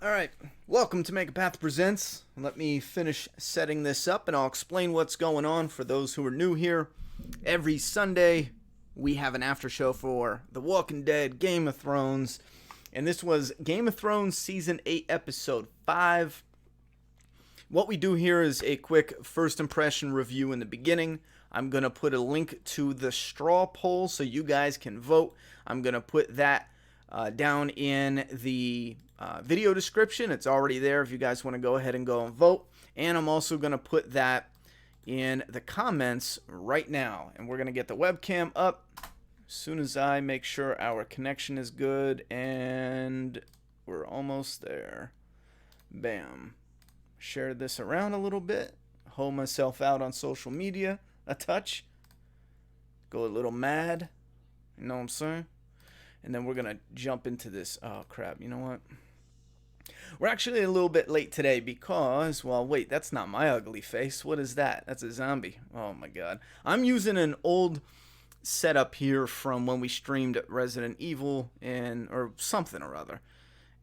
All right, welcome to Make a Path Presents. Let me finish setting this up and I'll explain what's going on for those who are new here. Every Sunday, we have an after show for The Walking Dead, Game of Thrones, and this was Game of Thrones Season 8, Episode 5. What we do here is a quick first impression review in the beginning. I'm going to put a link to the straw poll so you guys can vote. I'm going to put that down in the video description. It's already there if you guys want to go ahead and go and vote. And I'm also going to put that in the comments right now. And we're going to get the webcam up as soon as I make sure our connection is good. And we're almost there. Bam. Share this around a little bit. Hold myself out on social media a touch. Go a little mad. You know what I'm saying? And then we're going to jump into this. Oh, crap. You know what? We're actually a little bit late today because, well, wait, that's not my ugly face. What is that? That's a zombie. Oh, my God. I'm using an old setup here from when we streamed Resident Evil or something or other.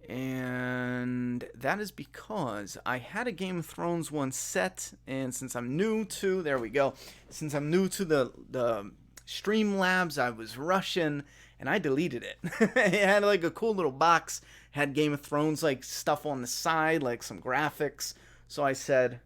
And that is because I had a Game of Thrones one set, and since I'm new to, there we go, since I'm new to the Streamlabs, I was rushing, and I deleted it. It had like a cool little box, had Game of Thrones like stuff on the side, like some graphics, so I said,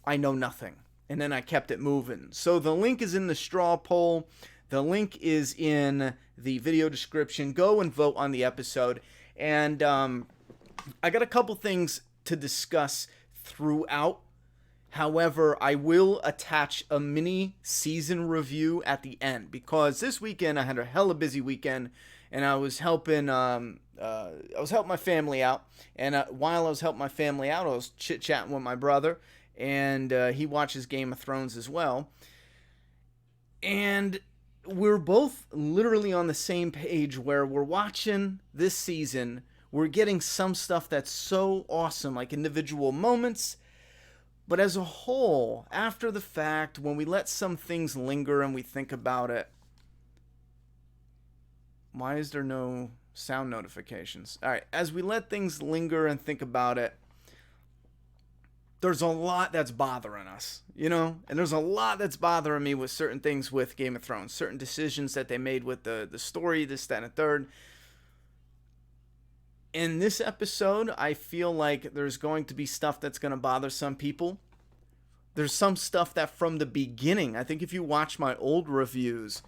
I know nothing, and then I kept it moving. So the link is in the straw poll, the link is in the video description, go and vote on the episode. And I got a couple things to discuss throughout. However, I will attach a mini season review at the end because this weekend I had a hella busy weekend, and I was helping my family out. And while I was helping my family out, I was chit chatting with my brother, and he watches Game of Thrones as well. And we're both literally on the same page where we're watching this season. We're getting some stuff that's so awesome, like individual moments. But as a whole, after the fact, when we let some things linger and we think about it, why is there no sound notifications? All right, as we let things linger and think about it, there's a lot that's bothering us, you know? And there's a lot that's bothering me with certain things with Game of Thrones, certain decisions that they made with the story, this, that, and the third. In this episode, I feel like there's going to be stuff that's going to bother some people. There's some stuff that from the beginning, I think if you watch my old reviews,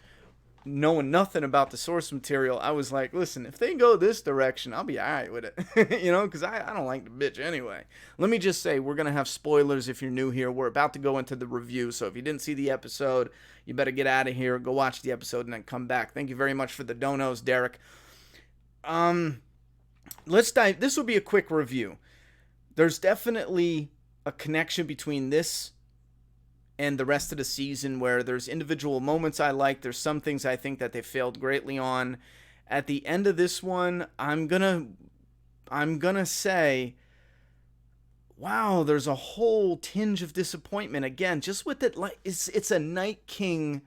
knowing nothing about the source material, I was like, listen, if they go this direction, I'll be alright with it. You know, because I don't like the bitch anyway. Let me just say, we're going to have spoilers if you're new here. We're about to go into the review, so if you didn't see the episode, you better get out of here, go watch the episode, and then come back. Thank you very much for the donos, Derek. Let's dive. This will be a quick review. There's definitely a connection between this and the rest of the season where there's individual moments I like. There's some things I think that they failed greatly on. At the end of this one, I'm gonna say, wow, there's a whole tinge of disappointment again. Just with it, like it's a Night King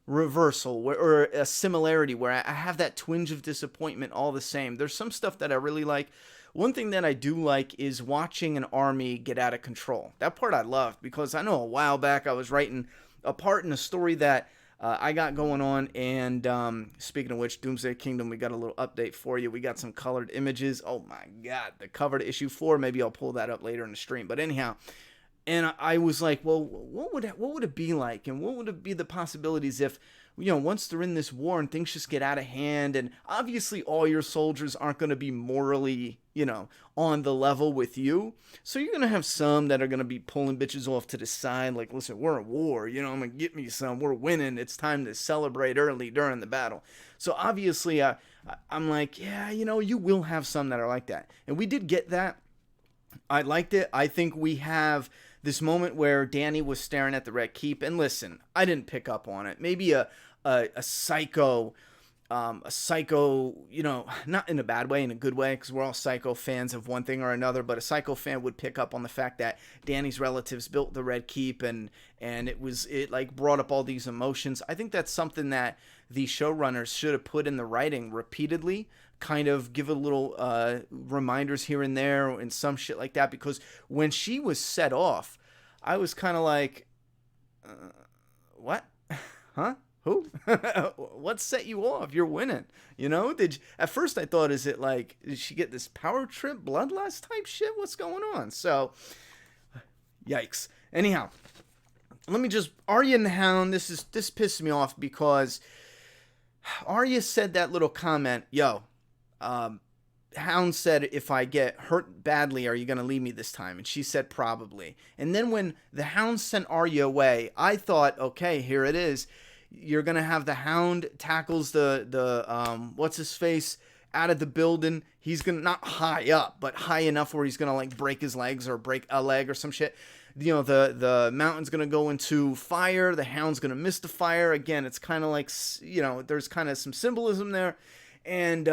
reversal or a similarity where I have that twinge of disappointment all the same. There's some stuff that I really like. One thing that I do like is watching an army get out of control. That part I loved because I know a while back I was writing a part in a story that I got going on. And speaking of which, Doomsday Kingdom, we got a little update for you. We got some colored images. Oh my God, the cover to issue 4. Maybe I'll pull that up later in the stream. But anyhow, and I was like, well, what would it be like? And what would it be the possibilities if, you know, once they're in this war and things just get out of hand, and obviously all your soldiers aren't going to be morally, you know, on the level with you. So you're going to have some that are going to be pulling bitches off to the side. Like, listen, we're at war, you know, I'm going to get me some. We're winning. It's time to celebrate early during the battle. So obviously I'm like, yeah, you know, you will have some that are like that. And we did get that. I liked it. I think we have this moment where Dany was staring at the Red Keep, and listen, I didn't pick up on it. Maybe a psycho, you know, not in a bad way, in a good way, because we're all psycho fans of one thing or another, but a psycho fan would pick up on the fact that Dany's relatives built the Red Keep, and it like brought up all these emotions. I think that's something that the showrunners should have put in the writing repeatedly, kind of give a little reminders here and there and some shit like that, because when she was set off, I was kind of like, what? Huh? Who? What set you off? You're winning. At first I thought, is it like, did she get this power trip bloodlust type shit? What's going on? So, yikes. Anyhow, let me just, Arya and the Hound, this pissed me off because Arya said that little comment, Hound said, if I get hurt badly, are you going to leave me this time? And she said, probably. And then when the Hound sent Arya away, I thought, okay, here it is. You're going to have the Hound tackles the what's his face out of the building. He's going to, not high up, but high enough where he's going to like break his legs or break a leg or some shit. The mountain's going to go into fire. The Hound's going to miss the fire. Again, it's kind of like, there's kind of some symbolism there. And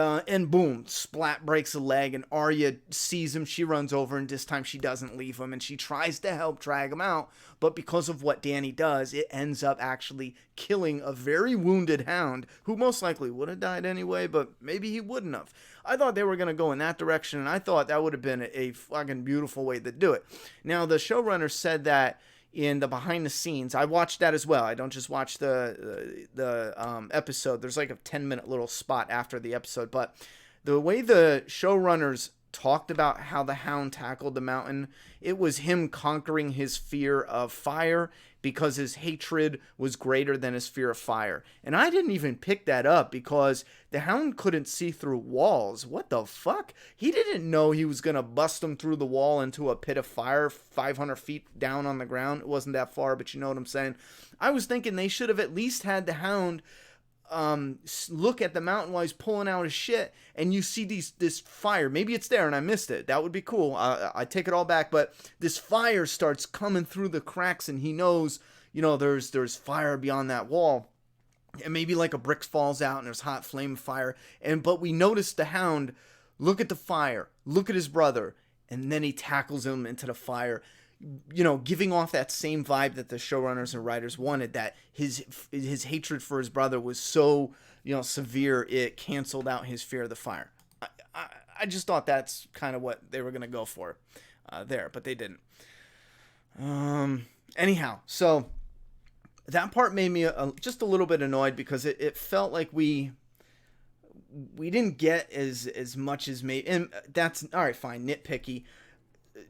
boom, splat, breaks a leg, and Arya sees him. She runs over, and this time she doesn't leave him, and she tries to help drag him out. But because of what Dany does, it ends up actually killing a very wounded Hound, who most likely would have died anyway, but maybe he wouldn't have. I thought they were going to go in that direction, and I thought that would have been a fucking beautiful way to do it. Now, the showrunner said that in the behind the scenes, I watched that as well. I don't just watch the episode. There's like a 10-minute little spot after the episode, but the way the showrunners talked about how the Hound tackled the mountain, it was him conquering his fear of fire because his hatred was greater than his fear of fire. And I didn't even pick that up because the Hound couldn't see through walls. What the fuck? He didn't know he was going to bust him through the wall into a pit of fire 500 feet down on the ground. It wasn't that far, but you know what I'm saying. I was thinking they should have at least had the Hound look at the mountain while he's pulling out his shit, and you see this fire. Maybe it's there and I missed it. That would be cool. I take it all back. But this fire starts coming through the cracks, and he knows, there's fire beyond that wall. And maybe like a brick falls out and there's hot flame fire. But we notice the Hound look at the fire, look at his brother, and then he tackles him into the fire. Giving off that same vibe that the showrunners and writers wanted, that his hatred for his brother was so, severe, it canceled out his fear of the fire. I just thought that's kind of what they were going to go for there, but they didn't. Anyhow, so that part made me just a little bit annoyed because it felt like we didn't get as much as maybe, and that's, all right, fine, nitpicky.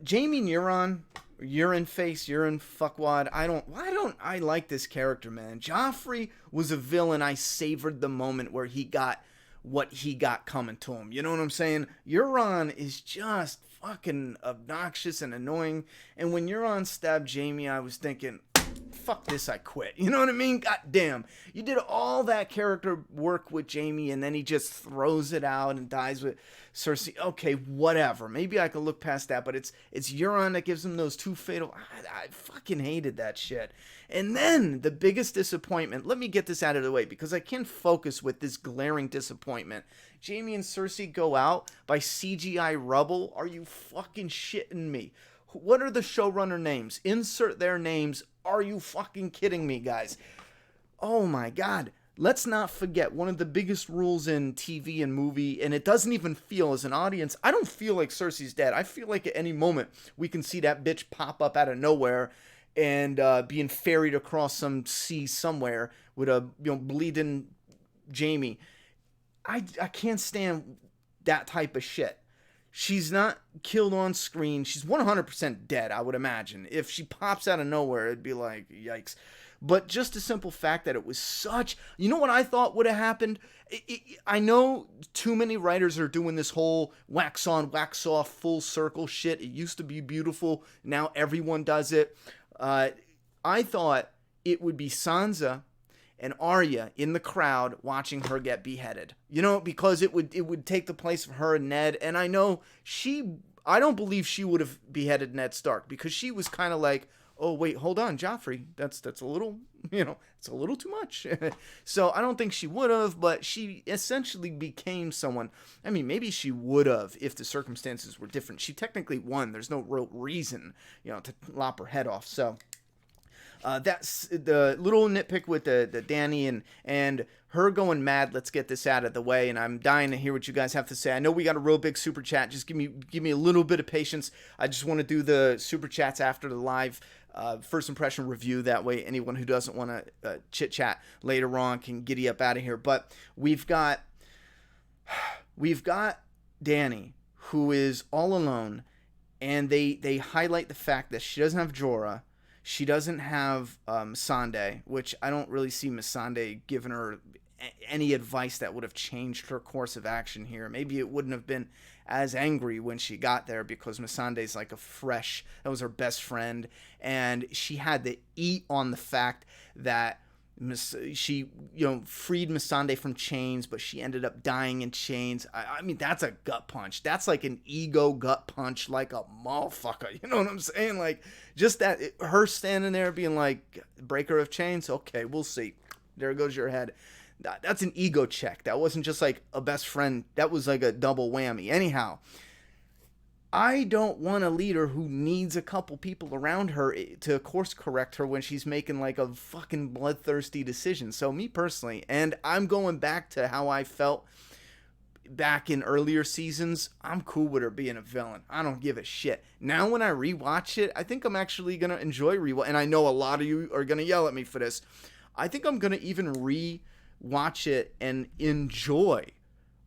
Jaime Neuron, urine face, urine fuckwad. I like this character, man. Joffrey was a villain. I savored the moment where he got what he got coming to him. You know what I'm saying? Euron is just fucking obnoxious and annoying. And when Euron stabbed Jaime, I was thinking, fuck this, I quit. You know what I mean? God damn. You did all that character work with Jaime, and then he just throws it out and dies with Cersei. Okay, whatever. Maybe I can look past that, but it's Euron that gives him those two fatal... I fucking hated that shit. And then, the biggest disappointment... Let me get this out of the way, because I can't focus with this glaring disappointment. Jaime and Cersei go out by CGI rubble? Are you fucking shitting me? What are the showrunner names? Insert their names. Are you fucking kidding me, guys? Oh my god. Let's not forget one of the biggest rules in TV and movie, and it doesn't even feel, as an audience, I don't feel like Cersei's dead. I feel like at any moment we can see that bitch pop up out of nowhere and being ferried across some sea somewhere with a bleeding Jaime. I can't stand that type of shit. She's not killed on screen. She's 100% dead, I would imagine. If she pops out of nowhere, it'd be like, yikes. But just the simple fact that it was such... You know what I thought would have happened? I know too many writers are doing this whole wax on, wax off, full circle shit. It used to be beautiful. Now everyone does it. I thought it would be Sansa and Arya in the crowd watching her get beheaded. Because it would take the place of her and Ned. And I know I don't believe she would have beheaded Ned Stark, because she was kind of like, oh, wait, hold on, Joffrey, that's a little, it's a little too much. So I don't think she would have, but she essentially became someone. I mean, maybe she would have if the circumstances were different. She technically won. There's no real reason, to lop her head off. So That's the little nitpick with the Danny and her going mad. Let's get this out of the way, and I'm dying to hear what you guys have to say. I know we got a real big super chat. Just give me a little bit of patience. I just want to do the super chats after the live first impression review. That way, anyone who doesn't want to chit chat later on can giddy up out of here. But we've got Danny, who is all alone, and they highlight the fact that she doesn't have Jorah. She doesn't have Missandei, which I don't really see Missandei giving her any advice that would have changed her course of action here. Maybe it wouldn't have been as angry when she got there because Missandei's like that was her best friend, and she had to eat on the fact that she freed Missandei from chains, but she ended up dying in chains. I mean, that's a gut punch. That's like an ego gut punch, like a motherfucker. You know what I'm saying? Like, just that, her standing there being like, breaker of chains? Okay, we'll see. There goes your head. That's an ego check. That wasn't just like a best friend. That was like a double whammy. Anyhow, I don't want a leader who needs a couple people around her to course correct her when she's making like a fucking bloodthirsty decision. So me personally, and I'm going back to how I felt back in earlier seasons, I'm cool with her being a villain. I don't give a shit. Now when I rewatch it, I think I'm actually going to enjoy rewatch. And I know a lot of you are going to yell at me for this. I think I'm going to even rewatch it and enjoy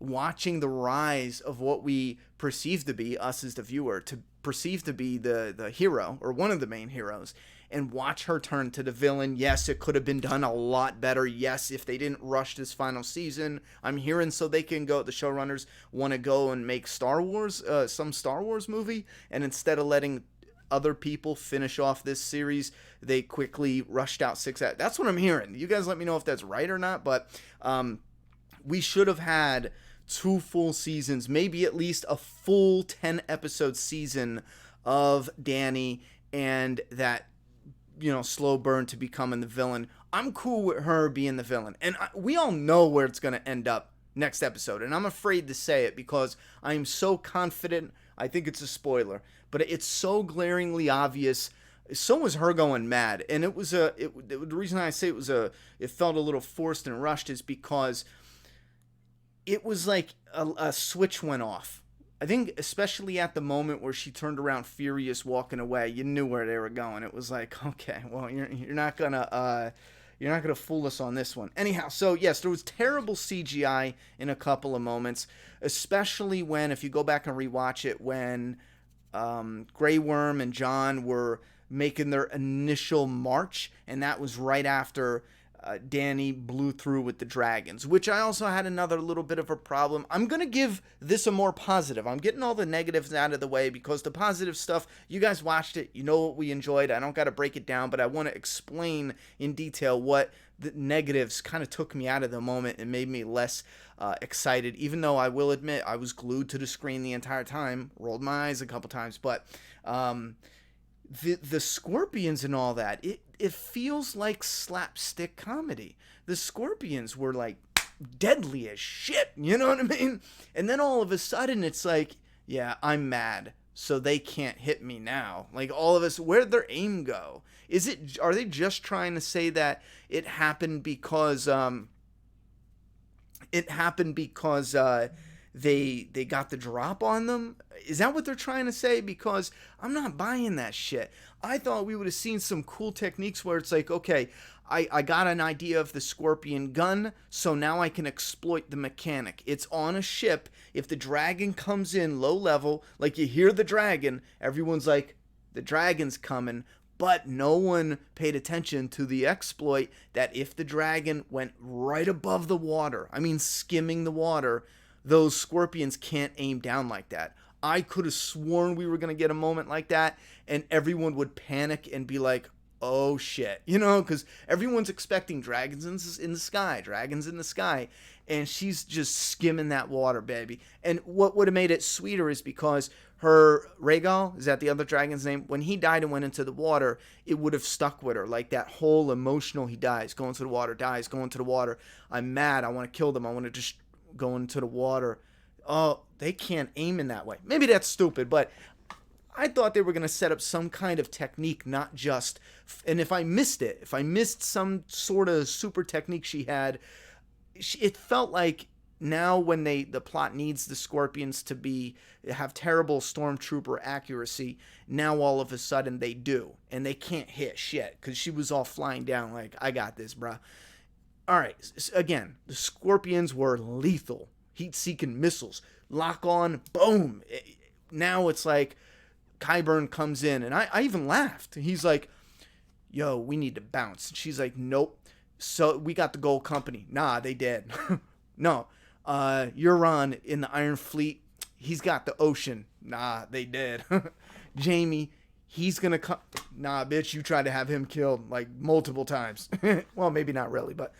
watching the rise of what we perceive to be, us as the viewer, to perceive to be the hero, or one of the main heroes, and watch her turn to the villain. Yes, it could have been done a lot better. Yes, if they didn't rush this final season, I'm hearing so they can go, the showrunners want to go and make Star Wars, some Star Wars movie, and instead of letting other people finish off this series, they quickly rushed out 6 out. That's what I'm hearing. You guys let me know if that's right or not, but we should have had 2 full seasons, maybe at least a full 10 episode season of Danny and that, slow burn to becoming the villain. I'm cool with her being the villain, and we all know where it's going to end up next episode, and I'm afraid to say it because I'm so confident. I think it's a spoiler, but it's so glaringly obvious. So was her going mad, and it was the reason I say it felt a little forced and rushed is because it was like a switch went off. I think especially at the moment where she turned around furious walking away, you knew where they were going. It was like, okay, well, you're not gonna fool us on this one. Anyhow, so yes, there was terrible CGI in a couple of moments, especially when, if you go back and rewatch it, when Grey Worm and Jon were making their initial march, and that was right after Danny blew through with the dragons, which I also had another little bit of a problem. I'm going to give this a more positive. I'm getting all the negatives out of the way because the positive stuff, you guys watched it, you know what we enjoyed. I don't got to break it down, but I want to explain in detail what the negatives kind of took me out of the moment and made me less excited, even though I will admit I was glued to the screen the entire time, rolled my eyes a couple times, but the scorpions and all that, it feels like slapstick comedy. The scorpions were like deadly as shit, you know what I mean? And then all of a sudden it's like, yeah, I'm mad, so they can't hit me now. Like, all of us, where'd their aim go? Are they just trying to say that it happened because they got the drop on them? Is that what they're trying to say? Because I'm not buying that shit. I thought we would have seen some cool techniques where it's like, okay, I got an idea of the scorpion gun, so now I can exploit the mechanic. It's on a ship. If the dragon comes in low level, like you hear the dragon, everyone's like, the dragon's coming. But no one paid attention to the exploit that if the dragon went right above the water, I mean skimming the water, those scorpions can't aim down like that. I could have sworn we were going to get a moment like that, and everyone would panic and be like, oh shit, because everyone's expecting dragons in the sky, and she's just skimming that water, baby. And what would have made it sweeter is because her, Rhaegal, is that the other dragon's name? When he died and went into the water, it would have stuck with her, like that whole emotional, he dies, going to the water, dies, going to the water, I'm mad, I want to kill them, I want to just go into the water. Oh, they can't aim in that way. Maybe that's stupid, but I thought they were going to set up some kind of technique, not just, and if I missed it, if I missed some sort of super technique she had, it felt like now when the plot needs the Scorpions to have terrible stormtrooper accuracy, now all of a sudden they do, and they can't hit shit because she was all flying down like, I got this, bruh. All right, again, the Scorpions were lethal, heat-seeking missiles, lock on, boom. Now it's like Qyburn comes in, and I even laughed. He's like, yo, we need to bounce. And she's like, nope. So we got the Gold Company. Nah, they dead. No. Euron in the Iron Fleet, he's got the Ocean. Nah, they dead. Jamie, he's gonna come. Nah, bitch, you tried to have him killed like multiple times. Well, maybe not really, but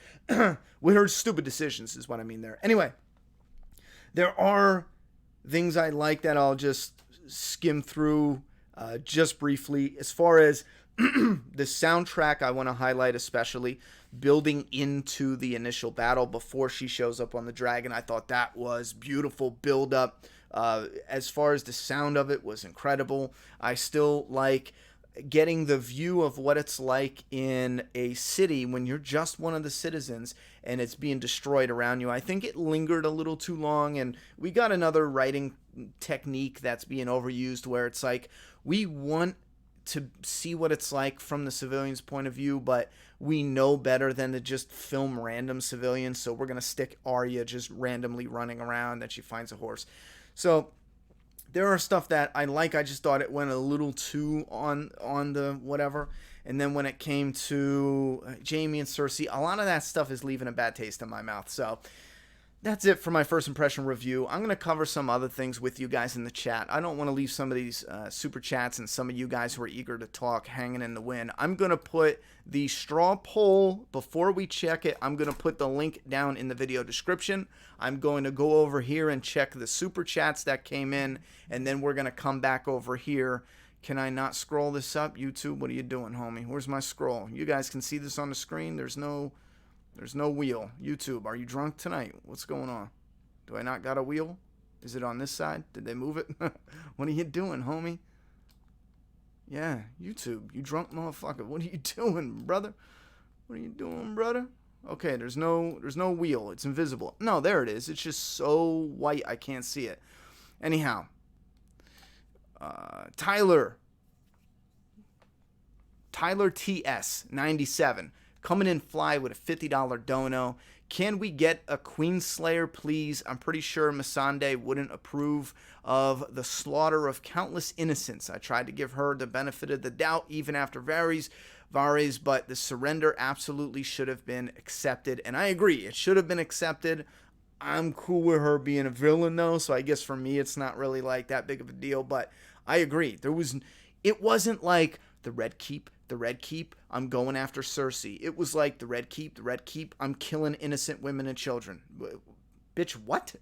with her stupid decisions is what I mean there. Anyway, there are things I like that I'll just skim through just briefly. As far as the soundtrack, I want to highlight especially building into the initial battle before she shows up on the dragon. I thought that was beautiful build up. As far as the sound of it was incredible. I still like getting the view of what it's like in a city when you're just one of the citizens and it's being destroyed around you. I think it lingered a little too long, and we got another writing technique that's being overused where it's like we want to see what it's like from the civilians' point of view, but we know better than to just film random civilians, so we're going to stick Arya just randomly running around that she finds a horse. So there are stuff that I like. I just thought it went a little too on the whatever. And then when it came to Jaime and Cersei, a lot of that stuff is leaving a bad taste in my mouth. So that's it for my first impression review. I'm going to cover some other things with you guys in the chat. I don't want to leave some of these super chats and some of you guys who are eager to talk hanging in the wind. I'm going to put the straw poll, before we check it, I'm going to put the link down in the video description. I'm going to go over here and check the super chats that came in, and then we're going to come back over here. Can I not scroll this up? YouTube, what are you doing, homie? Where's my scroll? You guys can see this on the screen. There's no wheel. YouTube, are you drunk tonight? What's going on? Do I not got a wheel? Is it on this side? Did they move it? What are you doing, homie? Yeah, YouTube, you drunk motherfucker. What are you doing, brother? What are you doing, brother? Okay, there's no wheel. It's invisible. No, there it is. It's just so white I can't see it. Anyhow, Tyler TS 97 coming in fly with a $50 dono. Can we get a Queenslayer, please? I'm pretty sure Missandei wouldn't approve of the slaughter of countless innocents. I tried to give her the benefit of the doubt even after Varys, but the surrender absolutely should have been accepted. And I agree, it should have been accepted. I'm cool with her being a villain though, so I guess for me it's not really like that big of a deal, but I agree. It wasn't like the Red Keep, I'm going after Cersei. It was like the Red Keep, I'm killing innocent women and children. Bitch, what?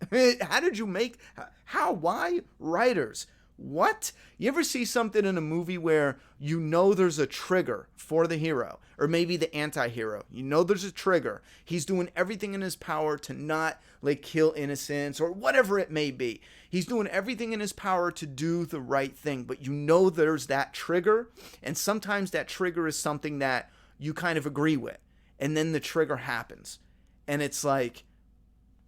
Why? Writers. What? You ever see something in a movie where you know there's a trigger for the hero, or maybe the anti-hero? You know there's a trigger. He's doing everything in his power to not kill innocents or whatever it may be. He's doing everything in his power to do the right thing, but you know there's that trigger, and sometimes that trigger is something that you kind of agree with, and then the trigger happens, and it's like,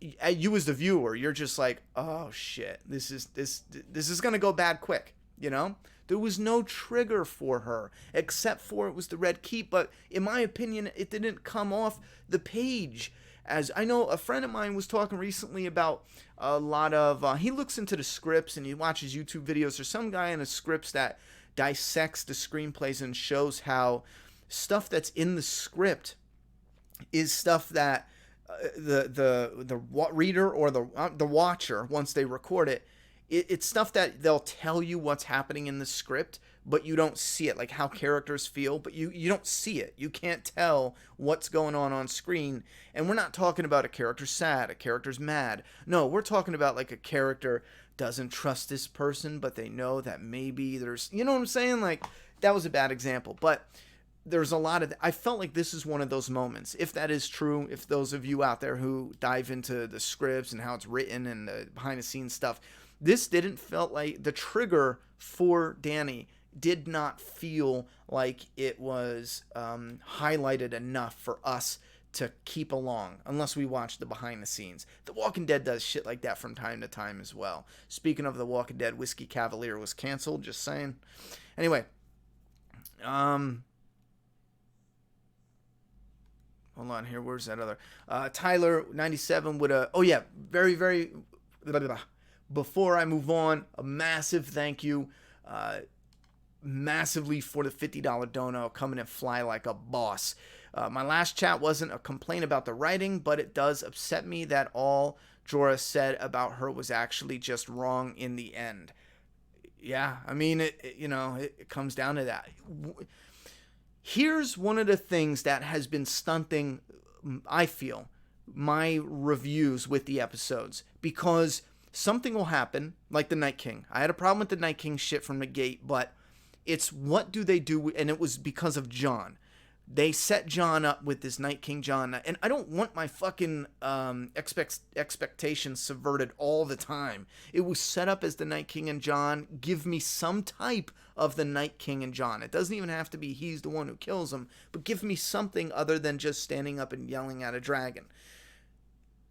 you as the viewer, you're just like, oh shit, this is gonna go bad quick, you know? There was no trigger for her, except for it was the Red Keep, but in my opinion, it didn't come off the page. As I know, a friend of mine was talking recently about a lot of, he looks into the scripts and he watches YouTube videos. There's some guy in the scripts that dissects the screenplays and shows how stuff that's in the script is stuff that the reader or the watcher, once they record it, it's stuff that they'll tell you what's happening in the script, but you don't see it, like how characters feel, but you don't see it. You can't tell what's going on screen. And we're not talking about a character's sad, a character's mad. No, we're talking about like a character doesn't trust this person, but they know that maybe there's, you know what I'm saying? Like, that was a bad example, but there's a lot of, I felt like this is one of those moments. If that is true, if those of you out there who dive into the scripts and how it's written and the behind the scenes stuff, This didn't feel like the trigger for Danny did not feel like it was highlighted enough for us to keep along unless we watch the behind the scenes. The Walking Dead does shit like that from time to time as well. Speaking of The Walking Dead, Whiskey Cavalier was canceled, just saying. Anyway, hold on here. Where's that other? Tyler 97 with a, oh yeah, very, very, blah, blah, blah. Before I move on, a massive thank you massively for the $50 dono, coming in fly like a boss. My last chat wasn't a complaint about the writing, but it does upset me that all Jorah said about her was actually just wrong in the end. Yeah, I mean, it comes down to that. Here's one of the things that has been stunting, I feel, my reviews with the episodes, because something will happen, like the Night King. I had a problem with the Night King shit from the gate, but it's what do they do, and it was because of Jon. They set Jon up with this Night King Jon, and I don't want my fucking expectations subverted all the time. It was set up as the Night King and Jon. Give me some type of the Night King and Jon. It doesn't even have to be he's the one who kills him, but give me something other than just standing up and yelling at a dragon.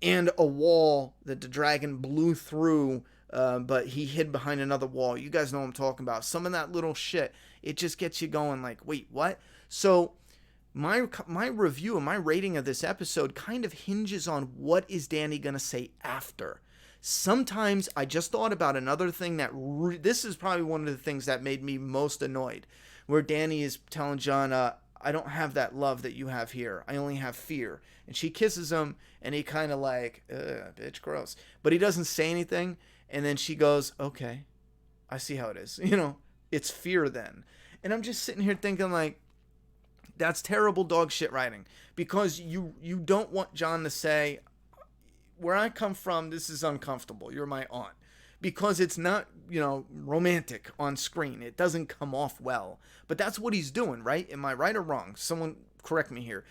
And a wall that the dragon blew through, but he hid behind another wall. You guys know what I'm talking about. Some of that little shit, it just gets you going like, wait, what? So my review and my rating of this episode kind of hinges on what is Danny going to say after. Sometimes I just thought about another thing that, this is probably one of the things that made me most annoyed, where Danny is telling Jon, I don't have that love that you have here. I only have fear. And she kisses him, and he kind of like, bitch, gross. But he doesn't say anything, and then she goes, okay, I see how it is. It's fear then. And I'm just sitting here thinking like, that's terrible dog shit writing, because you don't want Jon to say, where I come from, this is uncomfortable. You're my aunt. Because it's not, romantic on screen. It doesn't come off well. But that's what he's doing, right? Am I right or wrong? Someone correct me here.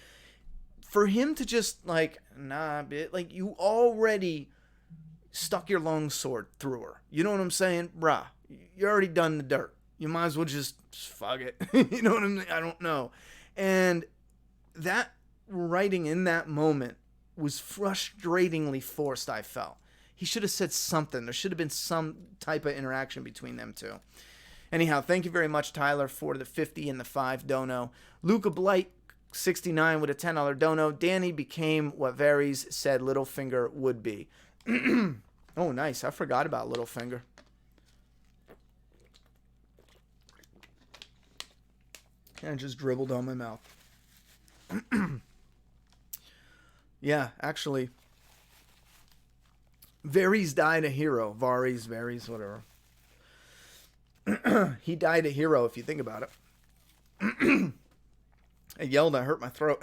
For him to just like, nah, bitch, like you already stuck your long sword through her. You know what I'm saying? Bruh, you already done the dirt. You might as well just fuck it. You know what I mean? I don't know. And that writing in that moment was frustratingly forced, I felt. He should have said something. There should have been some type of interaction between them two. Anyhow, thank you very much, Tyler, for the 50 and the 5 dono. Luca Blight, 69 with a $10 dono. Danny became what Varys said Littlefinger would be. Oh, nice. I forgot about Littlefinger. I just dribbled on my mouth. Yeah, actually, Varys died a hero. Varys, whatever. He died a hero if you think about it. I yelled, I hurt my throat.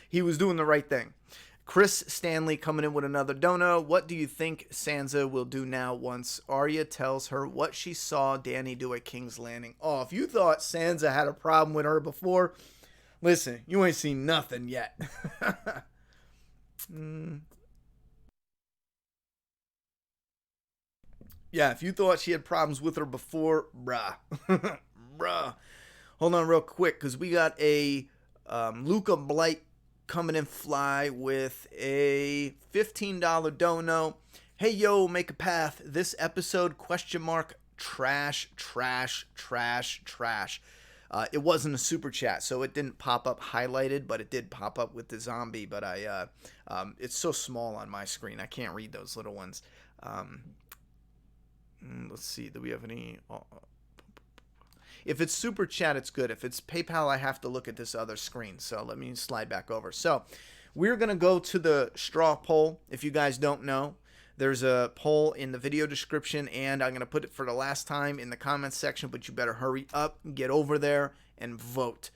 He was doing the right thing. Chris Stanley coming in with another dono. What do you think Sansa will do now once Arya tells her what she saw Dany do at King's Landing? Oh, if you thought Sansa had a problem with her before, listen, you ain't seen nothing yet. Yeah, if you thought she had problems with her before, bruh. Bruh. Hold on real quick, because we got a Luca Blight coming in fly with a $15 dono. Hey, yo, make a path. This episode, ? Trash. It wasn't a super chat, so it didn't pop up highlighted, but it did pop up with the zombie. But it's so small on my screen, I can't read those little ones. Let's see, do we have any? If it's super chat, it's good. If it's PayPal, I have to look at this other screen. So let me slide back over. So we're going to go to the straw poll. If you guys don't know, there's a poll in the video description, and I'm going to put it for the last time in the comments section, but you better hurry up, get over there, and vote.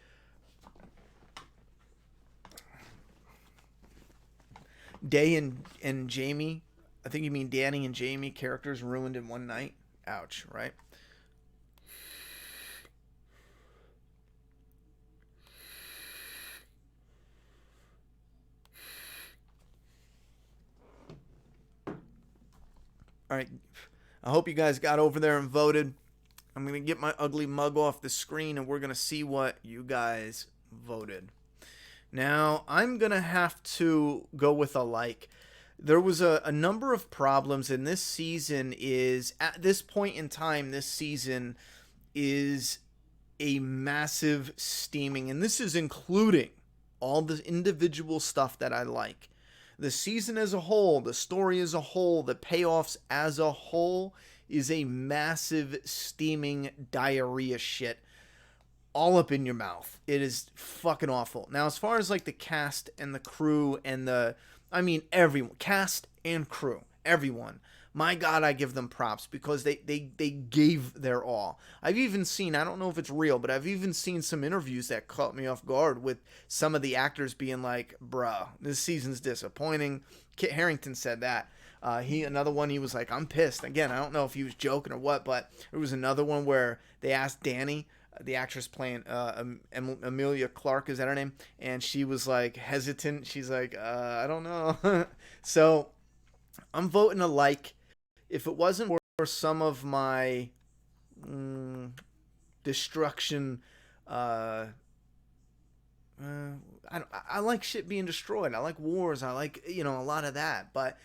Day and Jamie, I think you mean Danny and Jamie, characters ruined in one night. Ouch, right? All right. I hope you guys got over there and voted. I'm going to get my ugly mug off the screen and we're going to see what you guys voted. Now, I'm going to have to go with a like. There was a number of problems, and this season is, at this point in time, this season is a massive steaming, and this is including all the individual stuff that I like. The season as a whole, the story as a whole, the payoffs as a whole is a massive steaming diarrhea shit all up in your mouth. It is fucking awful. Now, as far as like the cast and the crew and everyone, cast and crew, everyone, my God, I give them props because they gave their all. I've even seen, I don't know if it's real, but I've even seen some interviews that caught me off guard with some of the actors being like, bruh, this season's disappointing. Kit Harington said that. Another one, he was like, I'm pissed. Again, I don't know if he was joking or what, but there was another one where they asked Danny, the actress playing Emilia Clarke, is that her name? And she was like hesitant. She's like, I don't know. So I'm voting a like. If it wasn't for some of my destruction, I like shit being destroyed. I like wars. I like, a lot of that. But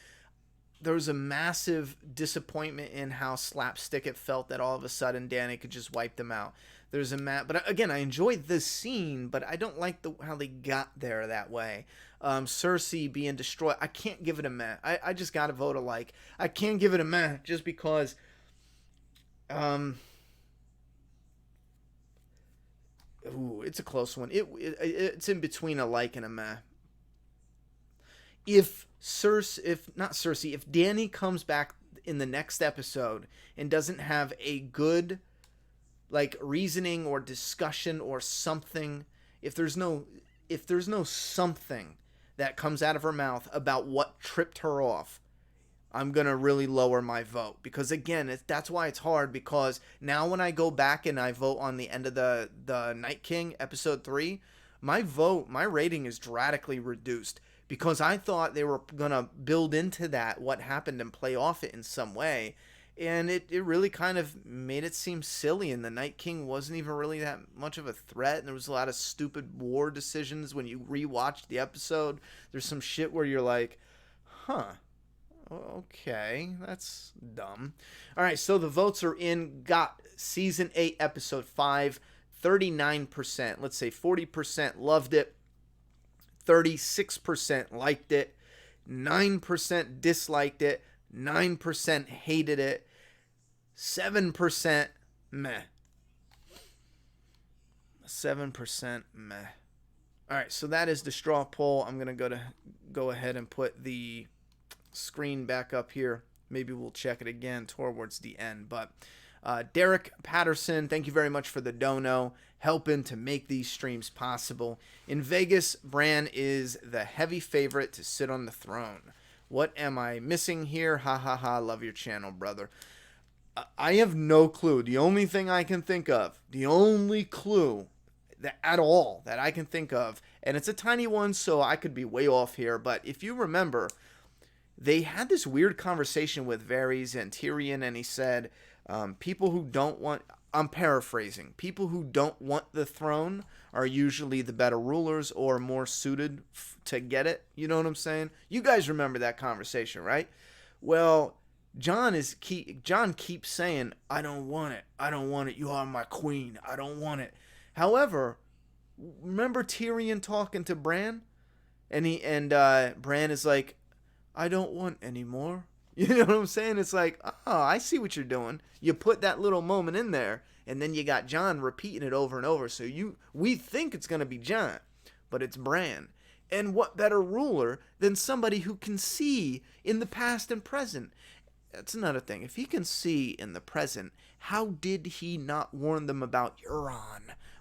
there was a massive disappointment in how slapstick it felt that all of a sudden Danny could just wipe them out. There's but again, I enjoyed this scene, but I don't like how they got there that way. Cersei being destroyed, I can't give it a meh. I just gotta vote a like. I can't give it a meh just because it's a close one. It's in between a like and a meh. If Danny comes back in the next episode and doesn't have a good like reasoning or discussion or something, if there's no something that comes out of her mouth about what tripped her off, I'm going to really lower my vote. Because again, that's why it's hard, because now when I go back and I vote on the end of the Night King episode 3, my rating is drastically reduced, because I thought they were going to build into that what happened and play off it in some way. And it really kind of made it seem silly, and the Night King wasn't even really that much of a threat, and there was a lot of stupid war decisions when you rewatch the episode. There's some shit where you're like, huh, okay, that's dumb. All right, so the votes are in. Got Season 8, Episode 5, 39%. Let's say 40% loved it, 36% liked it, 9% disliked it, 9% hated it, 7% meh. 7% meh. All right, so that is the straw poll. I'm going to go ahead and put the screen back up here. Maybe we'll check it again towards the end. But Derek Patterson, thank you very much for the dono, helping to make these streams possible. In Vegas, Bran is the heavy favorite to sit on the throne. What am I missing here? Ha ha ha, love your channel, brother. I have no clue. The only thing I can think of, the only clue at all that I can think of, and it's a tiny one, so I could be way off here, but if you remember, they had this weird conversation with Varys and Tyrion, and he said, people who don't want, I'm paraphrasing, people who don't want the throne are usually the better rulers or more suited to get it. You know what I'm saying? You guys remember that conversation, right? Well, John keeps saying, I don't want it. I don't want it. You are my queen. I don't want it. However, remember Tyrion talking to Bran? And Bran is like, I don't want any more. You know what I'm saying? It's like, oh, I see what you're doing. You put that little moment in there, and then you got Jon repeating it over and over. So we think it's going to be Jon, but it's Bran. And what better ruler than somebody who can see in the past and present? That's another thing. If he can see in the present, how did he not warn them about Euron?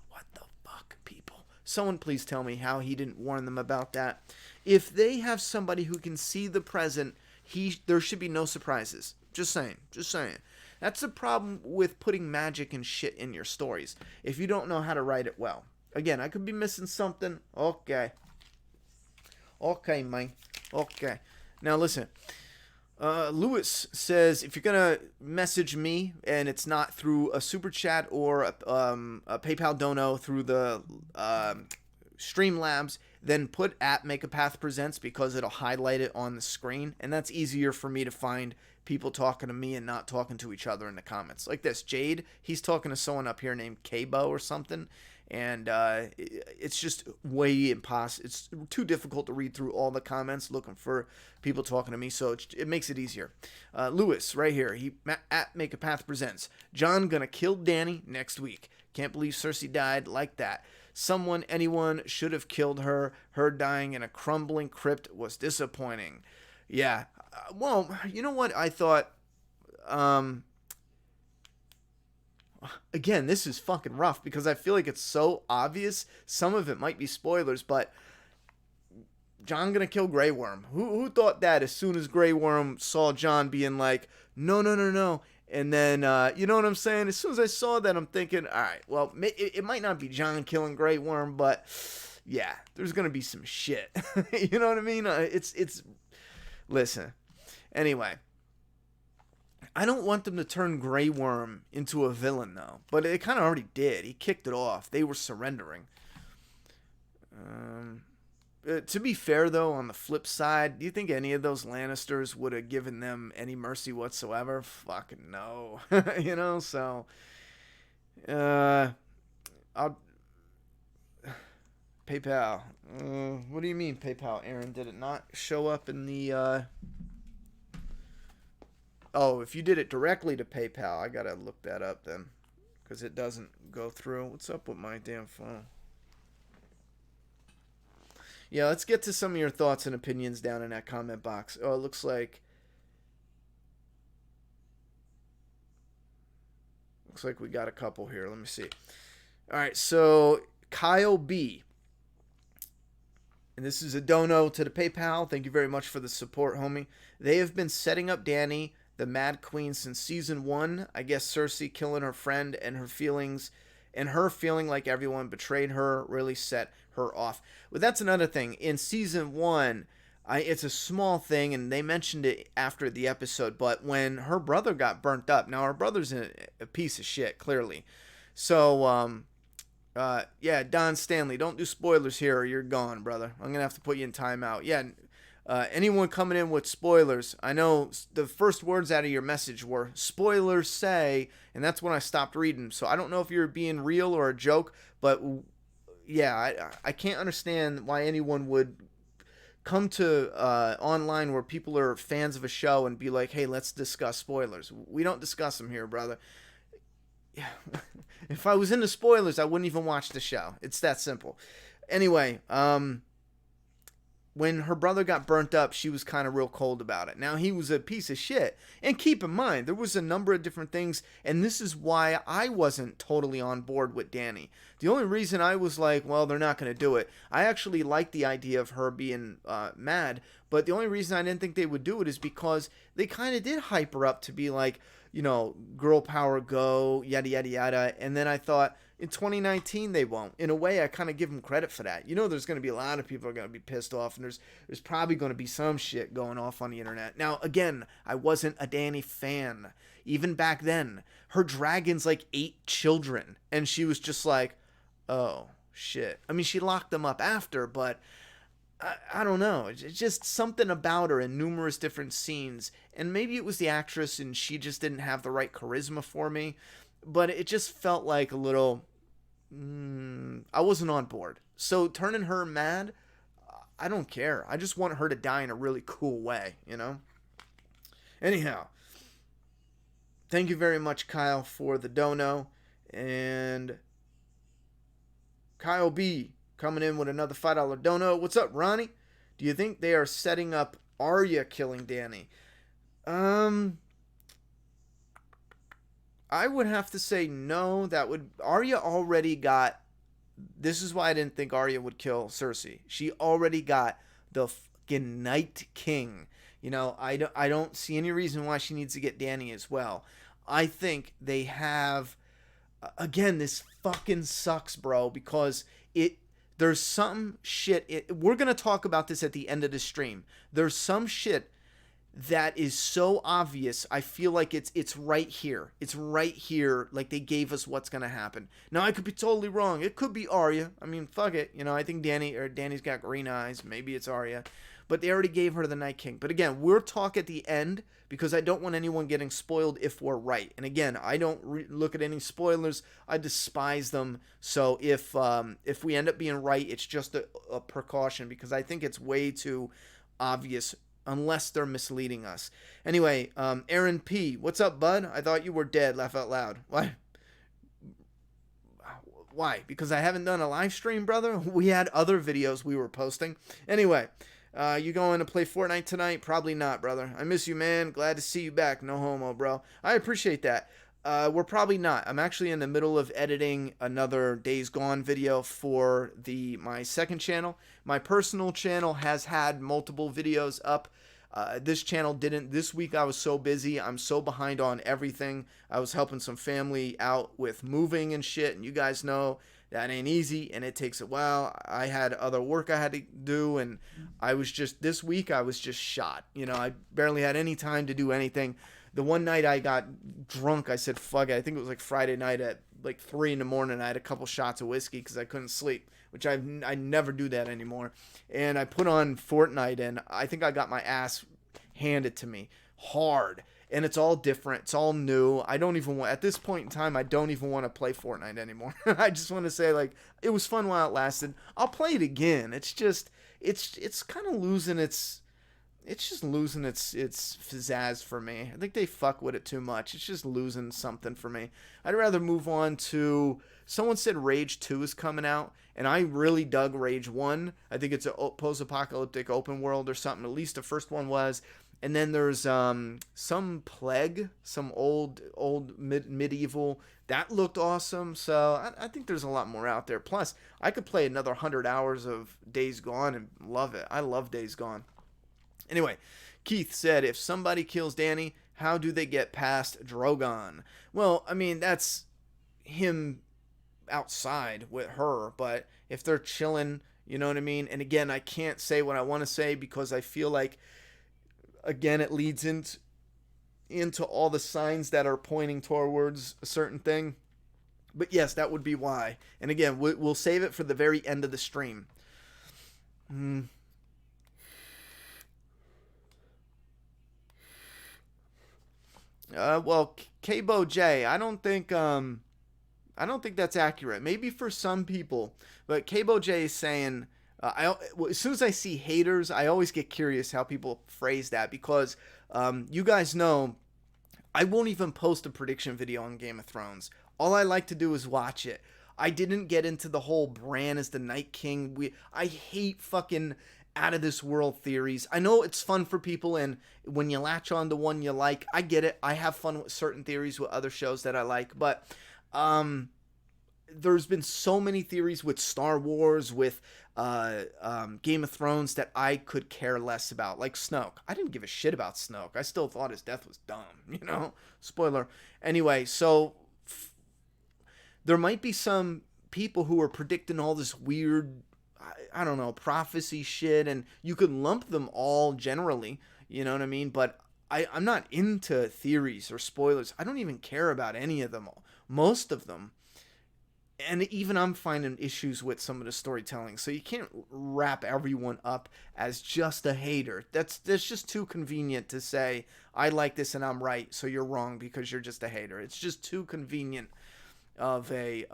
What the fuck, people? Someone please tell me how he didn't warn them about that. If they have somebody who can see the present, there should be no surprises. Just saying. That's the problem with putting magic and shit in your stories. If you don't know how to write it well. Again, I could be missing something. Okay, man. Okay. Now listen. Lewis says, if you're going to message me and it's not through a super chat or a PayPal dono through the Streamlabs, then put at Make a Path Presents because it'll highlight it on the screen. And that's easier for me to find people talking to me and not talking to each other in the comments. Like this, Jade, he's talking to someone up here named Kabo or something. And it's just way impossible. It's too difficult to read through all the comments looking for people talking to me, so it makes it easier. Lewis, right here, he at Make a Path Presents. Jon gonna kill Dany next week. Can't believe Cersei died like that. Anyone should have killed her. Her dying in a crumbling crypt was disappointing. Yeah, well, you know what I thought. Again, this is fucking rough because I feel like it's so obvious. Some of it might be spoilers, but Jon gonna kill Grey Worm. Who thought that as soon as Grey Worm saw Jon being like, no, no, no, no. And then, you know what I'm saying? As soon as I saw that, I'm thinking, all right, well, it might not be Jon killing Grey Worm, but yeah, there's gonna be some shit. You know what I mean? Listen. Anyway. I don't want them to turn Grey Worm into a villain, though. But it kind of already did. He kicked it off. They were surrendering. To be fair, though, on the flip side, do you think any of those Lannisters would have given them any mercy whatsoever? Fucking no. You know, so... I'll... PayPal. What do you mean, PayPal, Aaron? Did it not show up in the... Oh, if you did it directly to PayPal, I gotta look that up then. Because it doesn't go through. What's up with my damn phone? Yeah, let's get to some of your thoughts and opinions down in that comment box. Oh, it looks like... Looks like we got a couple here. Let me see. Alright, so Kyle B. And this is a dono to the PayPal. Thank you very much for the support, homie. They have been setting up Dany, the Mad Queen, since season 1. I guess Cersei killing her friend and her feeling like everyone betrayed her really set her off. But that's another thing. In season 1, it's a small thing, and they mentioned it after the episode, but when her brother got burnt up, now her brother's a piece of shit, clearly. So, yeah, Don Stanley, don't do spoilers here or you're gone, brother. I'm going to have to put you in timeout. Yeah, anyone coming in with spoilers, I know the first words out of your message were, spoilers say, and that's when I stopped reading. So I don't know if you're being real or a joke, but yeah, I can't understand why anyone would come to online where people are fans of a show and be like, hey, let's discuss spoilers. We don't discuss them here, brother. Yeah. If I was into spoilers, I wouldn't even watch the show. It's that simple. Anyway, when her brother got burnt up, she was kind of real cold about it. Now, he was a piece of shit. And keep in mind, there was a number of different things, and this is why I wasn't totally on board with Dany. The only reason I was like, well, they're not going to do it. I actually liked the idea of her being mad, but the only reason I didn't think they would do it is because they kind of did hype her up to be like, you know, girl power go, yada, yada, yada. And then I thought, in 2019, they won't. In a way, I kind of give them credit for that. You know, there's going to be a lot of people who are going to be pissed off, and there's probably going to be some shit going off on the internet. Now, again, I wasn't a Dany fan. Even back then, her dragon's like 8 children, and she was just like, oh, shit. I mean, she locked them up after, but I don't know. It's just something about her in numerous different scenes, and maybe it was the actress, and she just didn't have the right charisma for me, but it just felt like a little... I wasn't on board. So turning her mad, I don't care. I just want her to die in a really cool way, you know? Anyhow, thank you very much, Kyle, for the dono. And Kyle B coming in with another $5 dono. What's up, Ronnie? Do you think they are setting up Arya killing Dany? I would have to say no. Arya already got... This is why I didn't think Arya would kill Cersei. She already got the fucking Night King. You know, I don't see any reason why she needs to get Dany as well. I think they have... Again, this fucking sucks, bro, because there's some shit... we're going to talk about this at the end of the stream. There's some shit that is so obvious. I feel like it's right here. It's right here. Like they gave us what's gonna happen. Now I could be totally wrong. It could be Arya. I mean, fuck it. You know, I think Danny's got green eyes. Maybe it's Arya, but they already gave her the Night King. But again, we'll talk at the end because I don't want anyone getting spoiled if we're right. And again, I don't look at any spoilers. I despise them. So if we end up being right, it's just a precaution because I think it's way too obvious unless they're misleading us. Anyway, Aaron P, what's up, bud? I thought you were dead. Laugh out loud. Why? Why? Because I haven't done a live stream, brother? We had other videos we were posting. Anyway, you going to play Fortnite tonight? Probably not, brother. I miss you, man. Glad to see you back. No homo, bro. I appreciate that. We're probably not. I'm actually in the middle of editing another Days Gone video for my second channel. My personal channel has had multiple videos up. This channel didn't. This week I was so busy. I'm so behind on everything. I was helping some family out with moving and shit, and you guys know that ain't easy, and it takes a while. I had other work I had to do, and this week I was just shot. You know, I barely had any time to do anything. The one night I got drunk, I said, fuck it. I think it was like Friday night at like 3 in the morning. I had a couple shots of whiskey because I couldn't sleep, which I never do that anymore. And I put on Fortnite, and I think I got my ass handed to me hard. And it's all different. It's all new. I don't even want, at this point in time, I don't even want to play Fortnite anymore. I just want to say, like, it was fun while it lasted. I'll play it again. It's just, it's kind of losing its pizzazz for me. I think they fuck with it too much. It's just losing something for me. I'd rather move on to, someone said Rage 2 is coming out, and I really dug Rage 1. I think it's a post-apocalyptic open world or something. At least the first one was. And then there's some Plague, some old medieval. That looked awesome. So I think there's a lot more out there. Plus, I could play another 100 hours of Days Gone and love it. I love Days Gone. Anyway, Keith said, if somebody kills Danny, how do they get past Drogon? Well, I mean, that's him outside with her, but if they're chilling, you know what I mean? And again, I can't say what I want to say because I feel like, again, it leads into all the signs that are pointing towards a certain thing. But yes, that would be why. And again, we'll save it for the very end of the stream. Well, Kbo J, I don't think that's accurate. Maybe for some people, but Kbo J is saying, as soon as I see haters, I always get curious how people phrase that because you guys know I won't even post a prediction video on Game of Thrones. All I like to do is watch it. I didn't get into the whole Bran as the Night King. I hate fucking out of this world theories. I know it's fun for people, and when you latch on to one you like, I get it. I have fun with certain theories with other shows that I like, but there's been so many theories with Star Wars, with Game of Thrones that I could care less about, like Snoke. I didn't give a shit about Snoke. I still thought his death was dumb, you know? Spoiler. Anyway, so there might be some people who are predicting all this weird, I don't know, prophecy shit, and you could lump them all generally, you know what I mean? But I'm not into theories or spoilers. I don't even care about any of them, most of them. And even I'm finding issues with some of the storytelling. So you can't wrap everyone up as just a hater. That's just too convenient to say, I like this and I'm right, so you're wrong because you're just a hater. It's just too convenient of a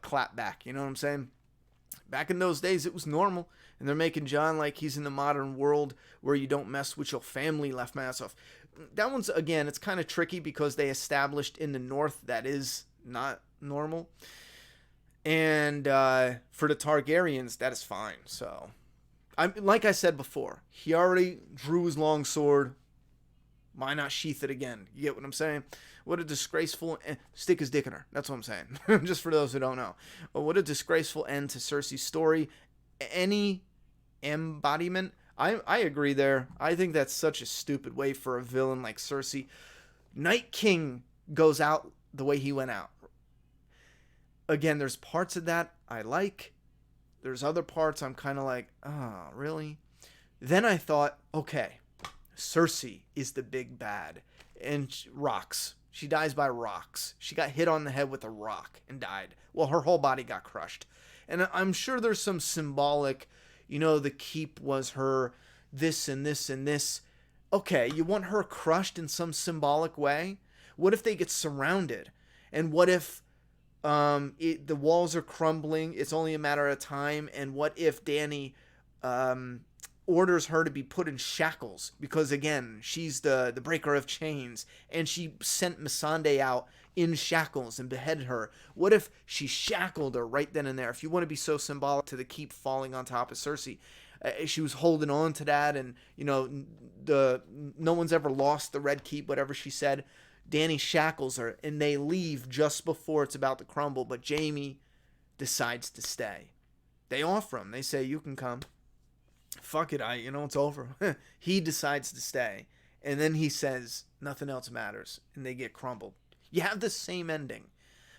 clapback, you know what I'm saying? Back in those days, it was normal, and they're making John like he's in the modern world where you don't mess with your family. Laugh my ass off. That one's, again, it's kind of tricky because they established in the North that is not normal. And for the Targaryens, that is fine. So, like I said before, he already drew his long sword. Why not sheath it again? You get what I'm saying? What a disgraceful... stick his dick in her. That's what I'm saying. Just for those who don't know. What a disgraceful end to Cersei's story. Any embodiment... I agree there. I think that's such a stupid way for a villain like Cersei. Night King goes out the way he went out. Again, there's parts of that I like. There's other parts I'm kind of like, oh, really? Then I thought, okay, Cersei is the big bad. And rocks. She dies by rocks. She got hit on the head with a rock and died. Well, her whole body got crushed. And I'm sure there's some symbolic, the keep was her this and this and this. Okay, you want her crushed in some symbolic way? What if they get surrounded? And what if the walls are crumbling? It's only a matter of time. And what if Dany orders her to be put in shackles? Because, again, she's the breaker of chains. And she sent Missandei out in shackles and beheaded her. What if she shackled her right then and there? If you want to be so symbolic to the keep falling on top of Cersei, she was holding on to that, and no one's ever lost the Red Keep, whatever she said. Dany shackles her, and they leave just before it's about to crumble, but Jaime decides to stay. They offer him. They say, you can come. Fuck it, it's over. He decides to stay, and then he says, nothing else matters, and they get crumbled. You have the same ending,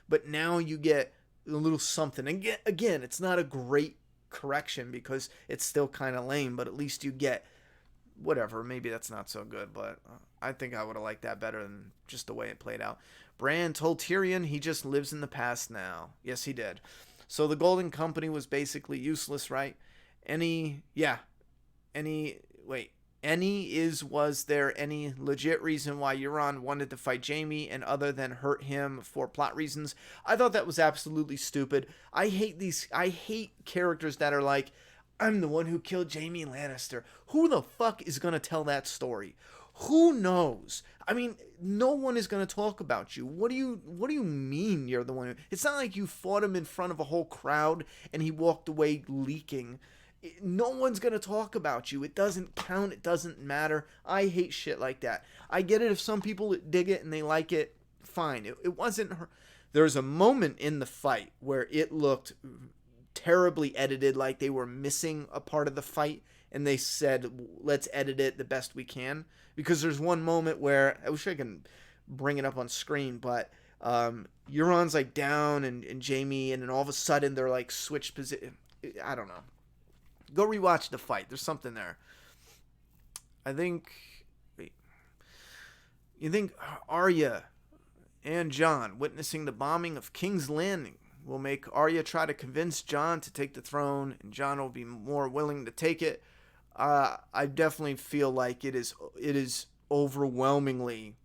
but now you get a little something. And again, it's not a great correction because it's still kind of lame, but at least you get whatever. Maybe that's not so good, but I think I would have liked that better than just the way it played out. Bran told Tyrion he just lives in the past now. Yes, he did. So the Golden Company was basically useless, right? Was there any legit reason why Euron wanted to fight Jaime and other than hurt him for plot reasons? I thought that was absolutely stupid. I hate characters that are like, I'm the one who killed Jaime Lannister. Who the fuck is going to tell that story? Who knows? I mean, no one is going to talk about you. What do you mean you're the one who... It's not like you fought him in front of a whole crowd and he walked away leaking. No one's going to talk about you. It doesn't count. It doesn't matter. I hate shit like that. I get it if some people dig it and they like it, fine. It wasn't her. There's a moment in the fight where it looked terribly edited, like they were missing a part of the fight, and they said, let's edit it the best we can. Because there's one moment where, I wish I can bring it up on screen, but Euron's like down and Jaime, and then all of a sudden they're like switched position. I don't know. Go rewatch the fight. There's something there. I think... Wait. You think Arya and Jon witnessing the bombing of King's Landing will make Arya try to convince Jon to take the throne, and Jon will be more willing to take it? I definitely feel like it is overwhelmingly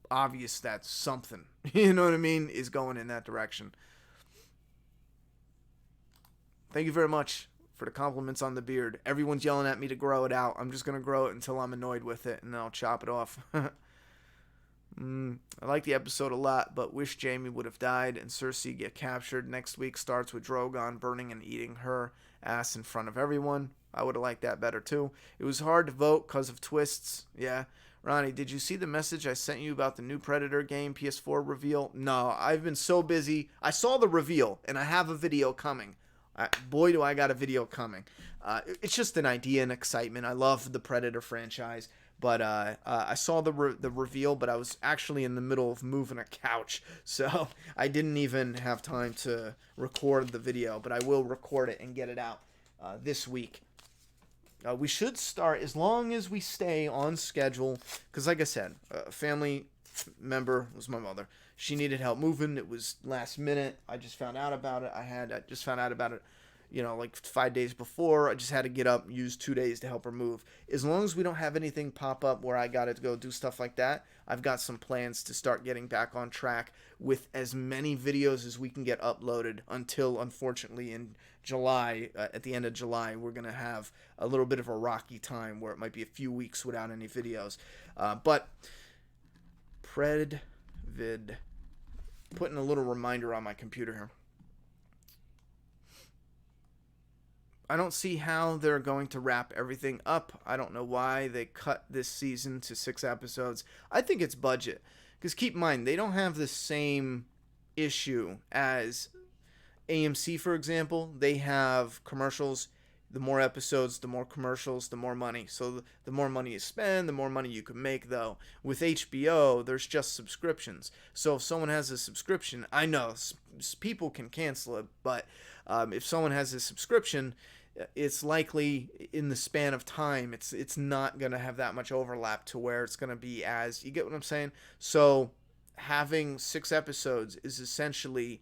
obvious that something, you know what I mean, is going in that direction. Thank you very much for the compliments on the beard. Everyone's yelling at me to grow it out. I'm just going to grow it until I'm annoyed with it, and then I'll chop it off. I like the episode a lot, but wish Jaime would have died and Cersei get captured. Next week starts with Drogon burning and eating her ass in front of everyone. I would have liked that better too. It was hard to vote because of twists. Yeah. Ronnie, did you see the message I sent you about the new Predator game PS4 reveal? No, I've been so busy. I saw the reveal, and I have a video coming. Boy, do I got a video coming. It's just an idea and excitement. I love the Predator franchise. But I saw the reveal, but I was actually in the middle of moving a couch. So I didn't even have time to record the video. But I will record it and get it out this week. We should start, as long as we stay on schedule. Because like I said, a family member was my mother. She needed help moving. It was last minute. I just found out about it. I just found out about it, like 5 days before. I just had to get up and use 2 days to help her move. As long as we don't have anything pop up where I got to go do stuff like that, I've got some plans to start getting back on track with as many videos as we can get uploaded until, unfortunately, in July, at the end of July, we're going to have a little bit of a rocky time where it might be a few weeks without any videos. But Predvid, putting a little reminder on my computer here. I don't see how they're going to wrap everything up. I don't know why they cut this season to 6 episodes. I think it's budget. Because keep in mind, they don't have the same issue as AMC, for example. They have commercials. The more episodes, the more commercials, the more money. So the more money you spend, the more money you can make, though. With HBO, there's just subscriptions. So if someone has a subscription, I know people can cancel it, but if someone has a subscription, it's likely in the span of time it's not going to have that much overlap to where it's going to be as, you get what I'm saying? So having 6 episodes is essentially,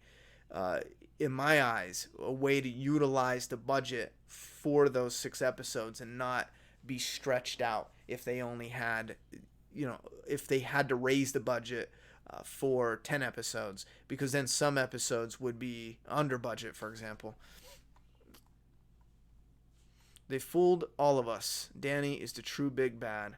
uh, in my eyes, a way to utilize the budget for those 6 episodes and not be stretched out if they only had, if they had to raise the budget for 10 episodes, because then some episodes would be under budget, for example. They fooled all of us. Danny is the true big bad.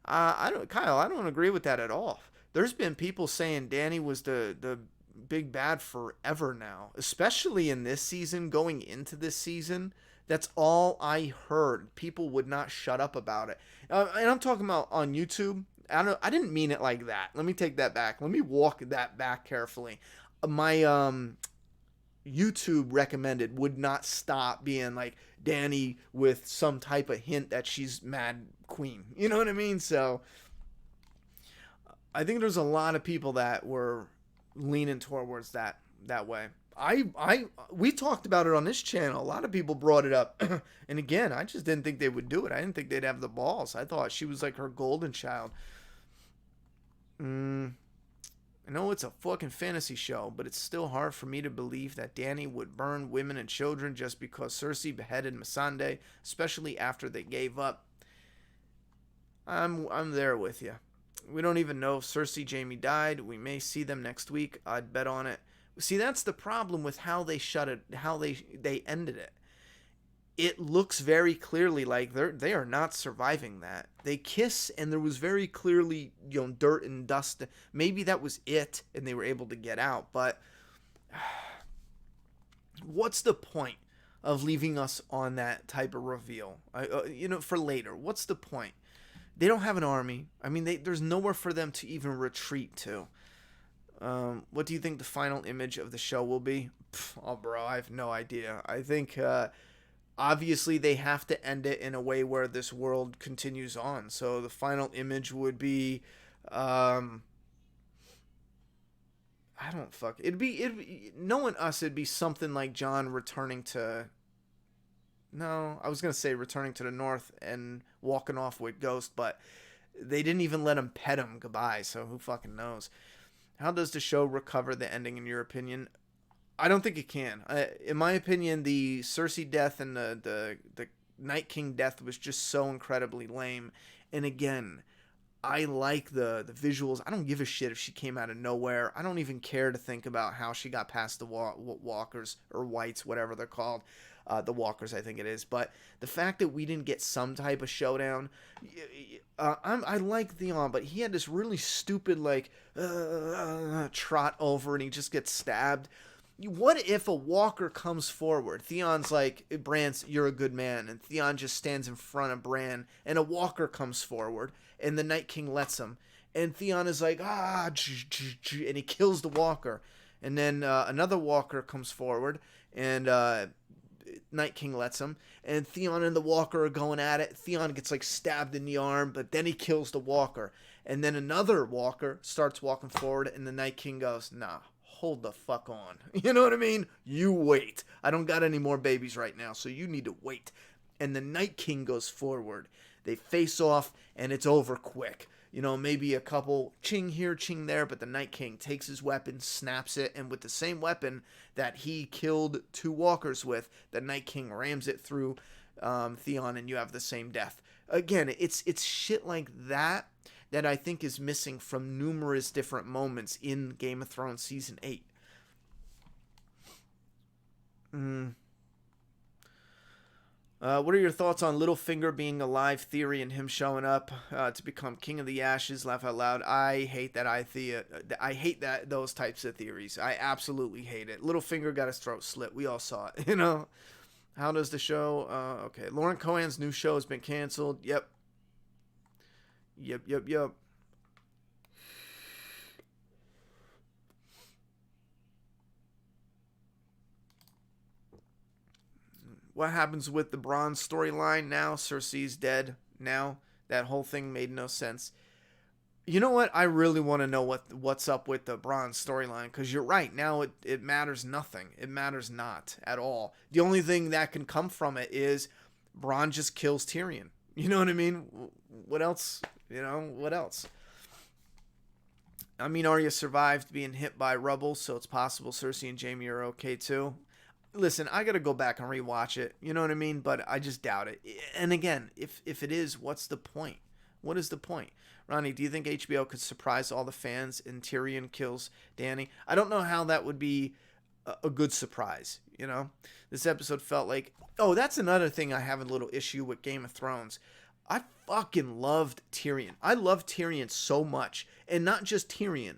I don't, Kyle. I don't agree with that at all. There's been people saying Danny was the big bad forever now, especially in this season. Going into this season, that's all I heard. People would not shut up about it, and I'm talking about on YouTube. I didn't mean it like that. Let me take that back. Let me walk that back carefully. My YouTube recommended would not stop being like Danny with some type of hint that she's Mad Queen. You know what I mean? So I think there's a lot of people that were leaning towards that way. We talked about it on this channel. A lot of people brought it up, and again, I just didn't think they would do it. I didn't think they'd have the balls. I thought she was like her golden child. I know it's a fucking fantasy show, but it's still hard for me to believe that Danny would burn women and children just because Cersei beheaded Missandei, especially after they gave up. I'm there with you. We don't even know if Cersei Jaime died. We may see them next week. I'd bet on it. See, that's the problem with how they they ended it. It looks very clearly like they are not surviving that. They kiss, and there was very clearly, dirt and dust. Maybe that was it, and they were able to get out. But what's the point of leaving us on that type of reveal? For later. What's the point? They don't have an army. I mean, there's nowhere for them to even retreat to. What do you think the final image of the show will be? Oh, bro, I have no idea. I think obviously they have to end it in a way where this world continues on. So the final image would be, I don't fuck. It'd be knowing us. It'd be something like Jon returning to. No, I was gonna say returning to the north and walking off with Ghost, but they didn't even let him pet him goodbye. So who fucking knows? How does the show recover the ending, in your opinion? I don't think it can. In my opinion, the Cersei death and the Night King death was just so incredibly lame. And again, I like the visuals. I don't give a shit if she came out of nowhere. I don't even care to think about how she got past the walkers or whites, whatever they're called. The walkers, I think it is. But the fact that we didn't get some type of showdown, I like Theon, but he had this really stupid trot over and he just gets stabbed. What if a walker comes forward? Theon's like, Bran, you're a good man. And Theon just stands in front of Bran. And a walker comes forward. And the Night King lets him. And Theon is like, and he kills the walker. And then another walker comes forward. And Night King lets him. And Theon and the walker are going at it. Theon gets stabbed in the arm. But then he kills the walker. And then another walker starts walking forward. And the Night King goes, nah. Hold the fuck on. You know what I mean? You wait. I don't got any more babies right now, so you need to wait. And the Night King goes forward. They face off, and it's over quick. Maybe a couple ching here, ching there, but the Night King takes his weapon, snaps it, and with the same weapon that he killed 2 walkers with, the Night King rams it through Theon, and you have the same death. Again, it's shit like that I think is missing from numerous different moments in Game of Thrones Season 8. What are your thoughts on Littlefinger being a live theory and him showing up to become King of the Ashes? Laugh out loud. I hate that. I hate those types of theories. I absolutely hate it. Littlefinger got his throat slit. We all saw it. How does the show? Okay, Lauren Cohan's new show has been canceled. Yep. What happens with the Bronze storyline now? Cersei's dead now. That whole thing made no sense. You know what? I really want to know what's up with the Bronn storyline, because you're right. Now it matters nothing. It matters not at all. The only thing that can come from it is Bronn just kills Tyrion. You know what I mean? What else? What else? I mean, Arya survived being hit by rubble, so it's possible Cersei and Jaime are okay too. Listen, I gotta go back and rewatch it. You know what I mean? But I just doubt it. And again, if it is, what's the point? What is the point? Ronnie, do you think HBO could surprise all the fans and Tyrion kills Dany? I don't know how that would be a good surprise. This episode felt like. Oh, that's another thing I have a little issue with Game of Thrones. I fucking loved Tyrion. I loved Tyrion so much, and not just Tyrion.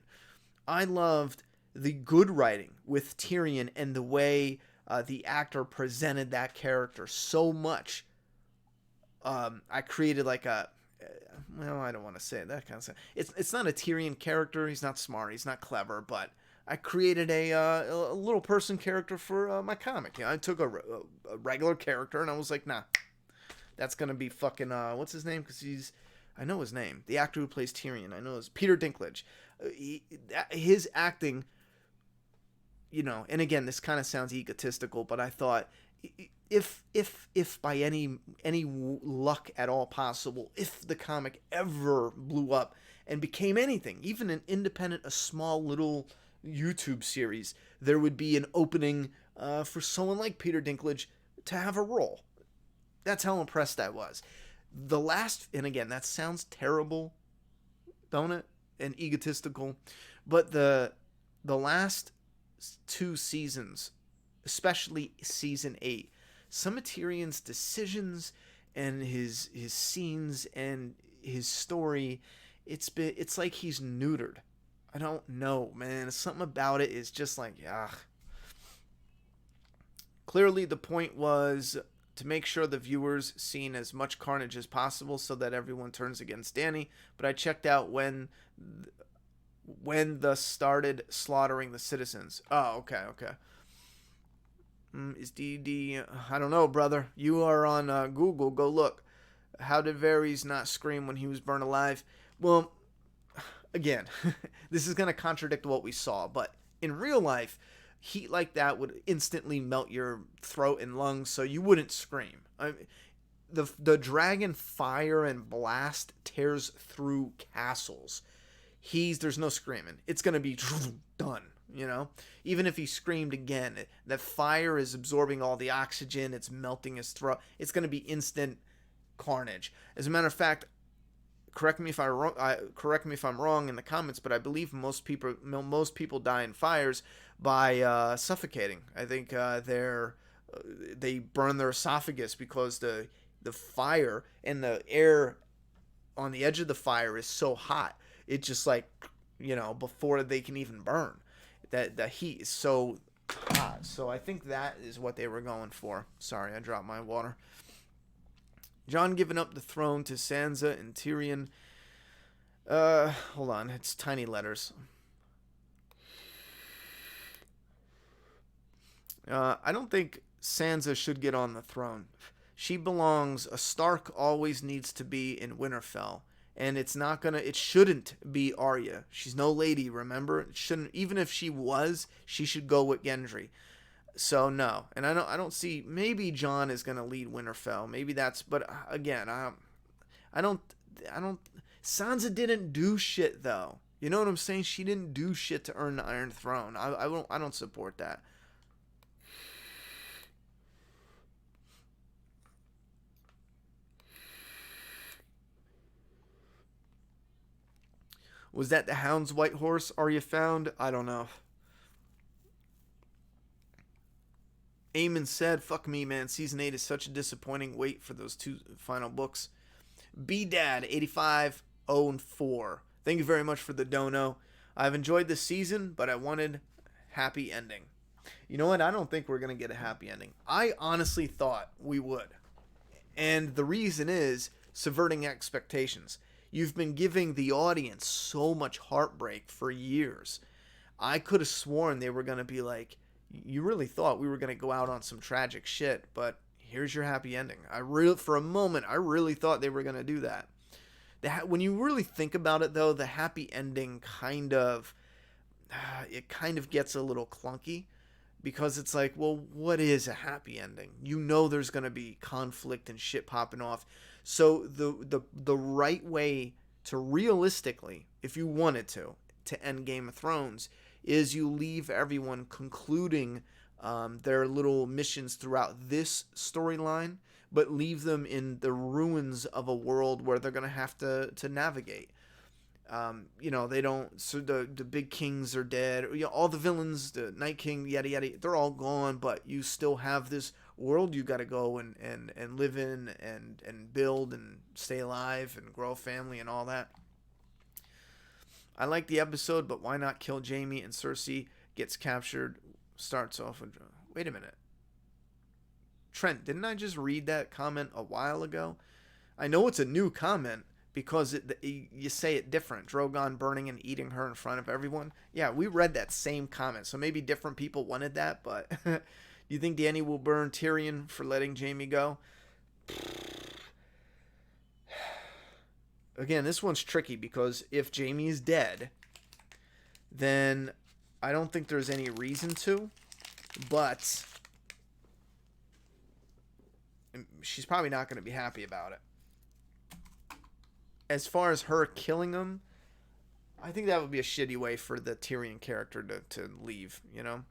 I loved the good writing with Tyrion and the way the actor presented that character so much. I created like a, well, I don't want to say it, that kind of stuff. It's not a Tyrion character. He's not smart. He's not clever. But I created a little person character for my comic. I took a regular character and I was like, nah, that's gonna be fucking what's his name? Because I know his name. The actor who plays Tyrion, I know is Peter Dinklage. His acting, and again, this kind of sounds egotistical, but I thought if by any luck at all possible, if the comic ever blew up and became anything, even an independent, a small little YouTube series, there would be an opening for someone like Peter Dinklage to have a role. That's how impressed I was. And again, that sounds terrible, don't it? And egotistical, but the last 2 seasons, especially season 8, some of Tyrion's decisions and his scenes and his story, it's like he's neutered. I don't know, man. Something about it is just like, ugh. Clearly, the point was to make sure the viewers seen as much carnage as possible so that everyone turns against Dany. But I checked out when the started slaughtering the citizens. Oh, okay. Is DD? I don't know, brother. You are on Google. Go look. How did Varys not scream when he was burned alive? Well, again, this is going to contradict what we saw, but in real life, heat like that would instantly melt your throat and lungs, so you wouldn't scream. The dragon fire and blast tears through castles. There's no screaming. It's going to be done. Even if he screamed again, that fire is absorbing all the oxygen. It's melting his throat. It's going to be instant carnage. As a matter of fact, correct me if I'm wrong in the comments, but I believe most people die in fires by suffocating. I think they burn their esophagus because the fire and the air on the edge of the fire is so hot. It just before they can even burn. That the heat is so hot. So I think that is what they were going for. Sorry, I dropped my water. Jon giving up the throne to Sansa and Tyrion. Hold on, it's tiny letters. I don't think Sansa should get on the throne. She belongs. A Stark always needs to be in Winterfell. And it shouldn't be Arya. She's no lady, remember? It shouldn't, even if she was, she should go with Gendry. So no. And I don't see, maybe Jon is going to lead Winterfell. Maybe that's, but again, I don't, Sansa didn't do shit though. You know what I'm saying? She didn't do shit to earn the Iron Throne. I don't support that. Was that the Hound's white horse Arya found? I don't know. Eamon said, fuck me, man. Season 8 is such a disappointing wait for those 2 final books. BDad8504. Thank you very much for the dono. I've enjoyed this season, but I wanted happy ending. You know what? I don't think we're going to get a happy ending. I honestly thought we would. And the reason is subverting expectations. You've been giving the audience so much heartbreak for years. I could have sworn they were going to be like, you really thought we were going to go out on some tragic shit, but here's your happy ending. For a moment, I really thought they were going to do that. When you really think about it, though, the happy ending kind of gets a little clunky, because it's like, well, what is a happy ending? You know, there's gonna be conflict and shit popping off. So the right way to realistically, if you wanted to end Game of Thrones, is you leave everyone concluding their little missions throughout this storyline, but leave them in the ruins of a world where they're gonna have to navigate. They don't. So the big kings are dead. All the villains, the Night King, yada yada, they're all gone. But you still have this world you got to go and live in and build and stay alive and grow a family and all that. I like the episode, but why not kill Jaime and Cersei gets captured? Starts off with, wait a minute, Trent, didn't I just read that comment a while ago? I know it's a new comment, because you say it different. Drogon burning and eating her in front of everyone. Yeah, we read that same comment, so maybe different people wanted that, but do you think Dany will burn Tyrion for letting Jaime go? Again, this one's tricky, because if Jaime is dead, then I don't think there's any reason to, but she's probably not going to be happy about it. As far as her killing him, I think that would be a shitty way for the Tyrion character to leave, you know?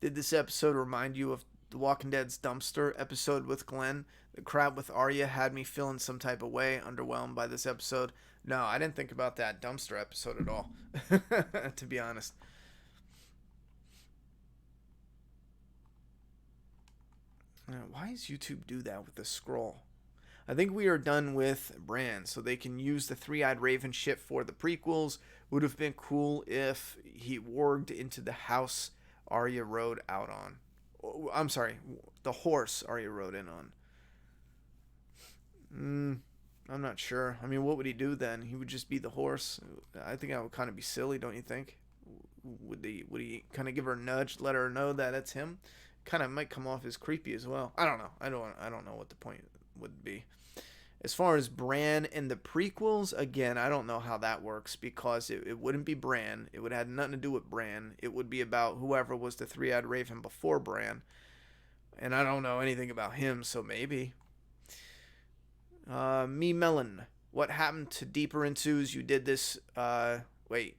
Did this episode remind you of The Walking Dead's dumpster episode with Glenn? The crap with Arya had me feeling some type of way, underwhelmed by this episode. No, I didn't think about that dumpster episode at all, to be honest. Why does YouTube do that with the scroll? I think we are done with Bran, so they can use the three-eyed raven shit for the prequels. Would have been cool if he warged into the house Arya rode out on. I'm sorry, the horse Arya rode in on. I'm not sure. I mean, what would he do then? He would just be the horse. I think that would kind of be silly, don't you think? Would he kind of give her a nudge, let her know that it's him? Kind of might come off as creepy as well. I don't know. I don't know what the point would be. As far as Bran and the prequels, again, I don't know how that works, because it wouldn't be Bran. It would have nothing to do with Bran. It would be about whoever was the three-eyed raven before Bran. And I don't know anything about him, so maybe. Me Melon. What happened to Deeper Into's? You did this,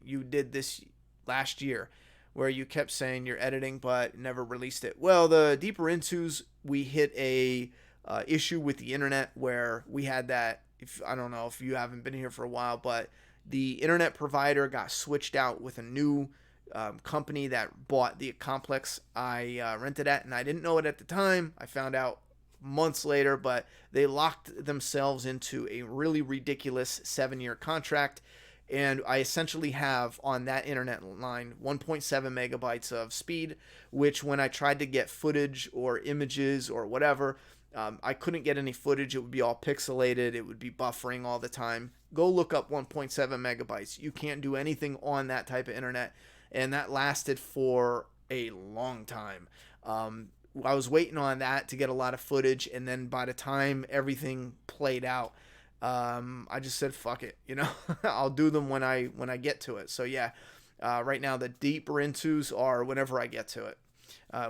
you did this last year, where you kept saying you're editing but never released it. Well, the Deeper Into's, we hit a issue with the internet where we had that. I don't know if you haven't been here for a while, but the internet provider got switched out with a new company that bought the complex I rented at, and I didn't know it at the time. I found out months later, but they locked themselves into a really ridiculous 7-year contract. And I essentially have on that internet line 1.7 megabytes of speed, which when I tried to get footage or images or whatever, I couldn't get any footage. It would be all pixelated. It would be buffering all the time. Go look up 1.7 megabytes. You can't do anything on that type of internet. And that lasted for a long time. I was waiting on that to get a lot of footage. And then by the time everything played out, I just said, fuck it, I'll do them when I get to it. So yeah, right now the Deeper Into's are whenever I get to it,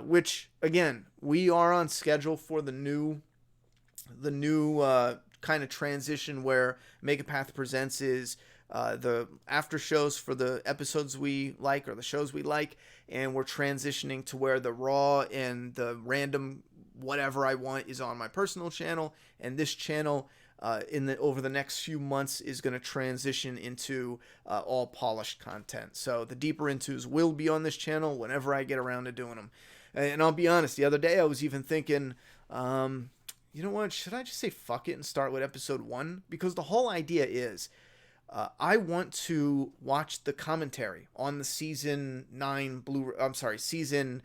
which again, we are on schedule for the new kind of transition where Megapath Presents is the after shows for the episodes we like or the shows we like, and we're transitioning to where the raw and the random whatever I want is on my personal channel, and this channel over the next few months is going to transition into all polished content. So the Deeper Into's will be on this channel whenever I get around to doing them. And I'll be honest, the other day I was even thinking, you know what, should I just say fuck it and start with episode 1? Because the whole idea is I want to watch the commentary on the season 9 season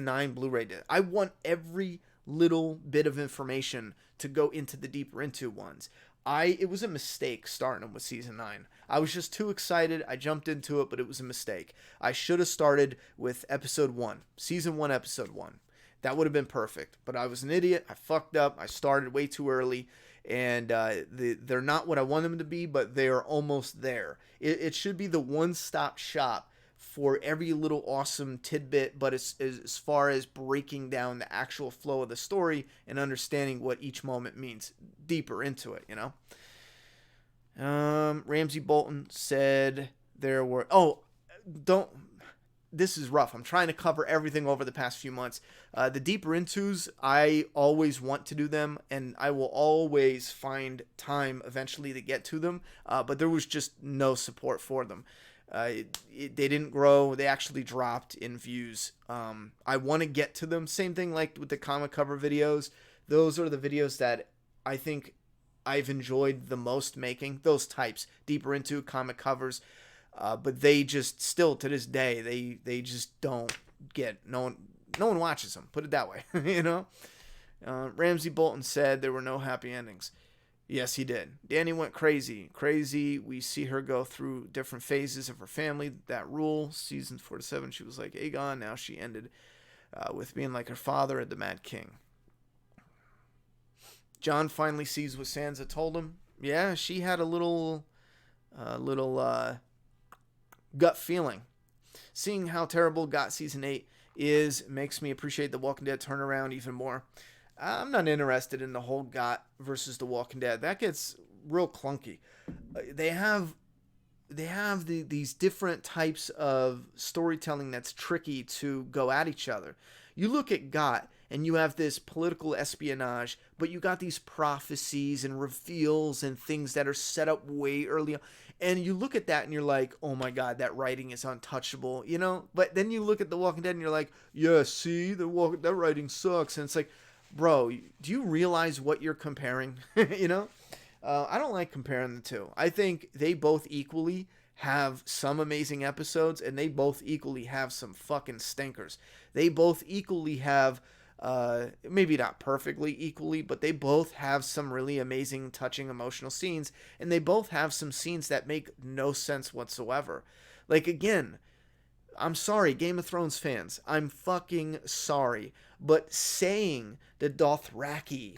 9 Blu-ray disc. I want every little bit of information to go into the Deeper Into ones. It was a mistake starting them with season 9. I was just too excited. I jumped into it, but it was a mistake. I should have started with episode 1, season 1, episode 1. That would have been perfect. But I was an idiot. I fucked up. I started way too early, and they're not what I want them to be, but they are almost there. It should be the one-stop shop for every little awesome tidbit, but as far as breaking down the actual flow of the story and understanding what each moment means deeper into it, you know? Ramsey Bolton said there were... This is rough. I'm trying to cover everything over the past few months. The deeper intos, I always want to do them, and I will always find time eventually to get to them, but there was just no support for them. They didn't grow. They actually dropped in views. I want to get to them. Same thing like with the comic cover videos. Those are the videos that I think I've enjoyed the most making. Those types, deeper into comic covers. But they just still to this day, they just don't get, no one watches them. Put it that way, you know? Ramsey Bolton said there were no happy endings. Yes, he did. Danny went crazy. We see her go through different phases of her family. That rule, seasons 4 to 7, she was like Aegon. Now she ended with being like her father at the Mad King. Jon finally sees what Sansa told him. Yeah, she had a little gut feeling. Seeing how terrible GOT Season 8 is makes me appreciate the Walking Dead turnaround even more. I'm not interested in the whole GOT versus the Walking Dead. That gets real clunky. They have these different types of storytelling that's tricky to go at each other. You look at GOT and you have this political espionage, but you got these prophecies and reveals and things that are set up way early on. And you look at that and you're like, oh my God, that writing is untouchable, you know? But then you look at The Walking Dead and you're like, yeah, see, that writing sucks. And it's like, bro, do you realize what you're comparing? You know? I don't like comparing the two. I think they both equally have some amazing episodes, and they both equally have some fucking stinkers. They both equally have, maybe not perfectly equally, but they both have some really amazing, touching, emotional scenes, and they both have some scenes that make no sense whatsoever. Like, again, I'm sorry, Game of Thrones fans. I'm fucking sorry. But saying the Dothraki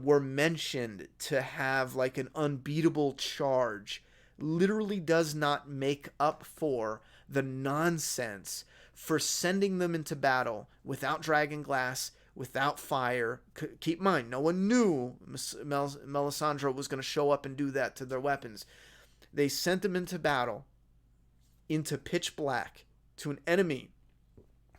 were mentioned to have like an unbeatable charge literally does not make up for the nonsense for sending them into battle without dragon glass, without fire. Keep in mind, no one knew Melisandre was going to show up and do that to their weapons. They sent them into battle, into pitch black, to an enemy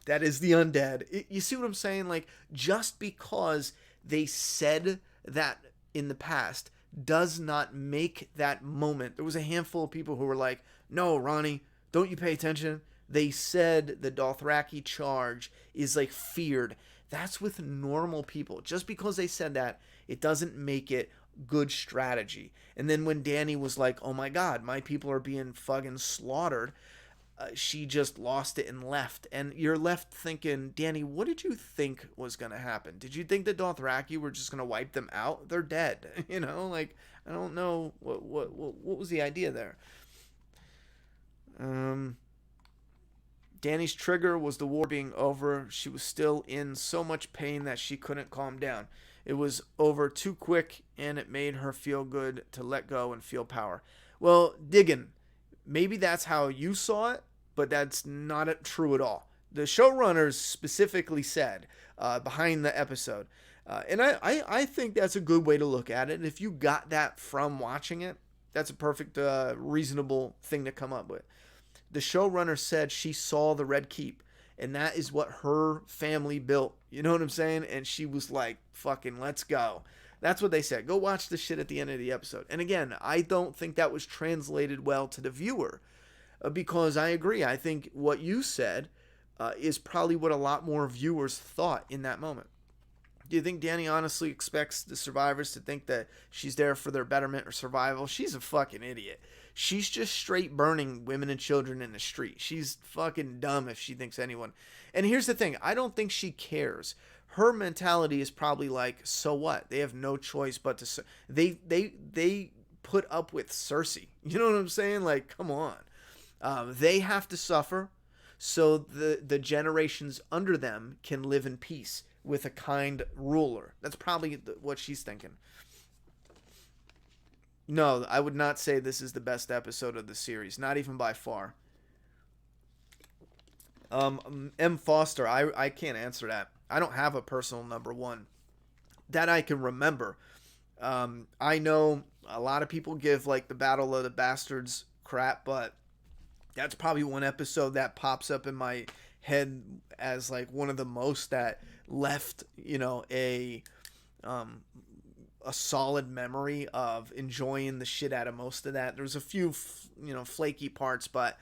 that is the undead. You see what I'm saying? Like, just because they said that in the past does not make that moment. There was a handful of people who were like, no, Ronnie, don't you pay attention? They said the Dothraki charge is like feared. That's with normal people. Just because they said that, it doesn't make it good strategy. And then when Dany was like, oh my God, my people are being fucking slaughtered, she just lost it and left. And you're left thinking, Dany, what did you think was going to happen? Did you think the Dothraki were just going to wipe them out? They're dead. You know, like, I don't know what was the idea there. Dany's trigger was the war being over. She was still in so much pain that she couldn't calm down. It was over too quick, and it made her feel good to let go and feel power. Well, diggin', maybe that's how you saw it, but that's not true at all. The showrunners specifically said behind the episode, and I think that's a good way to look at it. And if you got that from watching it, that's a perfect, reasonable thing to come up with. The showrunner said she saw the Red Keep, and that is what her family built. You know what I'm saying? And she was like, fucking, let's go. That's what they said. Go watch the shit at the end of the episode. And again, I don't think that was translated well to the viewer, because I agree. I think what you said is probably what a lot more viewers thought in that moment. Do you think Dany honestly expects the survivors to think that she's there for their betterment or survival? She's a fucking idiot. She's just straight burning women and children in the street. She's fucking dumb if she thinks anyone. And here's the thing, I don't think she cares. Her mentality is probably like, so what? They have no choice but to they put up with Cersei. You know what I'm saying? Like, come on. They have to suffer so the generations under them can live in peace with a kind ruler. That's probably what she's thinking. No, I would not say this is the best episode of the series, not even by far. M. Foster, I can't answer that. I don't have a personal number one that I can remember. I know a lot of people give like the Battle of the Bastards crap, but that's probably one episode that pops up in my head as like one of the most that left, a solid memory of enjoying the shit out of most of that. There's a few, flaky parts, but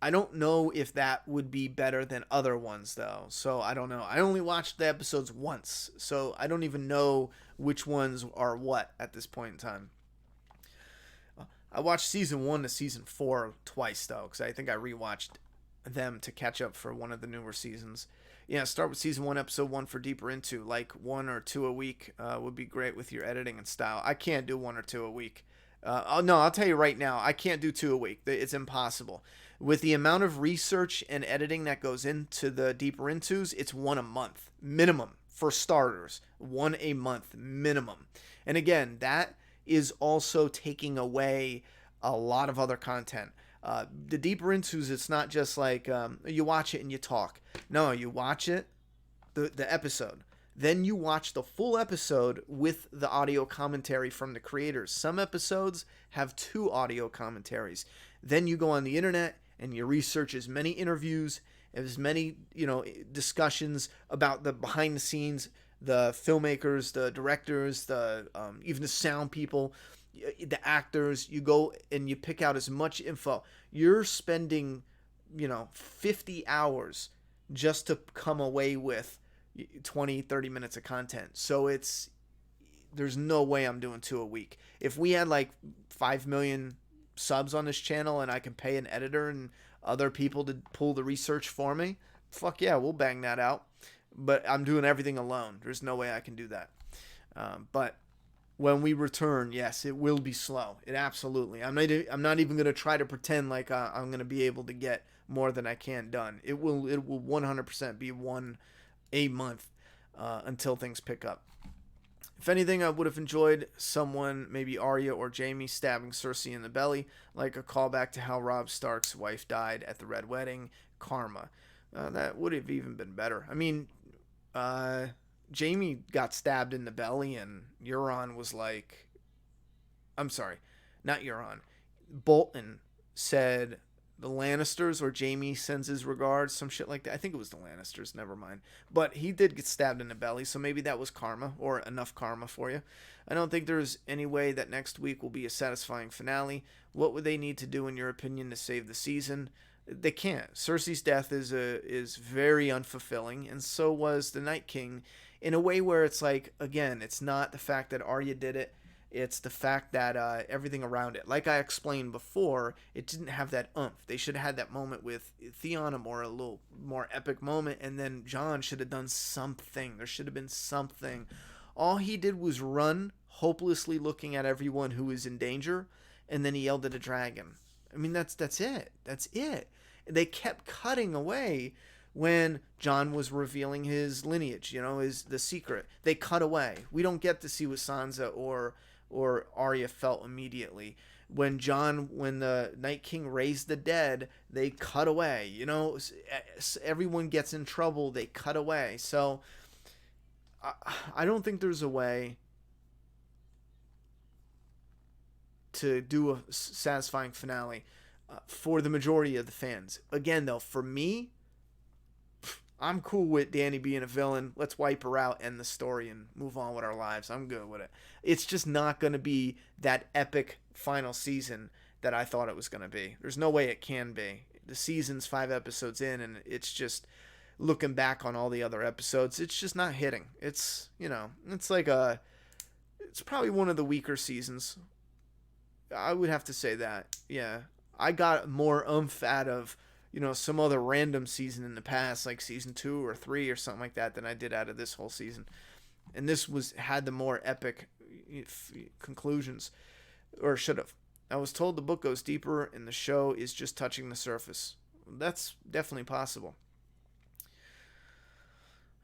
I don't know if that would be better than other ones, though. So I don't know. I only watched the episodes once, so I don't even know which ones are what at this point in time. I watched season 1 to season 4 twice, though, because I think I rewatched them to catch up for one of the newer seasons. Yeah, start with season 1, episode 1 for deeper into. Like 1 or 2 a week would be great with your editing and style. I can't do 1 or 2 a week. No, I'll tell you right now, I can't do 2 a week. It's impossible. With the amount of research and editing that goes into the deeper intos, it's 1 a month minimum for starters. 1 a month minimum. And again, that is also taking away a lot of other content. The deeper intos, it's not just like you watch it and you talk. No, you watch it, the episode. Then you watch the full episode with the audio commentary from the creators. Some episodes have 2 audio commentaries. Then you go on the internet and you research as many interviews, as many, discussions about the behind the scenes, the filmmakers, the directors, the even the sound people, the actors. You go and you pick out as much info. You're spending, 50 hours just to come away with 20, 30 minutes of content. So there's no way I'm doing 2 a week. If we had like 5 million subs on this channel and I can pay an editor and other people to pull the research for me, fuck yeah, we'll bang that out. But I'm doing everything alone. There's no way I can do that. But when we return, yes, it will be slow. It absolutely. I'm not even going to try to pretend like I'm going to be able to get more than I can done. It will 100% be 1 a month until things pick up. If anything, I would have enjoyed someone, maybe Arya or Jaime, stabbing Cersei in the belly, like a callback to how Robb Stark's wife died at the Red Wedding. Karma. That would have even been better. I mean, Jaime got stabbed in the belly, and Euron was like, I'm sorry, not Euron. Bolton said the Lannisters, or Jaime sends his regards, some shit like that. I think it was the Lannisters, never mind. But he did get stabbed in the belly, so maybe that was karma, or enough karma for you. I don't think there's any way that next week will be a satisfying finale. What would they need to do, in your opinion, to save the season? They can't. Cersei's death is very unfulfilling, and so was the Night King, in a way where it's like, again, it's not the fact that Arya did it, it's the fact that everything around it. Like I explained before, it didn't have that oomph. They should have had that moment with Theon, a little more epic moment, and then Jon should have done something. There should have been something. All he did was run, hopelessly looking at everyone who was in danger, and then he yelled at a dragon. I mean, that's it. That's it. They kept cutting away when Jon was revealing his lineage, the secret. They cut away. We don't get to see what Sansa or Arya felt immediately. When the Night King raised the dead, they cut away. Everyone gets in trouble, they cut away. So I don't think there's a way to do a satisfying finale for the majority of the fans. Again, though, for me, I'm cool with Dany being a villain. Let's wipe her out, end the story, and move on with our lives. I'm good with it. It's just not going to be that epic final season that I thought it was going to be. There's no way it can be. The season's 5 episodes in, and it's just, looking back on all the other episodes, it's just not hitting. It's, it's probably one of the weaker seasons. I would have to say that. Yeah. I got more out of, some other random season in the past, like season 2 or 3 or something like that, than I did out of this whole season. And this had the more epic conclusions, or should have. I was told the book goes deeper and the show is just touching the surface. That's definitely possible.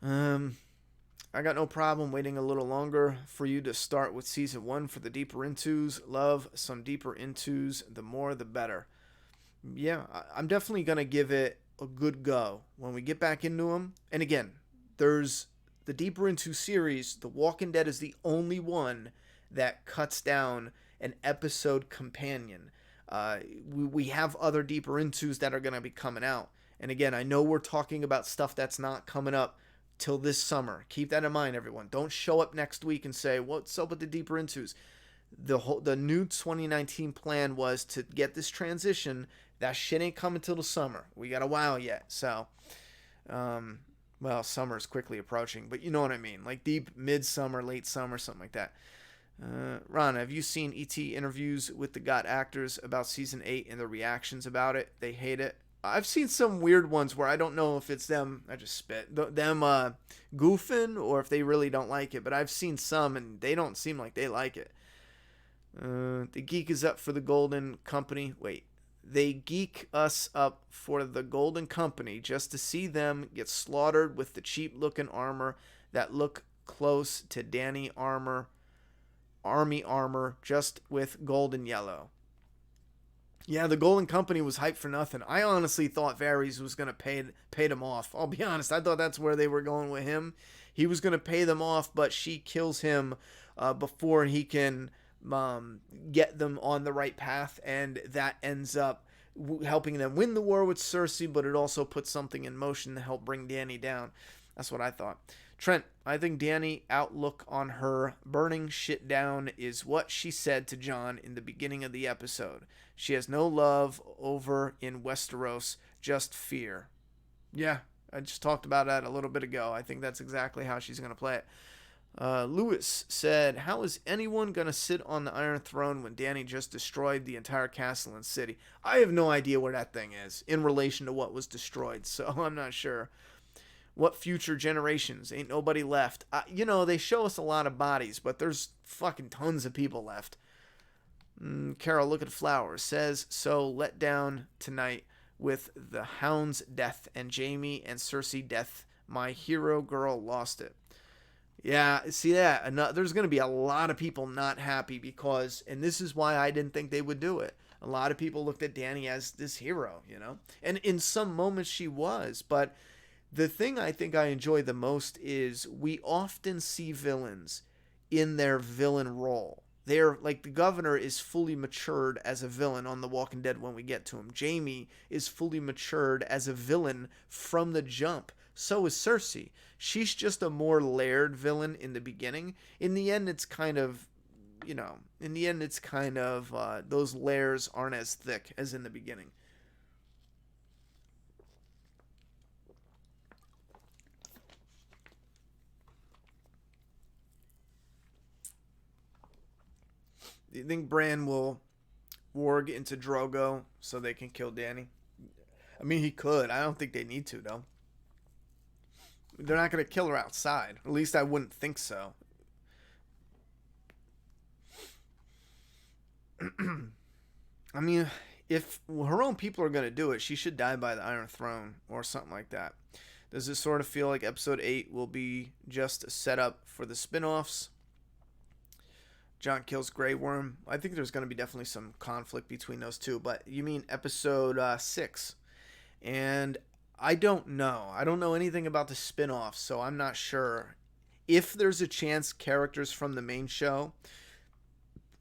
I got no problem waiting a little longer for you to start with season 1 for the deeper intos. Love some deeper intos. The more, the better. Yeah, I'm definitely going to give it a good go when we get back into them. And again, there's the deeper into series. The Walking Dead is the only one that cuts down an episode companion. We have other deeper intos that are going to be coming out. And again, I know we're talking about stuff that's not coming up till this summer. Keep that in mind, everyone. Don't show up next week and say, what's up with the deeper intos? The new 2019 plan was to get this transition. That shit ain't coming till the summer. We got a while yet. So, well, summer's quickly approaching, but you know what I mean. Like deep midsummer, late summer, something like that. Ron, have you seen ET interviews with the GOT actors about season 8 and their reactions about it? They hate it. I've seen some weird ones where I don't know if it's them, I just spit, them goofing or if they really don't like it, but I've seen some and they don't seem like they like it. The geek is up for the Golden Company. Wait. They geek us up for the Golden Company just to see them get slaughtered with the cheap looking armor that look close to Danny Army armor, just with gold and yellow. Yeah, the Golden Company was hyped for nothing. I honestly thought Varys was going to pay them off. I'll be honest. I thought that's where they were going with him. He was going to pay them off, but she kills him before he can get them on the right path, and that ends up helping them win the war with Cersei, but it also puts something in motion to help bring Dany down. That's what I thought. Trent, I think Dany outlook on her burning shit down is what she said to Jon in the beginning of the episode. She has no love over in Westeros, just fear. Yeah, I just talked about that a little bit ago. I think that's exactly how she's going to play it. Lewis said, how is anyone going to sit on the Iron Throne when Dany just destroyed the entire castle and city? I have no idea where that thing is in relation to what was destroyed, so I'm not sure. What future generations? Ain't nobody left. They show us a lot of bodies, but there's fucking tons of people left. Carol, look at flowers. Says, so let down tonight with the Hound's death and Jaime and Cersei death. My hero girl lost it. Yeah, see that? There's going to be a lot of people not happy because, and this is why I didn't think they would do it. A lot of people looked at Dany as this hero, And in some moments she was, but the thing I think I enjoy the most is we often see villains in their villain role. They're like the governor is fully matured as a villain on The Walking Dead when we get to him. Jaime is fully matured as a villain from the jump. So is Cersei. She's just a more layered villain in the beginning. In the end, it's kind of, those layers aren't as thick as in the beginning. Do you think Bran will warg into Drogo so they can kill Dany? I mean, he could. I don't think they need to, though. They're not going to kill her outside. At least I wouldn't think so. I mean, if her own people are going to do it, she should die by the Iron Throne or something like that. Does this sort of feel like episode 8 will be just a setup for the spin-offs? Jon kills Grey Worm. I think there's going to be definitely some conflict between those two. But you mean episode 6. And I don't know. I don't know anything about the spin-offs, so I'm not sure. If there's a chance characters from the main show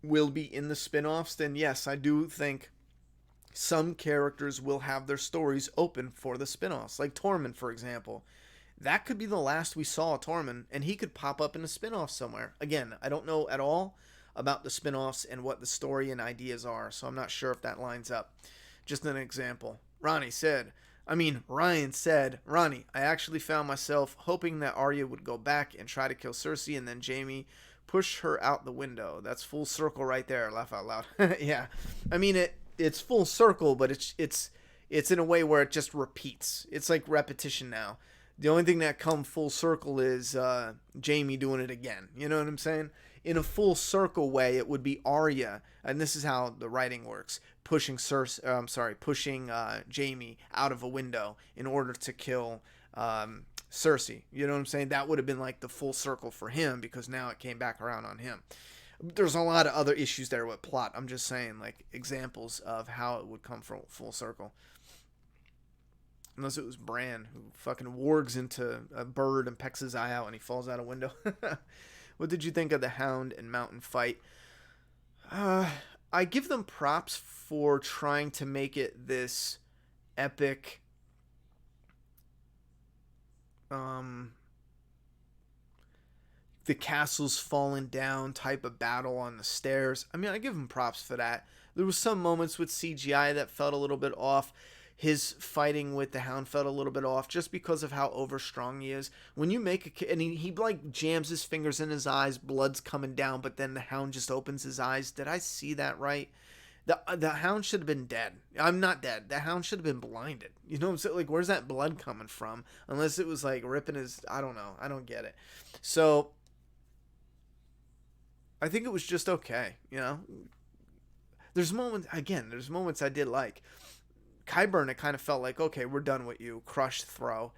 will be in the spin-offs, then yes, I do think some characters will have their stories open for the spin-offs. Like Tormund, for example. That could be the last we saw of Tormund, and he could pop up in a spin-off somewhere. Again, I don't know at all about the spin-offs and what the story and ideas are, so I'm not sure if that lines up. Just an example. Ryan said, Ronnie, I actually found myself hoping that Arya would go back and try to kill Cersei, and then Jaime push her out the window. That's full circle right there. Laugh out loud. Yeah, I mean it's full circle, but it's in a way where it just repeats. It's like repetition now. The only thing that come full circle is Jamie doing it again. You know what I'm saying? In a full circle way, it would be Arya, and this is how the writing works: pushing pushing Jamie out of a window in order to kill Cersei. You know what I'm saying? That would have been like the full circle for him, because now it came back around on him. There's a lot of other issues there with plot. I'm just saying, like, examples of how it would come from full circle. Unless it was Bran, who fucking wargs into a bird and pecks his eye out and he falls out a window. What did you think of the Hound and Mountain fight? I give them props for trying to make it this epic, the castle's falling down type of battle on the stairs. I mean, I give him props for that. There was some moments with CGI that felt a little bit off. His fighting with the Hound felt a little bit off just because of how overstrong he is. When you make and he like jams his fingers in his eyes, blood's coming down, but then the Hound just opens his eyes. Did I see that right? The Hound should have been dead. I'm not dead. The Hound should have been blinded. You know what I'm saying? Like, where's that blood coming from? Unless it was like ripping his, I don't know. I don't get it. So I think it was just okay, you know? There's moments I did like. Qyburn, it kind of felt like, okay, we're done with you. Crush, throw.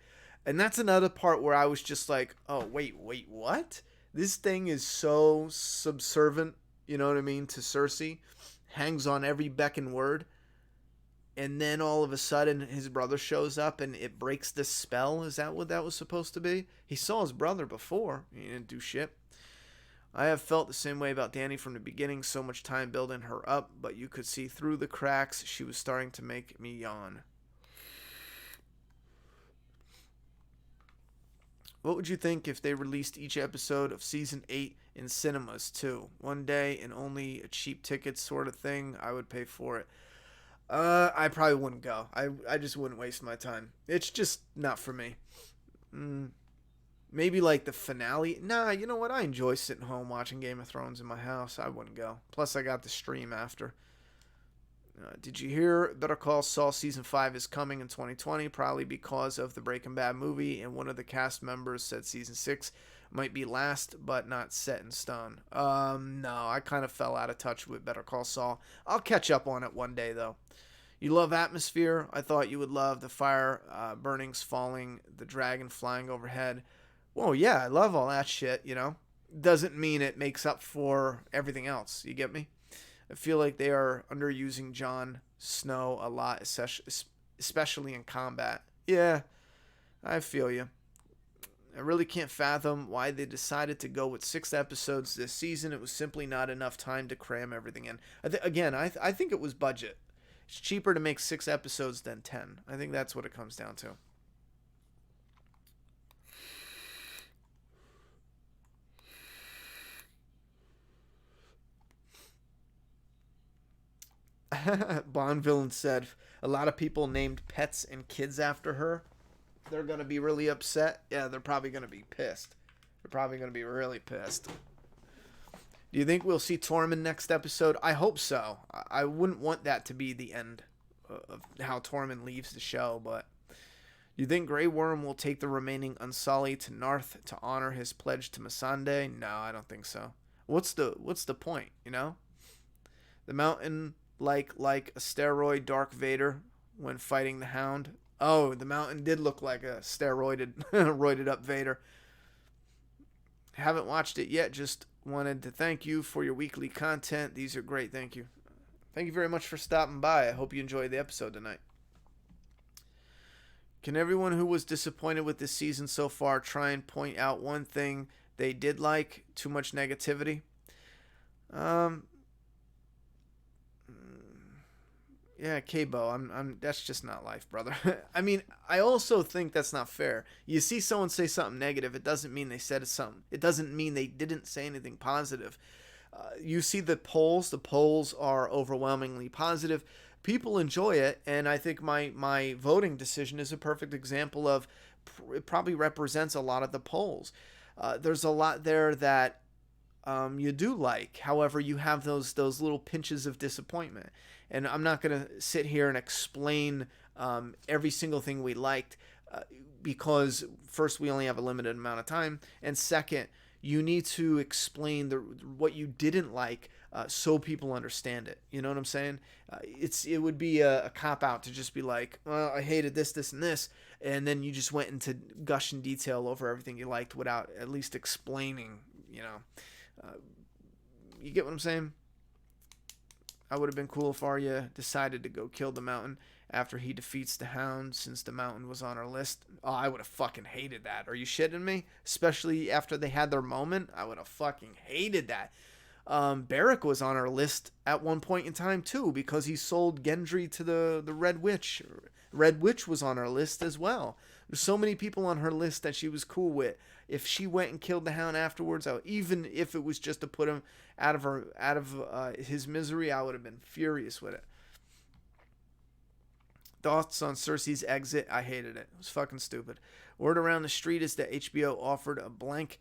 And that's another part where I was just like, oh, wait, what? This thing is so subservient, you know what I mean, to Cersei. Hangs on every beck and word. And then all of a sudden, his brother shows up and it breaks the spell. Is that what that was supposed to be? He saw his brother before. He didn't do shit. I have felt the same way about Dany from the beginning. So much time building her up, but you could see through the cracks. She was starting to make me yawn. What would you think if they released each episode of Season 8 in cinemas too? One day and only a cheap ticket sort of thing? I would pay for it. I probably wouldn't go. I just wouldn't waste my time. It's just not for me. Maybe like the finale. Nah, you know what? I enjoy sitting home watching Game of Thrones in my house. I wouldn't go. Plus, I got the stream after. Did you hear Better Call Saul Season 5 is coming in 2020? Probably because of the Breaking Bad movie, and one of the cast members said Season 6 might be last, but not set in stone. No, I kind of fell out of touch with Better Call Saul. I'll catch up on it one day, though. You love atmosphere? I thought you would love the fire burnings falling, the dragon flying overhead. Well, yeah, I love all that shit, you know. Doesn't mean it makes up for everything else. You get me? I feel like they are underusing Jon Snow a lot, especially in combat. Yeah, I feel you. I really can't fathom why they decided to go with 6 episodes this season. It was simply not enough time to cram everything in. I think it was budget. It's cheaper to make 6 episodes than 10. I think that's what it comes down to. Bond villain said a lot of people named pets and kids after her. They're going to be really upset. Yeah, they're probably going to be pissed. They're probably going to be really pissed. Do you think we'll see Tormund next episode? I hope so. I wouldn't want that to be the end of how Tormund leaves the show, but do you think Grey Worm will take the remaining Unsullied to Narth to honor his pledge to Missandei? No, I don't think so. What's the point, you know? The Mountain like a steroid Dark Vader when fighting the Hound. Oh, the Mountain did look like a roided up Vader. Haven't watched it yet, just wanted to thank you for your weekly content. These are great. Thank you. Thank you very much for stopping by. I hope you enjoyed the episode tonight. Can everyone who was disappointed with this season so far try and point out one thing they did like? Too much negativity? Yeah, K-Bo, I'm that's just not life, brother. I mean, I also think that's not fair. You see someone say something negative, it doesn't mean they said something. It doesn't mean they didn't say anything positive. You see the polls are overwhelmingly positive. People enjoy it, and I think my voting decision is a perfect example of it probably represents a lot of the polls. There's a lot there that you do like. However, you have those little pinches of disappointment. And I'm not going to sit here and explain every single thing we liked because first, we only have a limited amount of time, and second, you need to explain what you didn't like so people understand it. You know what I'm saying? It would be a cop out to just be like, well, I hated this, this, and this, and then you just went into gush in detail over everything you liked without at least explaining. You get what I'm saying? I would have been cool if Arya decided to go kill the Mountain after he defeats the Hound, since the Mountain was on our list. Oh, I would have fucking hated that. Are you shitting me? Especially after they had their moment. I would have fucking hated that. Beric was on our list at one point in time too, because he sold Gendry to the Red Witch. Red Witch was on our list as well. There's so many people on her list that she was cool with. If she went and killed the Hound afterwards, even if it was just to put him out of his misery, I would have been furious with it. Thoughts on Cersei's exit? I hated it. It was fucking stupid. Word around the street is that HBO offered a blank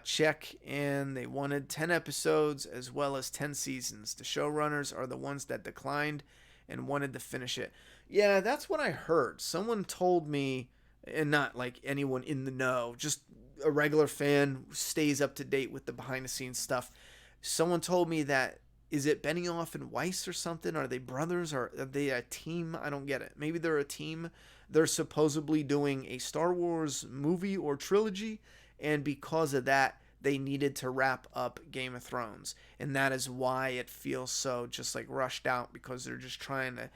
check, and they wanted 10 episodes as well as 10 seasons. The showrunners are the ones that declined and wanted to finish it. Yeah, that's what I heard. Someone told me, and not like anyone in the know, just a regular fan who stays up to date with the behind the scenes stuff. Someone told me that, is it Benioff and Weiss or something? Are they brothers? Or are they a team? I don't get it. Maybe they're a team. They're supposedly doing a Star Wars movie or trilogy, and because of that, they needed to wrap up Game of Thrones, and that is why it feels so just like rushed out, because they're just trying to,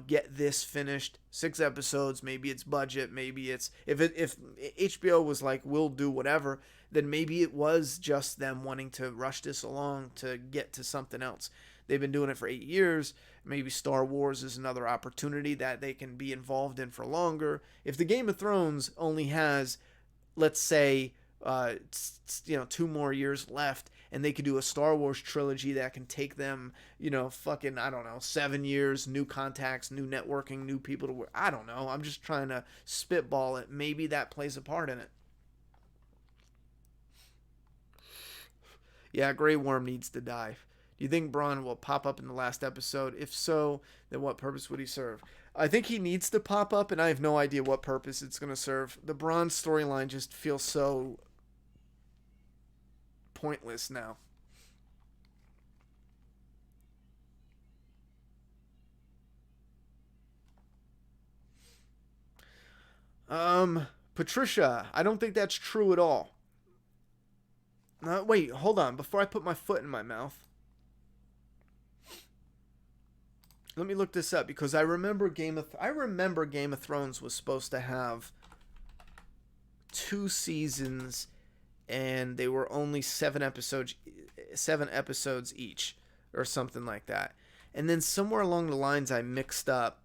get this finished. 6 episodes, maybe it's budget, maybe it's if HBO was like, we'll do whatever, then maybe it was just them wanting to rush this along to get to something else. They've been doing it for 8 years. Maybe Star Wars is another opportunity that they can be involved in for longer. If the Game of Thrones only has, let's say, 2 more years left, and they could do a Star Wars trilogy that can take them, fucking, I don't know, 7 years, new contacts, new networking, new people to work. I don't know. I'm just trying to spitball it. Maybe that plays a part in it. Yeah, Grey Worm needs to die. Do you think Bronn will pop up in the last episode? If so, then what purpose would he serve? I think he needs to pop up, and I have no idea what purpose it's going to serve. The Bronn storyline just feels so pointless now. Patricia, I don't think that's true at all. Wait, hold on. Before I put my foot in my mouth, let me look this up, because I remember Game of Thrones was supposed to have 2 seasons, and they were only 7 episodes each, or something like that. And then somewhere along the lines, I mixed up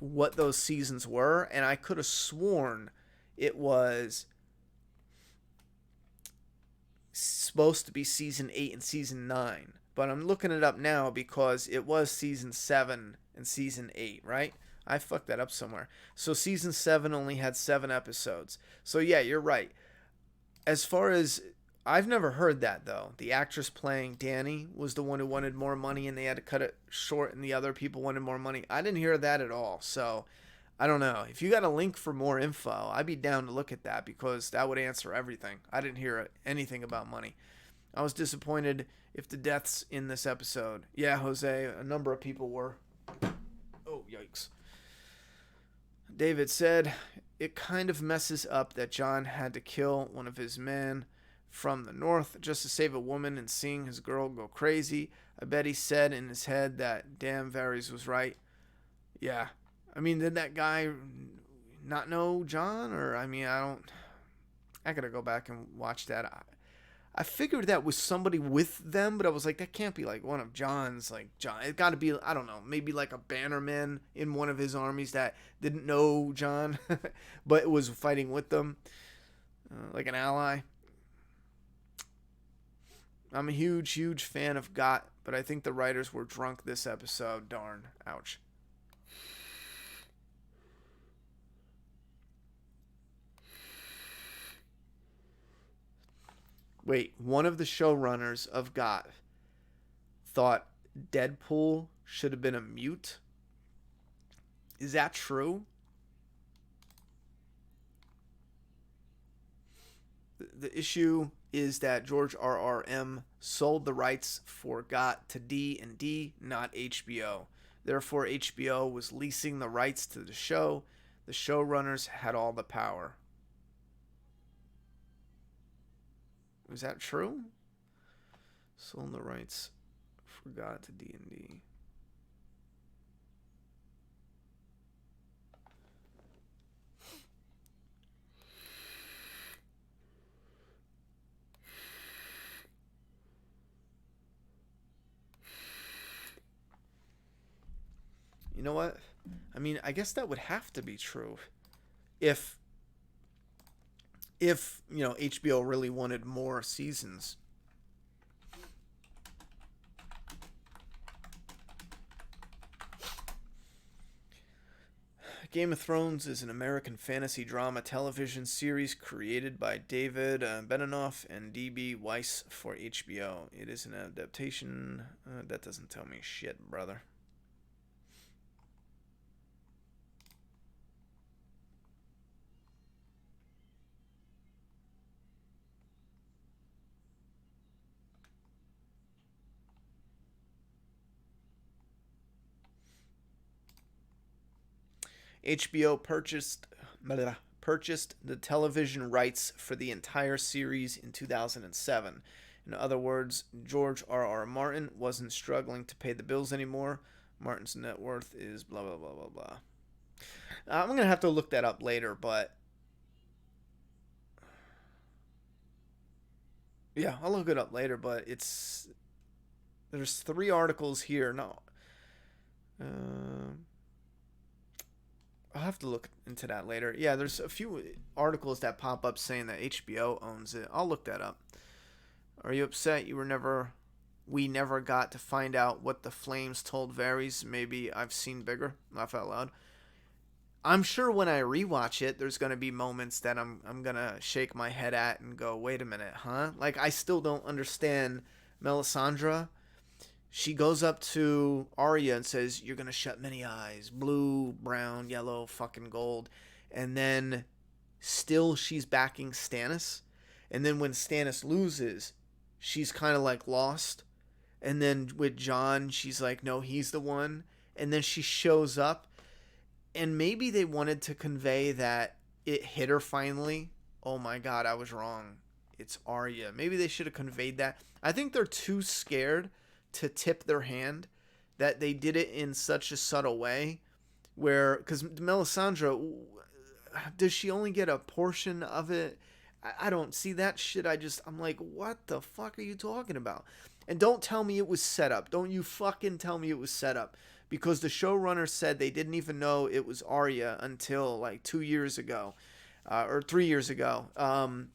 what those seasons were, and I could have sworn it was supposed to be season 8 and season 9. But I'm looking it up now because it was season 7 and season 8, right? I fucked that up somewhere. So season 7 only had 7 episodes. So yeah, you're right. As far as, I've never heard that though. The actress playing Dany was the one who wanted more money, and they had to cut it short, and the other people wanted more money. I didn't hear that at all. So I don't know. If you got a link for more info, I'd be down to look at that, because that would answer everything. I didn't hear anything about money. I was disappointed if the deaths in this episode. Yeah, Jose, a number of people were. Oh, yikes. David said, it kind of messes up that Jon had to kill one of his men from the north just to save a woman, and seeing his girl go crazy. I bet he said in his head that damn Varys was right. Yeah. I mean, did that guy not know Jon? Or, I mean, I gotta go back and watch that. I figured that was somebody with them, but I was like, that can't be like one of Jon's, like, Jon. It gotta be, I don't know, maybe like a bannerman in one of his armies that didn't know Jon, but was fighting with them, like an ally. I'm a huge, huge fan of Got, but I think the writers were drunk this episode. Darn. Ouch. Wait, one of the showrunners of GOT thought Deadpool should have been a mute? Is that true? The issue is that George R.R.M. sold the rights for GOT to D&D, not HBO. Therefore, HBO was leasing the rights to the show. The showrunners had all the power. Is that true? Sold the rights for GOT to D&D. You know what? I mean, I guess that would have to be true. If HBO really wanted more seasons. Game of Thrones is an American fantasy drama television series created by David Benioff and D.B. Weiss for HBO. It is an adaptation. That doesn't tell me shit, brother. HBO purchased the television rights for the entire series in 2007. In other words, George R.R. Martin wasn't struggling to pay the bills anymore. Martin's net worth is blah, blah, blah, blah, blah. I'm going to have to look that up later, but yeah, I'll look it up later, but there's 3 articles here. No. I'll have to look into that later. Yeah, there's a few articles that pop up saying that HBO owns it. I'll look that up. Are you upset we never got to find out what the Flames told Varys? Maybe I've seen bigger. Laugh out loud. I'm sure when I rewatch it, there's going to be moments that I'm going to shake my head at and go, wait a minute, huh? Like, I still don't understand Melisandre. She goes up to Arya and says, you're going to shut many eyes. Blue, brown, yellow, fucking gold. And then still she's backing Stannis. And then when Stannis loses, she's kind of like lost. And then with Jon, she's like, no, he's the one. And then she shows up. And maybe they wanted to convey that it hit her finally. Oh my God, I was wrong. It's Arya. Maybe they should have conveyed that. I think they're too scared to tip their hand that they did it in such a subtle way where, because Melisandre, does she only get a portion of it? I don't see that shit. I'm like, what the fuck are you talking about? And don't tell me it was set up. Don't you fucking tell me it was set up, because the showrunner said they didn't even know it was Arya until like 2 years ago, or 3 years ago,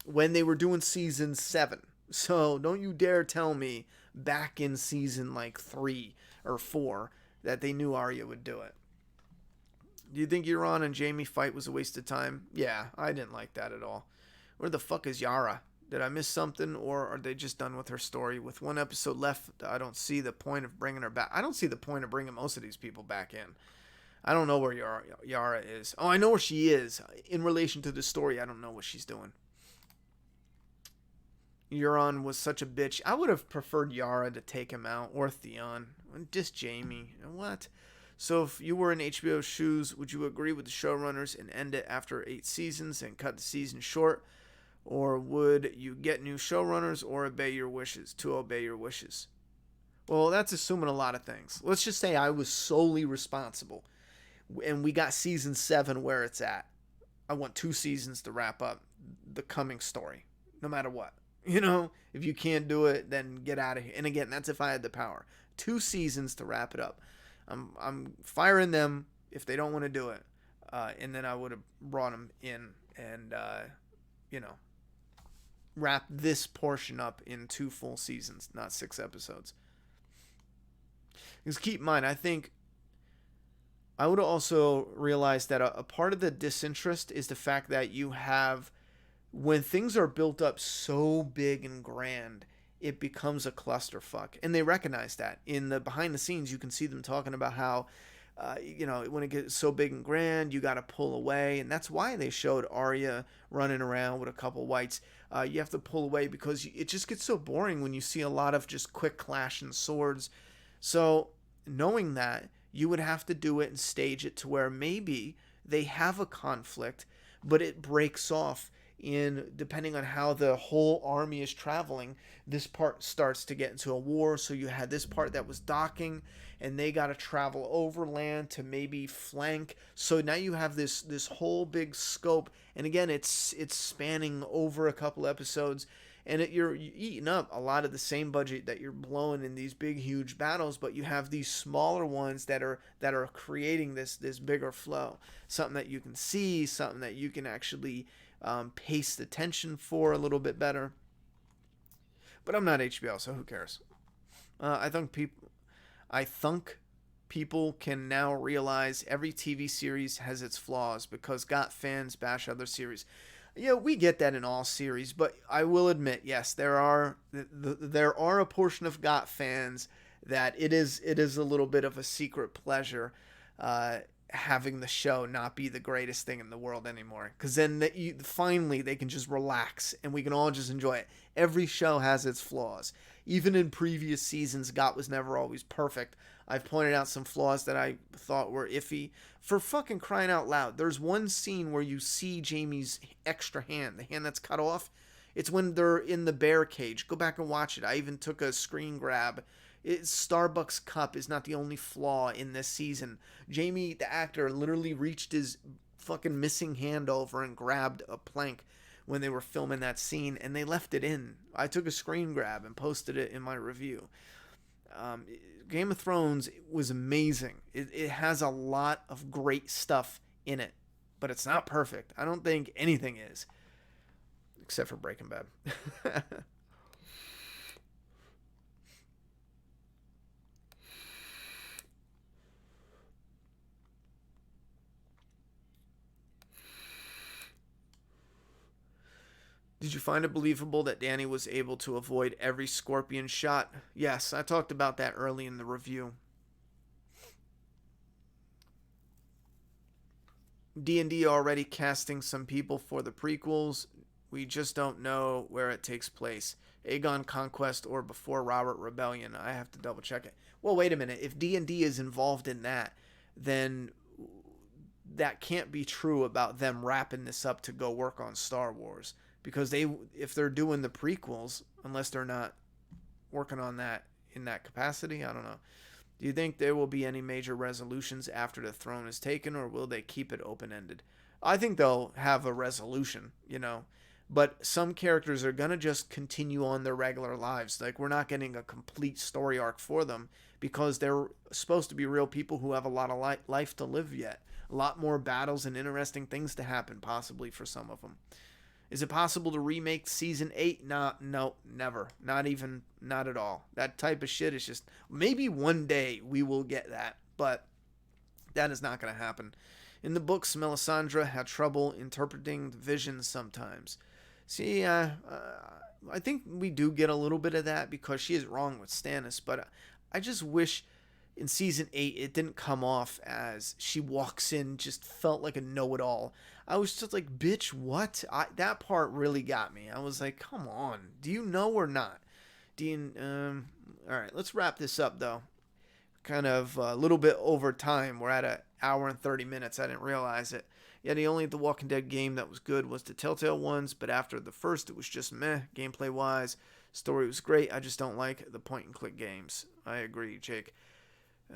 when they were doing season 7. So don't you dare tell me back in season like 3 or 4 that they knew Arya would do it. Do you think Euron and Jaime fight was a waste of time? Yeah, I didn't like that at all. Where the fuck is Yara? Did I miss something, or are they just done with her story? With 1 episode left, I don't see the point of bringing her back. I don't see the point of bringing most of these people back in. I don't know where Yara is. Oh, I know where she is. In relation to the story, I don't know what she's doing. Euron was such a bitch. I would have preferred Yara to take him out, or Theon. Just Jaime. What? So if you were in HBO's shoes, would you agree with the showrunners and end it after 8 seasons and cut the season short? Or would you get new showrunners or obey your wishes? Well, that's assuming a lot of things. Let's just say I was solely responsible and we got season 7 where it's at. I want 2 seasons to wrap up the coming story, no matter what. If you can't do it, then get out of here. And again, that's if I had the power. 2 seasons to wrap it up. I'm firing them if they don't want to do it. And then I would have brought them in and, wrap this portion up in 2 full seasons, not 6 episodes. Because keep in mind, I think I would also realize that a part of the disinterest is the fact that you have when things are built up so big and grand, it becomes a clusterfuck. And they recognize that. In the behind the scenes, you can see them talking about how, when it gets so big and grand, you got to pull away. And that's why they showed Arya running around with a couple whites. You have to pull away because it just gets so boring when you see a lot of just quick clashing swords. So, knowing that, you would have to do it and stage it to where maybe they have a conflict, but it breaks off in depending on how the whole army is traveling. This part starts to get into a war, so you had this part that was docking and they got to travel overland to maybe flank. So now you have this whole big scope, and again it's spanning over a couple episodes, and you're eating up a lot of the same budget that you're blowing in these big huge battles, but you have these smaller ones that are creating this bigger flow, something that you can see, something that you can actually pace the tension for a little bit better. But I'm not HBO, so who cares? I think people can now realize every TV series has its flaws because got fans bash other series. Yeah, we get that in all series, but I will admit, yes, there are a portion of got fans that it is a little bit of a secret pleasure having the show not be the greatest thing in the world anymore, because then finally they can just relax and we can all just enjoy it. Every show has its flaws. Even in previous seasons, got was never always perfect. I've pointed out some flaws that I thought were iffy. For fucking crying out loud, there's one scene where you see Jaime's extra hand, the hand that's cut off. It's when they're in the bear cage. Go back and watch it. I even took a screen grab. Starbucks cup is not the only flaw in this season. Jaime, the actor, literally reached his fucking missing hand over and grabbed a plank when they were filming that scene, and they left it in. I took a screen grab and posted it in my review. Game of Thrones was amazing. It has a lot of great stuff in it, but it's not perfect. I don't think anything is, except for Breaking Bad. Did you find it believable that Dany was able to avoid every scorpion shot? Yes, I talked about that early in the review. D&D already casting some people for the prequels. We just don't know where it takes place. Aegon Conquest or before Robert Rebellion. I have to double check it. Well, wait a minute. If D&D is involved in that, then that can't be true about them wrapping this up to go work on Star Wars, because if they're doing the prequels, unless they're not working on that in that capacity, I don't know. Do you think there will be any major resolutions after the throne is taken, or will they keep it open-ended? I think they'll have a resolution. But some characters are going to just continue on their regular lives. Like, we're not getting a complete story arc for them because they're supposed to be real people who have a lot of life to live yet. A lot more battles and interesting things to happen, possibly, for some of them. Is it possible to remake season 8? No, never. Not at all. That type of shit is just, maybe one day we will get that, but that is not going to happen. In the books, Melisandre had trouble interpreting the visions sometimes. See, I think we do get a little bit of that because she is wrong with Stannis, but I just wish in season 8 it didn't come off as she walks in just felt like a know-it-all. I was just like, bitch, what? That part really got me. I was like, come on, do you know or not? All right, let's wrap this up though. Kind of a little bit over time. We're at an hour and 30 minutes. I didn't realize it. Yeah, the only The Walking Dead game that was good was the Telltale ones, but after the first, it was just meh, gameplay-wise. Story was great. I just don't like the point-and-click games. I agree, Jake.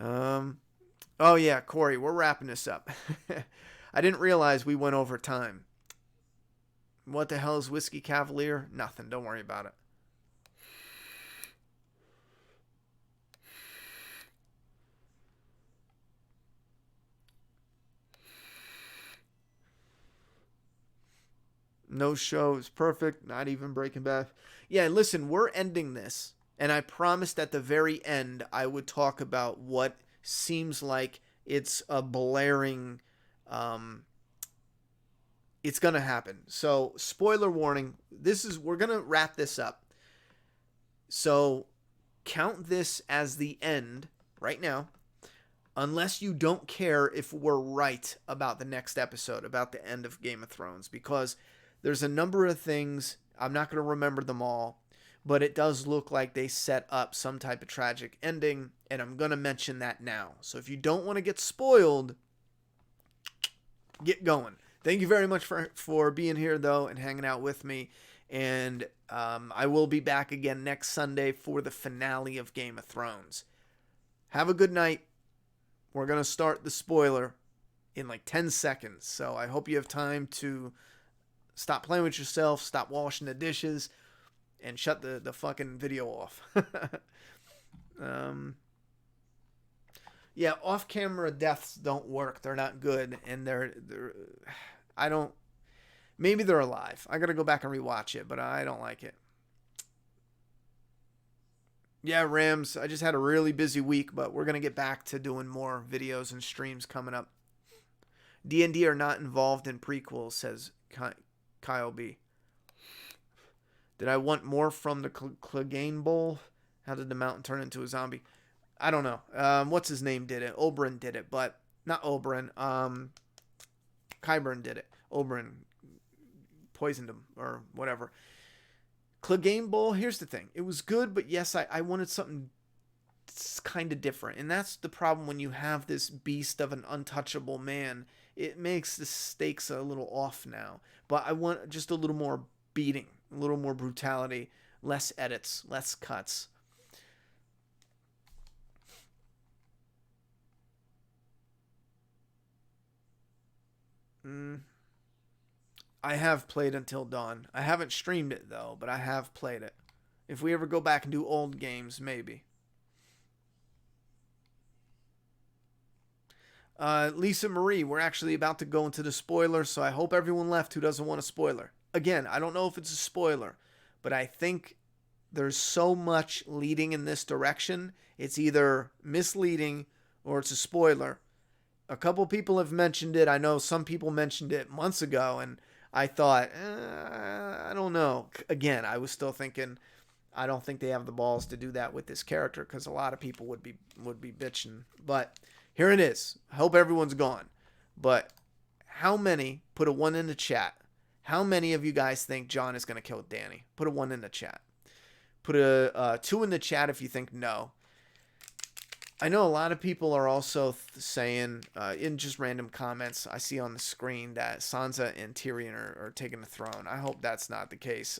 Oh yeah, Corey, we're wrapping this up. I didn't realize we went over time. What the hell is Whiskey Cavalier? Nothing. Don't worry about it. No show is perfect. Not even Breaking Bad. Yeah, listen, we're ending this. And I promised at the very end I would talk about what seems like it's a blaring It's going to happen. So, spoiler warning. We're going to wrap this up. So, count this as the end right now, unless you don't care if we're right about the next episode, about the end of Game of Thrones, because there's a number of things. I'm not going to remember them all, but it does look like they set up some type of tragic ending, and I'm going to mention that now. So if you don't want to get spoiled, get going. Thank you very much for being here, though, and hanging out with me. And I will be back again next Sunday for the finale of Game of Thrones. Have a good night. We're going to start the spoiler in like 10 seconds. So I hope you have time to stop playing with yourself, stop washing the dishes, and shut the fucking video off. Yeah, off-camera deaths don't work. They're not good, and maybe they're alive. I gotta go back and rewatch it, but I don't like it. Yeah, Rams, I just had a really busy week, but we're gonna get back to doing more videos and streams coming up. D&D are not involved in prequels, says Kyle B. Did I want more from the Clegane Bowl? How did the mountain turn into a zombie? I don't know. What's his name did it? Oberyn did it, but not Oberyn. Qyburn did it. Oberyn poisoned him or whatever. Clegane Bowl, here's the thing. It was good, but yes, I wanted something kind of different. And that's the problem when you have this beast of an untouchable man. It makes the stakes a little off now. But I want just a little more beating, a little more brutality, less edits, less cuts. I have played Until Dawn. I haven't streamed it, though, but I have played it. If we ever go back and do old games, maybe. Lisa Marie, we're actually about to go into the spoiler, so I hope everyone left who doesn't want a spoiler. Again, I don't know if it's a spoiler, but I think there's so much leading in this direction. It's either misleading or it's a spoiler. A couple people have mentioned it. I know some people mentioned it months ago, and I thought, I don't know. Again, I was still thinking, I don't think they have the balls to do that with this character because a lot of people would be bitching. But here it is. I hope everyone's gone. But how many, put a 1 in the chat, how many of you guys think Jon is going to kill Dany? Put a 1 in the chat. Put a 2 in the chat if you think no. I know a lot of people are also saying, in just random comments, I see on the screen that Sansa and Tyrion are taking the throne. I hope that's not the case.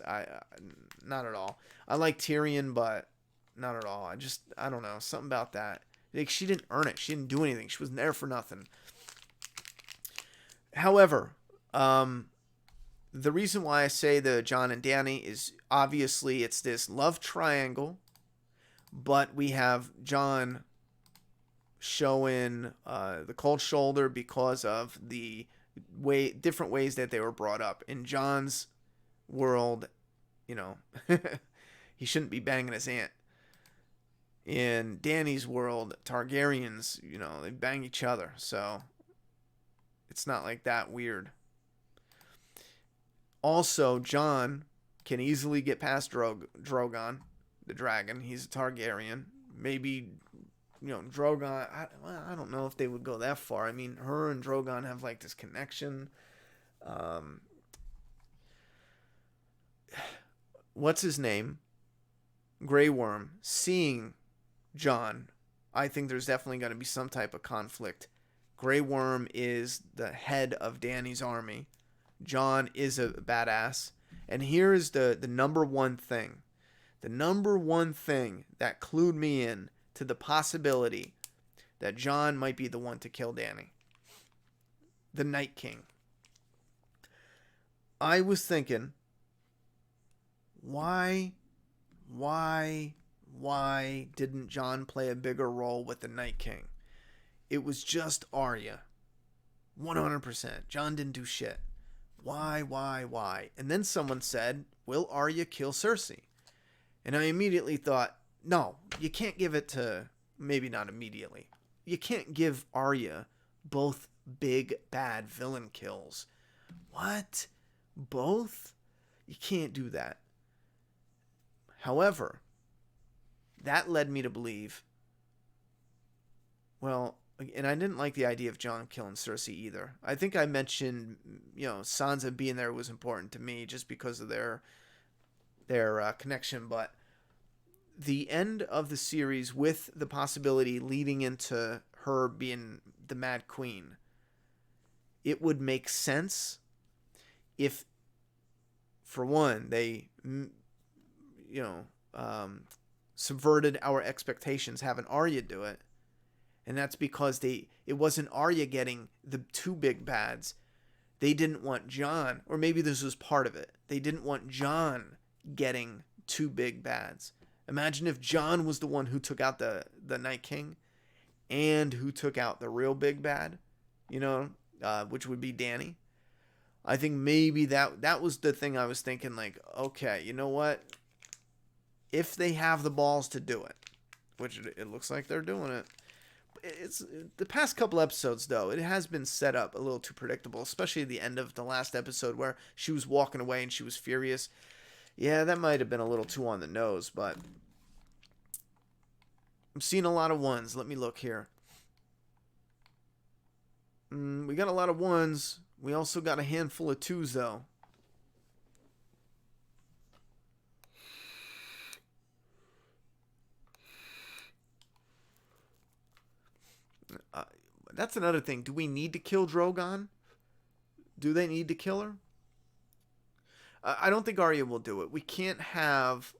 Not at all. I like Tyrion, but not at all. I don't know. Something about that. Like, she didn't earn it. She didn't do anything. She wasn't there for nothing. However, the reason why I say the Jon and Dany is obviously it's this love triangle, but we have Jon showing the cold shoulder because of the different ways that they were brought up. In Jon's world, he shouldn't be banging his aunt. In Dany's world, Targaryens, they bang each other, so it's not like that weird. Also, Jon can easily get past Drogon, the dragon. He's a Targaryen. Maybe Drogon, I don't know if they would go that far. I mean, her and Drogon have like this connection. What's his name? Grey Worm, seeing Jon, I think there's definitely going to be some type of conflict. Grey Worm is the head of Dany's army. Jon is a badass. And here is the number one thing. The number one thing that clued me in to the possibility that Jon might be the one to kill Dany. The Night King. I was thinking, why didn't Jon play a bigger role with the Night King? It was just Arya. 100%. Jon didn't do shit. Why? And then someone said, will Arya kill Cersei? And I immediately thought, no, you can't give it to, maybe not immediately. You can't give Arya both big, bad villain kills. What? Both? You can't do that. However, that led me to believe, well, and I didn't like the idea of Jon killing Cersei either. I think I mentioned, Sansa being there was important to me just because of their connection, but the end of the series with the possibility leading into her being the Mad Queen, it would make sense if, for one, they, subverted our expectations having Arya do it. And that's because it wasn't Arya getting the two big bads. They didn't want Jon, or maybe this was part of it. They didn't want Jon getting two big bads. Imagine if Jon was the one who took out the Night King and who took out the real big bad, which would be Dany. I think maybe that was the thing I was thinking, like, okay, you know what? If they have the balls to do it, which it looks like they're doing it. It's the past couple episodes, though, it has been set up a little too predictable, especially at the end of the last episode where she was walking away and she was furious. Yeah, that might have been a little too on the nose, but I'm seeing a lot of ones. Let me look here. We got a lot of ones. We also got a handful of twos, though. That's another thing. Do we need to kill Drogon? Do they need to kill her? I don't think Arya will do it. We can't have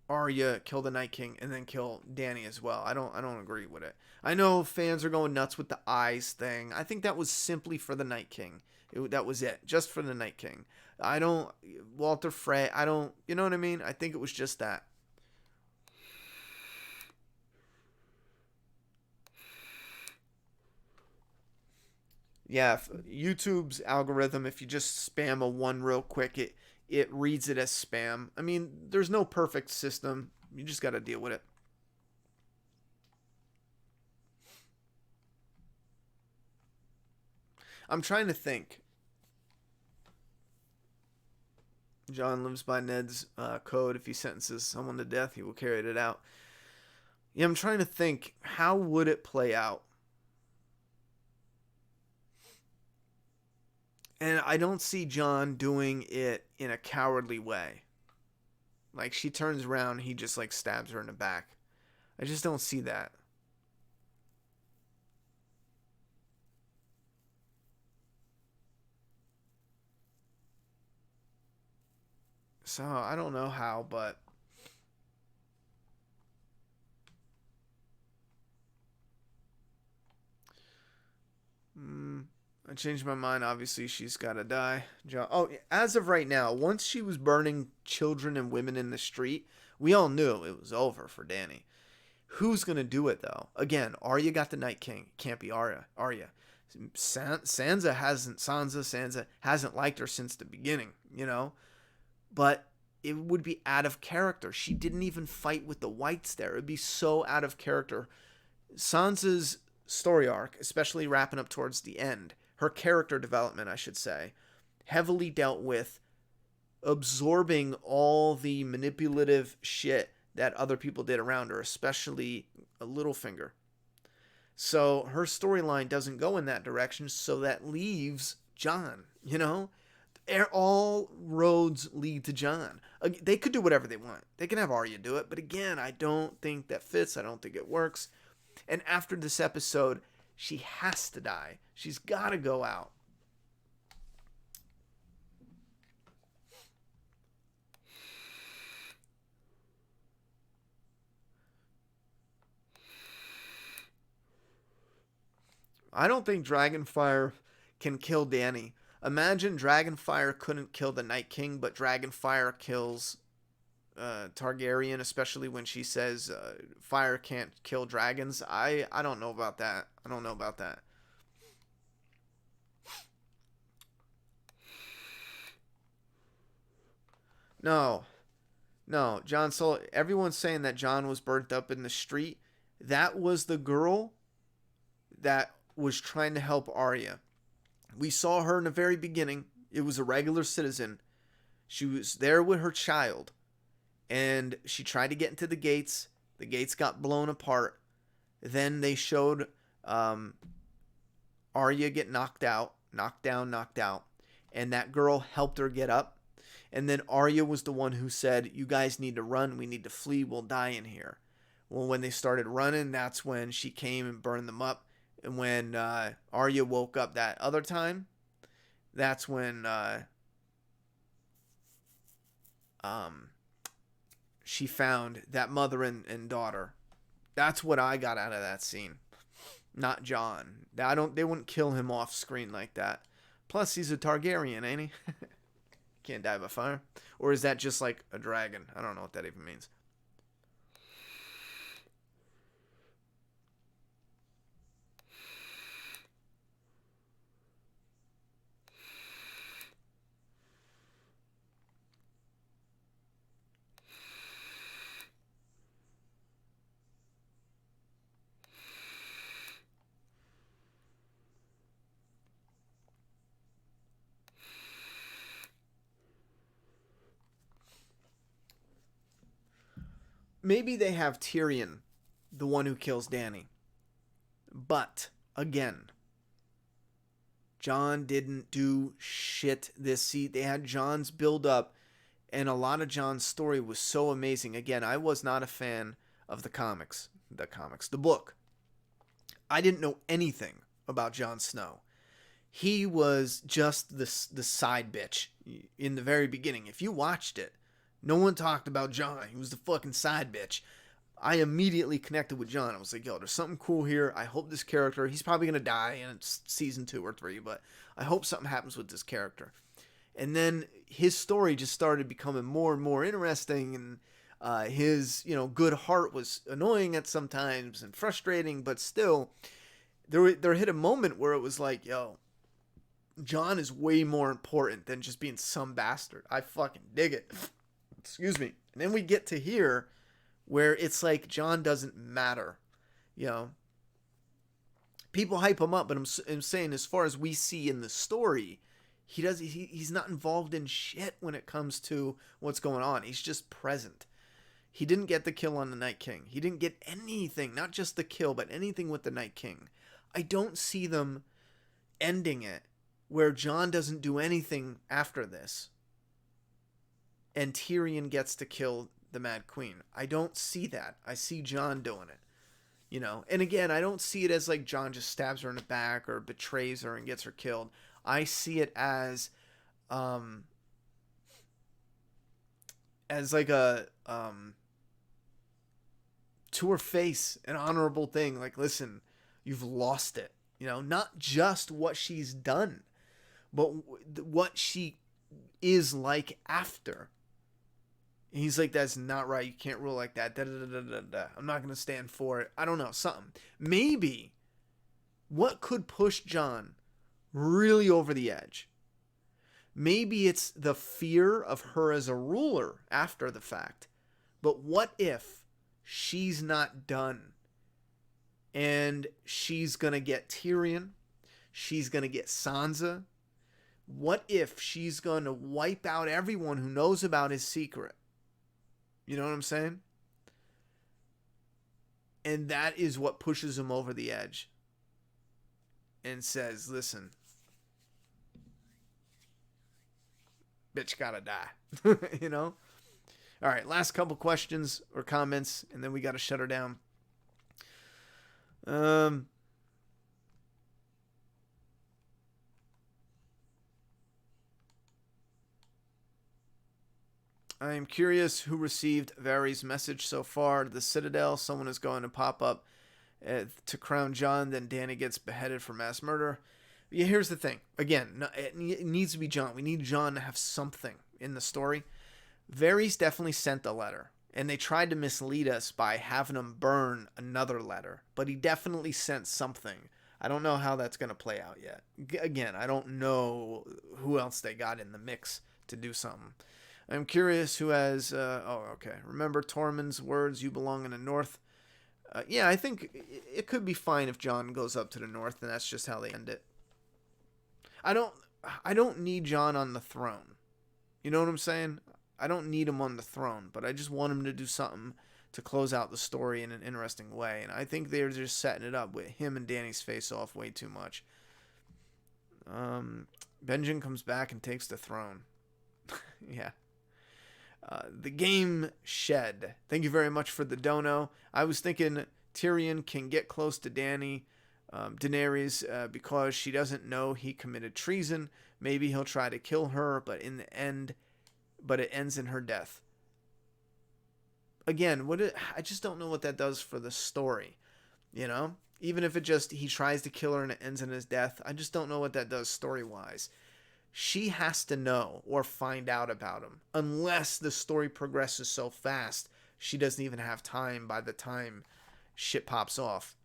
Arya kill the Night King and then kill Dany as well. I don't agree with it. I know fans are going nuts with the eyes thing. I think that was simply for the Night King. That was it, just for the Night King. Walter Frey. You know what I mean? I think it was just that. Yeah, YouTube's algorithm, if you just spam a one real quick, it reads it as spam. I mean, there's no perfect system. You just got to deal with it. I'm trying to think. Jon lives by Ned's code. If he sentences someone to death, he will carry it out. Yeah, I'm trying to think. How would it play out? And I don't see Jon doing it in a cowardly way. Like, she turns around, he just, like, stabs her in the back. I just don't see that. So, I don't know how, but... I changed my mind. Obviously, she's got to die. As of right now, once she was burning children and women in the street, we all knew it was over for Dany. Who's going to do it, though? Again, Arya got the Night King. Can't be Arya. Sansa hasn't liked her since the beginning, But it would be out of character. She didn't even fight with the whites there. It would be so out of character. Sansa's story arc, especially wrapping up towards the end, her character development, I should say, heavily dealt with absorbing all the manipulative shit that other people did around her, especially Littlefinger. So her storyline doesn't go in that direction, so that leaves Jon, All roads lead to Jon. They could do whatever they want. They can have Arya do it, but again, I don't think that fits. I don't think it works. And after this episode, she has to die. She's got to go out. I don't think Dragonfire can kill Dany. Imagine Dragonfire couldn't kill the Night King, but Dragonfire kills Targaryen, especially when she says fire can't kill dragons. I don't know about that. I don't know about that. No. Jon Solo. Everyone's saying that Jon was burnt up in the street. That was the girl that was trying to help Arya. We saw her in the very beginning. It was a regular citizen. She was there with her child, and she tried to get into the gates. The gates got blown apart. Then they showed Arya get knocked out, and that girl helped her get up. And then Arya was the one who said, "You guys need to run. We need to flee. We'll die in here." Well, when they started running, that's when she came and burned them up. And when Arya woke up that other time, that's when she found that mother and daughter. That's what I got out of that scene. Not Jon. They wouldn't kill him off screen like that. Plus, he's a Targaryen, ain't he? Can't die by fire. Or is that just like a dragon? I don't know what that even means. Maybe they have Tyrion, the one who kills Dany. But, again, Jon didn't do shit this season. They had Jon's build up, and a lot of Jon's story was so amazing. Again, I was not a fan of the book. I didn't know anything about Jon Snow. He was just the side bitch in the very beginning. If you watched it, no one talked about Jon. He was the fucking side bitch. I immediately connected with Jon. I was like, yo, there's something cool here. I hope this character, he's probably going to die in season 2 or 3, but I hope something happens with this character. And then his story just started becoming more and more interesting, and his, good heart was annoying at sometimes and frustrating, but still, there hit a moment where it was like, yo, Jon is way more important than just being some bastard. I fucking dig it. Excuse me. And then we get to here where it's like Jon doesn't matter. People hype him up, but I'm saying as far as we see in the story, he's not involved in shit when it comes to what's going on. He's just present. He didn't get the kill on the Night King. He didn't get anything, not just the kill, but anything with the Night King. I don't see them ending it where Jon doesn't do anything after this and Tyrion gets to kill the Mad Queen. I don't see that. I see Jon doing it. And again, I don't see it as like Jon just stabs her in the back or betrays her and gets her killed. I see it as like a to her face, an honorable thing. Like, listen, you've lost it. Not just what she's done, but what she is like after. And he's like, that's not right. You can't rule like that. I'm not going to stand for it. I don't know. Something. Maybe what could push Jon really over the edge? Maybe it's the fear of her as a ruler after the fact. But what if she's not done? And she's going to get Tyrion. She's going to get Sansa. What if she's going to wipe out everyone who knows about his secret? You know what I'm saying? And that is what pushes him over the edge. And says, listen, bitch gotta die. All right, last couple questions or comments, and then we gotta shut her down. I am curious who received Varys' message so far. The Citadel, someone is going to pop up to crown Jon, then Dany gets beheaded for mass murder. Yeah, here's the thing. Again, it needs to be Jon. We need Jon to have something in the story. Varys definitely sent a letter, and they tried to mislead us by having him burn another letter, but he definitely sent something. I don't know how that's going to play out yet. Again, I don't know who else they got in the mix to do something. I'm curious who has... okay. Remember Tormund's words, you belong in the north. Yeah, I think it could be fine if Jon goes up to the north, and that's just how they end it. I don't I don't need Jon on the throne. You know what I'm saying? I don't need him on the throne, but I just want him to do something to close out the story in an interesting way. And I think they're just setting it up with him and Dany's face off way too much. Benjen comes back and takes the throne. Yeah. The game shed. Thank you very much for the dono. I was thinking Tyrion can get close to Daenerys because she doesn't know he committed treason. Maybe he'll try to kill her, but it ends in her death. Again, I just don't know what that does for the story. You know, even if he tries to kill her and it ends in his death, I just don't know what that does story wise. She has to know or find out about him, unless the story progresses so fast she doesn't even have time by the time shit pops off.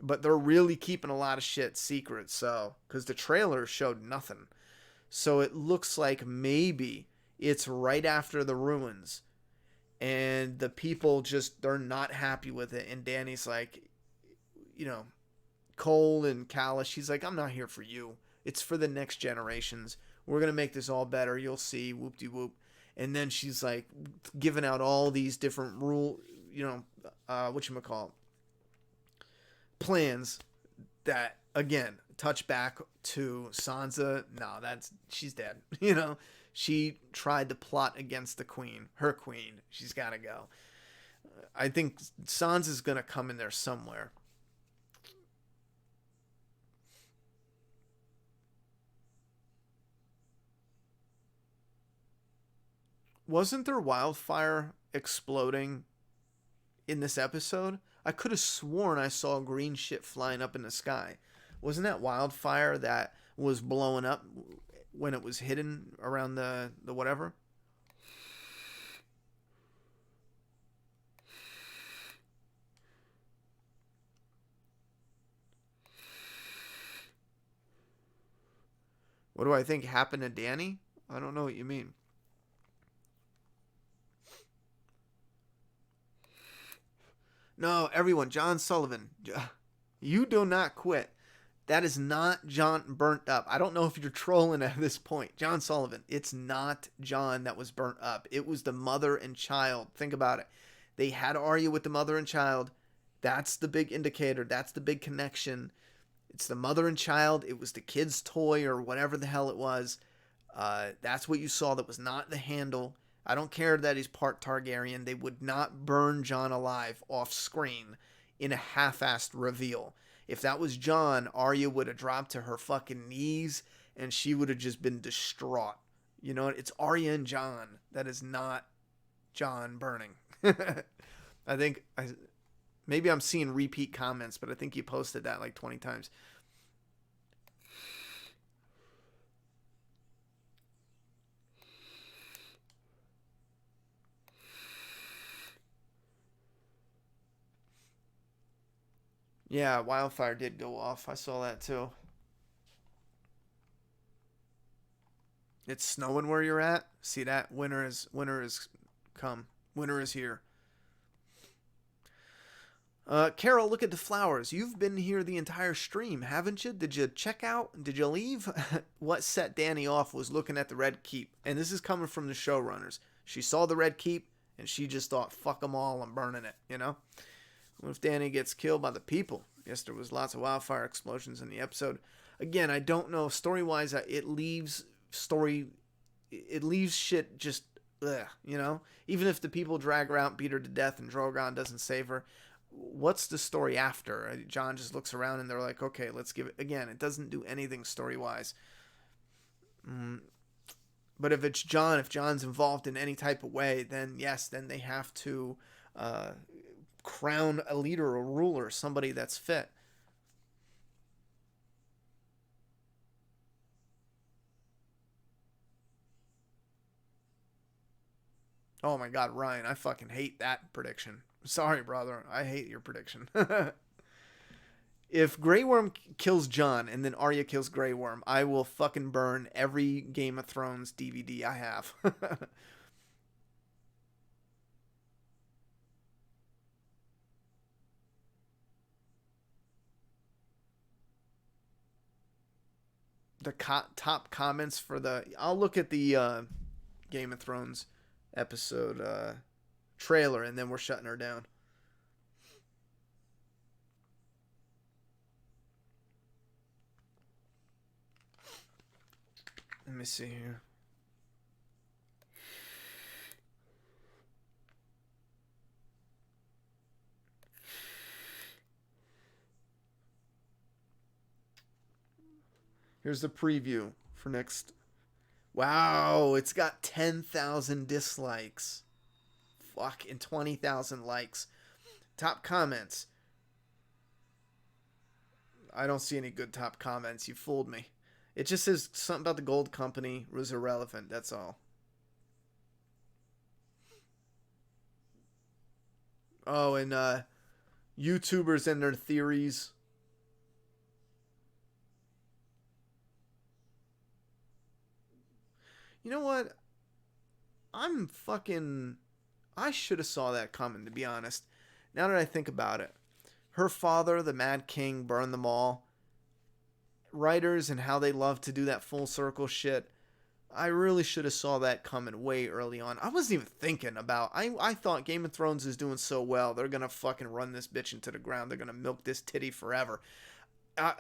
But they're really keeping a lot of shit secret, so because the trailer showed nothing. So it looks like maybe it's right after the ruins and the people they're not happy with it, and Dany's like, Cole and Callus, she's like, I'm not here for you. It's for the next generations. We're going to make this all better. You'll see. Whoop-de-whoop. And then she's like giving out all these different plans that, again, touch back to Sansa. No, she's dead. She tried to plot against the queen, her queen. She's got to go. I think Sansa's going to come in there somewhere. Wasn't there wildfire exploding in this episode? I could have sworn I saw green shit flying up in the sky. Wasn't that wildfire that was blowing up when it was hidden around the whatever? What do I think happened to Dany? I don't know what you mean. No, everyone, John Sullivan, you do not quit. That is not Jon burnt up. I don't know if you're trolling at this point. John Sullivan, it's not Jon that was burnt up. It was the mother and child. Think about it. They had Arya with the mother and child. That's the big indicator. That's the big connection. It's the mother and child. It was the kid's toy or whatever the hell it was. That's what you saw. That was not the handle. I don't care that he's part Targaryen. They would not burn Jon alive off screen in a half-assed reveal. If that was Jon, Arya would have dropped to her fucking knees and she would have just been distraught. You know, it's Arya and Jon. That is not Jon burning. I think maybe I'm seeing repeat comments, but I think you posted that like 20 times. Yeah, wildfire did go off. I saw that too. It's snowing where you're at. See that? Winter is come. Winter is here. Carol, look at the flowers. You've been here the entire stream, haven't you? Did you check out? Did you leave? What set Dany off was looking at the Red Keep. And this is coming from the showrunners. She saw the Red Keep, and she just thought, fuck them all, I'm burning it, you know? What if Dany gets killed by the people? Yes, there was lots of wildfire explosions in the episode. Again, I don't know. Story-wise, it leaves shit just, ugh, you know? Even if the people drag her out, beat her to death, and Drogon doesn't save her, what's the story after? Jon just looks around and they're like, okay, let's give it. Again, it doesn't do anything story-wise. But if it's Jon, if Jon's involved in any type of way, then yes, then they have to crown a leader, a ruler, somebody that's fit. Oh my God, Ryan, I fucking hate that prediction. Sorry, brother. I hate your prediction. If Grey Worm kills Jon and then Arya kills Grey Worm, I will fucking burn every Game of Thrones DVD I have. the top comments for the. I'll look at the Game of Thrones episode trailer, and then we're shutting her down. Let me see here. Here's the preview for next. Wow, it's got 10,000 dislikes. Fuck, and 20,000 likes. Top comments. I don't see any good top comments. You fooled me. It just says something about the gold company was irrelevant. That's all. Oh, and YouTubers and their theories. You know what? I'm fucking. I should have saw that coming, to be honest. Now that I think about it, her father, the Mad King, burned them all. Writers and how they love to do that full circle shit. I really should have saw that coming way early on. I wasn't even thinking about. I thought Game of Thrones is doing so well. They're gonna fucking run this bitch into the ground. They're gonna milk this titty forever.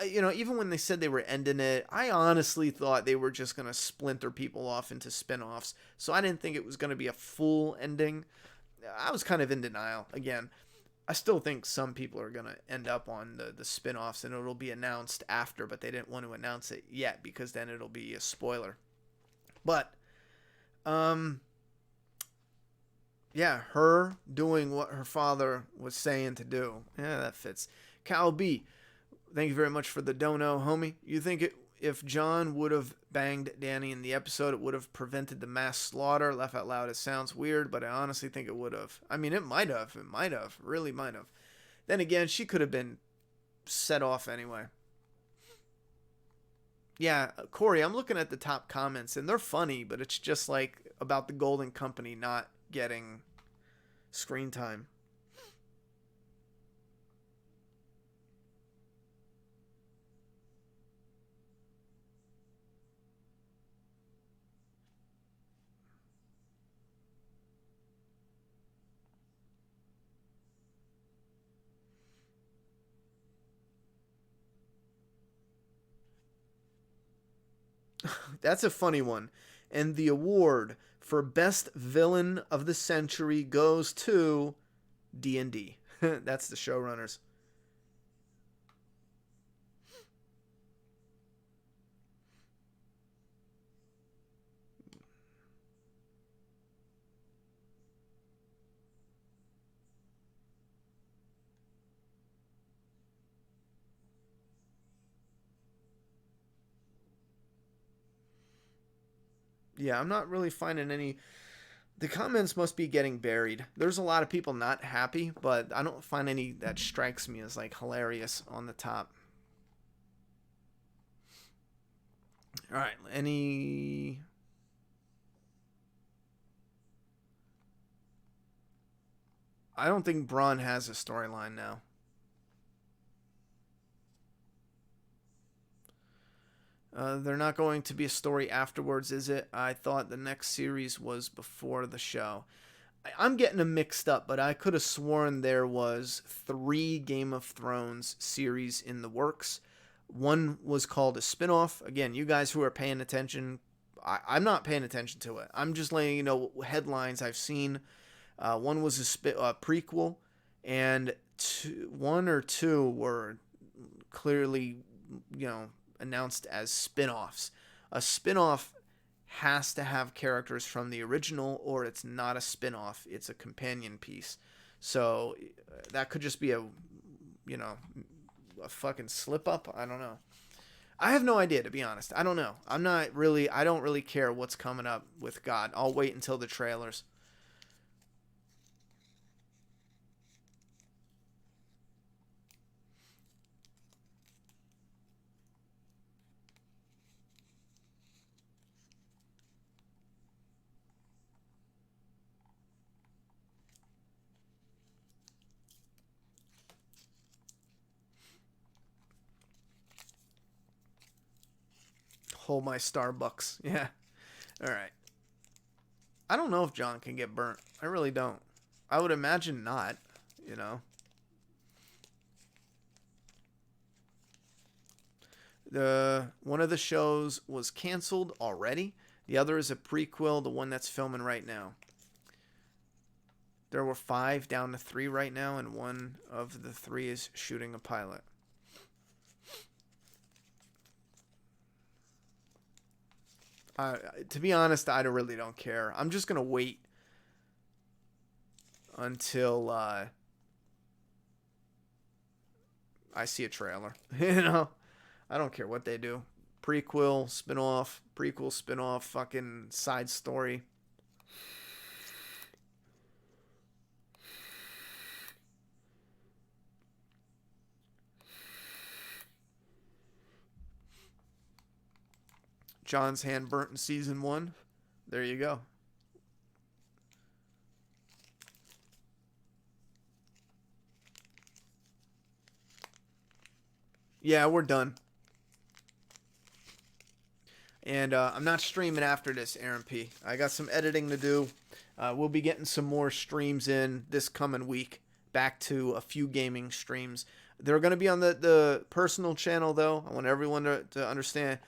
Even when they said they were ending it, I honestly thought they were just gonna splinter people off into spin-offs. So I didn't think it was gonna be a full ending. I was kind of in denial. Again, I still think some people are going to end up on the spin-offs and it'll be announced after, but they didn't want to announce it yet because then it'll be a spoiler. But, yeah, her doing what her father was saying to do. Yeah, that fits. Cal B, thank you very much for the dono, homie. You think if John would have banged Danny in the episode, it would have prevented the mass slaughter? Laugh out loud. It sounds weird, but I honestly think it would have. I mean, it might have. It might have. Really might have. Then again, she could have been set off anyway. Yeah, Corey, I'm looking at the top comments, and they're funny, but it's just like about the Golden Company not getting screen time. That's a funny one. And the award for best villain of the century goes to D&D. That's the showrunners. Yeah, I'm not really finding any. The comments must be getting buried. There's a lot of people not happy, but I don't find any that strikes me as like hilarious on the top. All right, any. I don't think Braun has a storyline now. They're not going to be a story afterwards, is it? I thought the next series was before the show. I'm getting them mixed up, but I could have sworn there was 3 Game of Thrones series in the works. One was called a spinoff. Again, you guys who are paying attention, I'm not paying attention to it. I'm just letting you know headlines I've seen. One was a prequel, and one or two were clearly, announced as spin-offs. A spin-off has to have characters from the original, or it's not a spin-off, it's a companion piece. So that could just be a fucking slip up. I don't know. I have no idea, to be honest. I don't know. I don't really care what's coming up with God. I'll wait until the trailers. Hold my Starbucks. Yeah. All right. I don't know if John can get burnt. I really don't. I would imagine not, you know. One of the shows was canceled already. The other is a prequel, the one that's filming right now. There were 5 down to 3 right now, and one of the 3 is shooting a pilot. To be honest, I really don't care. I'm just going to wait until I see a trailer. You know? I don't care what they do. Prequel, spin-off, fucking side story. John's hand burnt in season 1. There you go. Yeah, we're done. And I'm not streaming after this, Aaron P. I got some editing to do. We'll be getting some more streams in this coming week. Back to a few gaming streams. They're going to be on the personal channel, though. I want everyone to understand.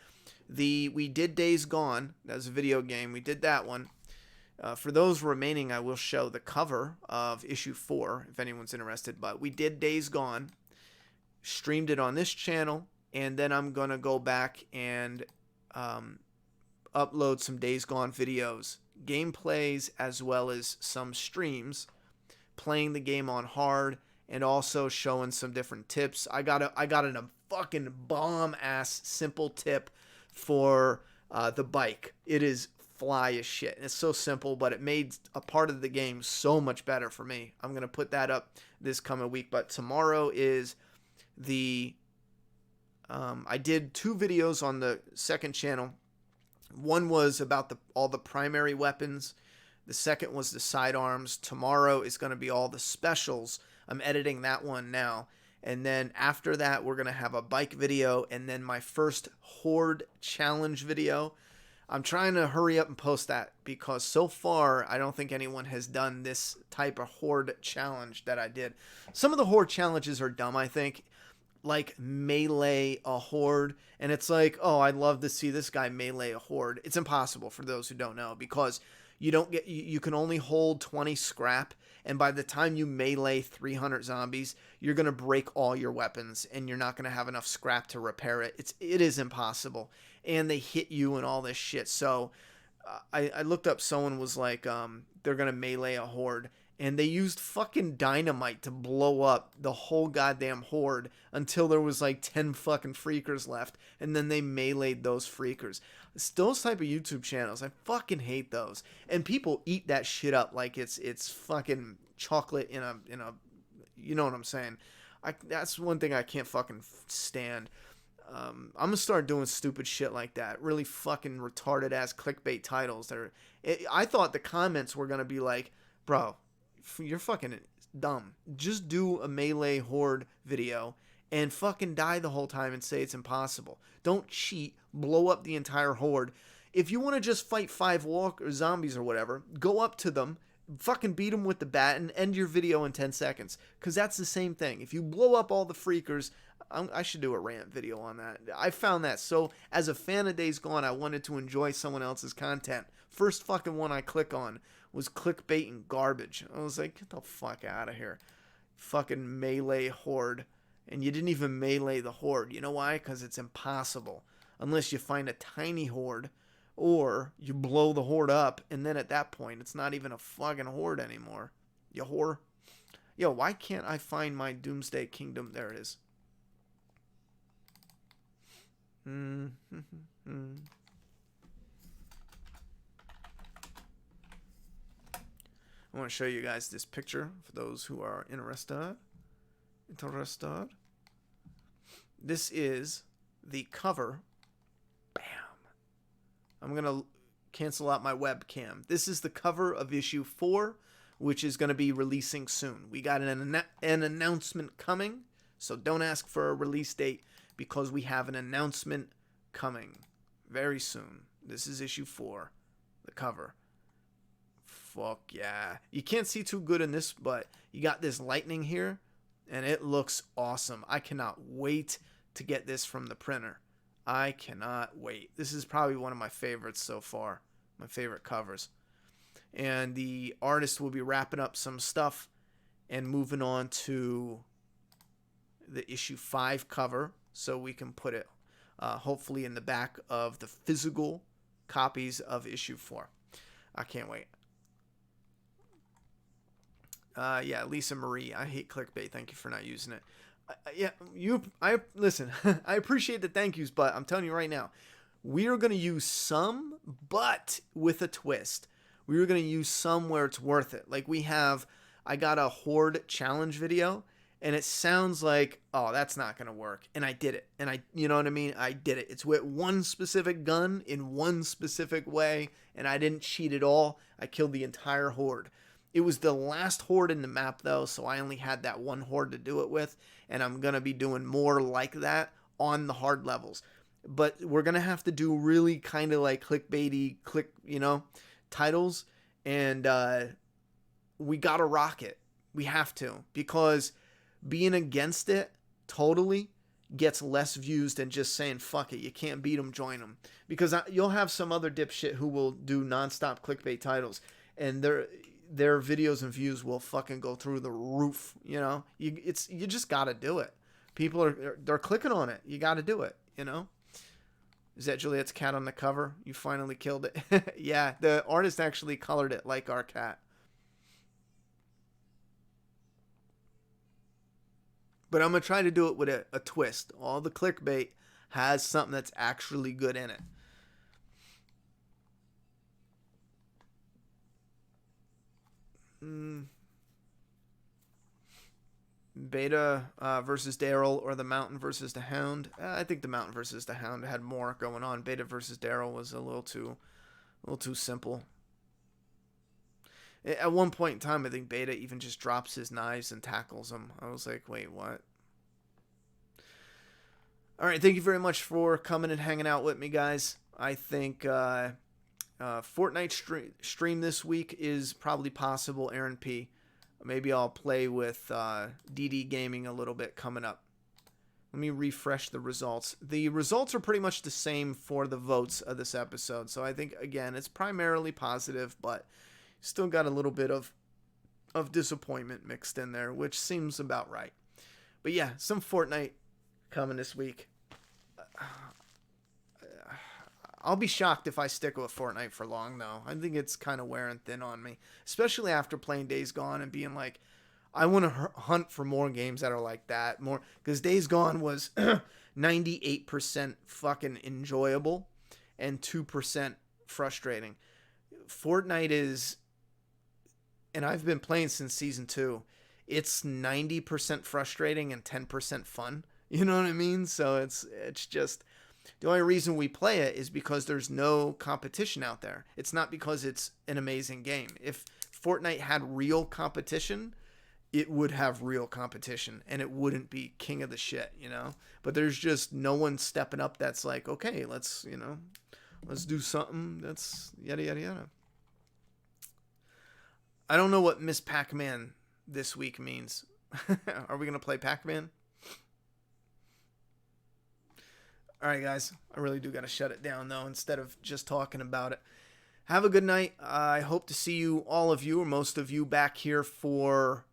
We did Days Gone. That was a video game. We did that one. For those remaining, I will show the cover of issue 4, if anyone's interested. But we did Days Gone. Streamed it on this channel. And then I'm going to go back and upload some Days Gone videos, gameplays, as well as some streams, playing the game on hard, and also showing some different tips. I got a fucking bomb ass simple tip for the bike. It is fly as shit. It's so simple, but it made a part of the game so much better for me. I'm gonna put that up this coming week. But tomorrow is I did 2 videos on the second channel. One was about all the primary weapons. The second was the sidearms. Tomorrow is going to be all the specials. I'm editing that one now. And then after that, we're going to have a bike video and then my first Horde challenge video. I'm trying to hurry up and post that because so far, I don't think anyone has done this type of Horde challenge that I did. Some of the Horde challenges are dumb, I think. Like melee a horde, and it's like, oh, I'd love to see this guy melee a horde. It's impossible for those who don't know, because you can only hold 20 scrap, and by the time you melee 300 zombies, you're gonna break all your weapons and you're not gonna have enough scrap to repair it. It is impossible, and they hit you and all this shit. So I looked up, someone was like, they're gonna melee a horde, and they used fucking dynamite to blow up the whole goddamn horde until there was like 10 fucking freakers left. And then they meleeed those freakers. It's those type of YouTube channels, I fucking hate those. And people eat that shit up like it's fucking chocolate in a you know what I'm saying? That's one thing I can't fucking stand. I'm gonna start doing stupid shit like that. Really fucking retarded ass clickbait titles. I thought the comments were gonna be like, bro, you're fucking dumb. Just do a melee horde video and fucking die the whole time and say it's impossible. Don't cheat, blow up the entire horde. If you want to just fight 5 zombies or whatever, go up to them, fucking beat them with the bat, and end your video in 10 seconds. Because that's the same thing. If you blow up all the freakers, I should do a rant video on that. I found that so, as a fan of Days Gone, I wanted to enjoy someone else's content. First fucking one I click on was clickbait and garbage. I was like, get the fuck out of here. Fucking melee horde. And you didn't even melee the horde. You know why? Because it's impossible. Unless you find a tiny horde, or you blow the horde up, and then at that point, it's not even a fucking horde anymore. You whore. Yo, why can't I find my Doomsday Kingdom? There it is. I want to show you guys this picture for those who are interested. This is the cover. Bam. I'm going to cancel out my webcam. This is the cover of issue 4, which is going to be releasing soon. We got an announcement coming, so don't ask for a release date because we have an announcement coming. Very soon. This is issue 4, the cover. Fuck yeah. You can't see too good in this, but you got this lightning here, and it looks awesome. I cannot wait to get this from the printer. I cannot wait. This is probably one of my favorites so far. My favorite covers. And the artist will be wrapping up some stuff and moving on to the issue 5 cover, so we can put it hopefully in the back of the physical copies of issue 4. I can't wait. Yeah, Lisa Marie. I hate clickbait. Thank you for not using it. I listen. I appreciate the thank yous, but I'm telling you right now, we are going to use some, but with a twist. We are going to use some where it's worth it. Like I got a Horde challenge video, and it sounds like, oh, that's not going to work. And I did it. And you know what I mean? I did it. It's with one specific gun in one specific way, and I didn't cheat at all. I killed the entire Horde. It was the last Horde in the map, though, so I only had that one Horde to do it with, and I'm going to be doing more like that on the hard levels. But we're going to have to do really kind of like clickbaity, titles, and we got to rock it. We have to, because being against it totally gets less views than just saying, fuck it, you can't beat them, join them. Because you'll have some other dipshit who will do nonstop clickbait titles, and their videos and views will fucking go through the roof. You just got to do it. People they're clicking on it. You got to do it, Is that Juliet's cat on the cover? You finally killed it. Yeah, the artist actually colored it like our cat. But I'm going to try to do it with a twist. All the clickbait has something that's actually good in it. Beta versus Daryl, or the Mountain versus the Hound. I think the Mountain versus the Hound had more going on. Beta versus Daryl was a little too simple. At one point in time, I think Beta even just drops his knives and tackles him. I was like, wait, what? All right, thank you very much for coming and hanging out with me, guys. I think Fortnite stream this week is probably possible. Aaron P. Maybe I'll play with DD Gaming a little bit coming up. Let me refresh the results. The results are pretty much the same for the votes of this episode. So I think, again, it's primarily positive, but still got a little bit of disappointment mixed in there, which seems about right. But yeah, some Fortnite coming this week. I'll be shocked if I stick with Fortnite for long, though. I think it's kind of wearing thin on me, especially after playing Days Gone and being like, I want to hunt for more games that are like that. More, because Days Gone was 98% fucking enjoyable and 2% frustrating. Fortnite is, and I've been playing since season 2, it's 90% frustrating and 10% fun. You know what I mean? So it's just, the only reason we play it is because there's no competition out there. It's not because it's an amazing game. If Fortnite had real competition, it would have real competition, and it wouldn't be king of the shit, But there's just no one stepping up that's like, okay, let's do something that's yada, yada, yada. I don't know what Miss Pac-Man this week means. Are we going to play Pac-Man? All right, guys. I really do got to shut it down, though, instead of just talking about it. Have a good night. I hope to see you, all of you, or most of you, back here for...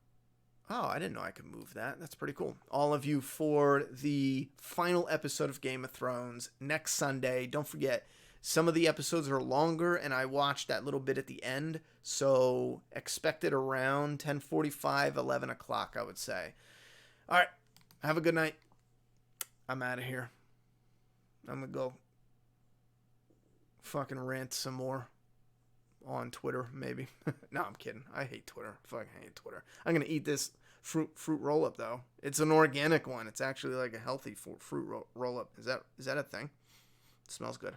Oh, I didn't know I could move that. That's pretty cool. All of you for the final episode of Game of Thrones next Sunday. Don't forget, some of the episodes are longer, and I watched that little bit at the end, so expect it around 10:45, 11 o'clock, I would say. All right. Have a good night. I'm out of here. I'm going to go fucking rant some more on Twitter, maybe. No, I'm kidding. I hate Twitter. Fucking hate Twitter. I'm going to eat this fruit roll-up, though. It's an organic one. It's actually like a healthy fruit roll-up. Is that a thing? It smells good.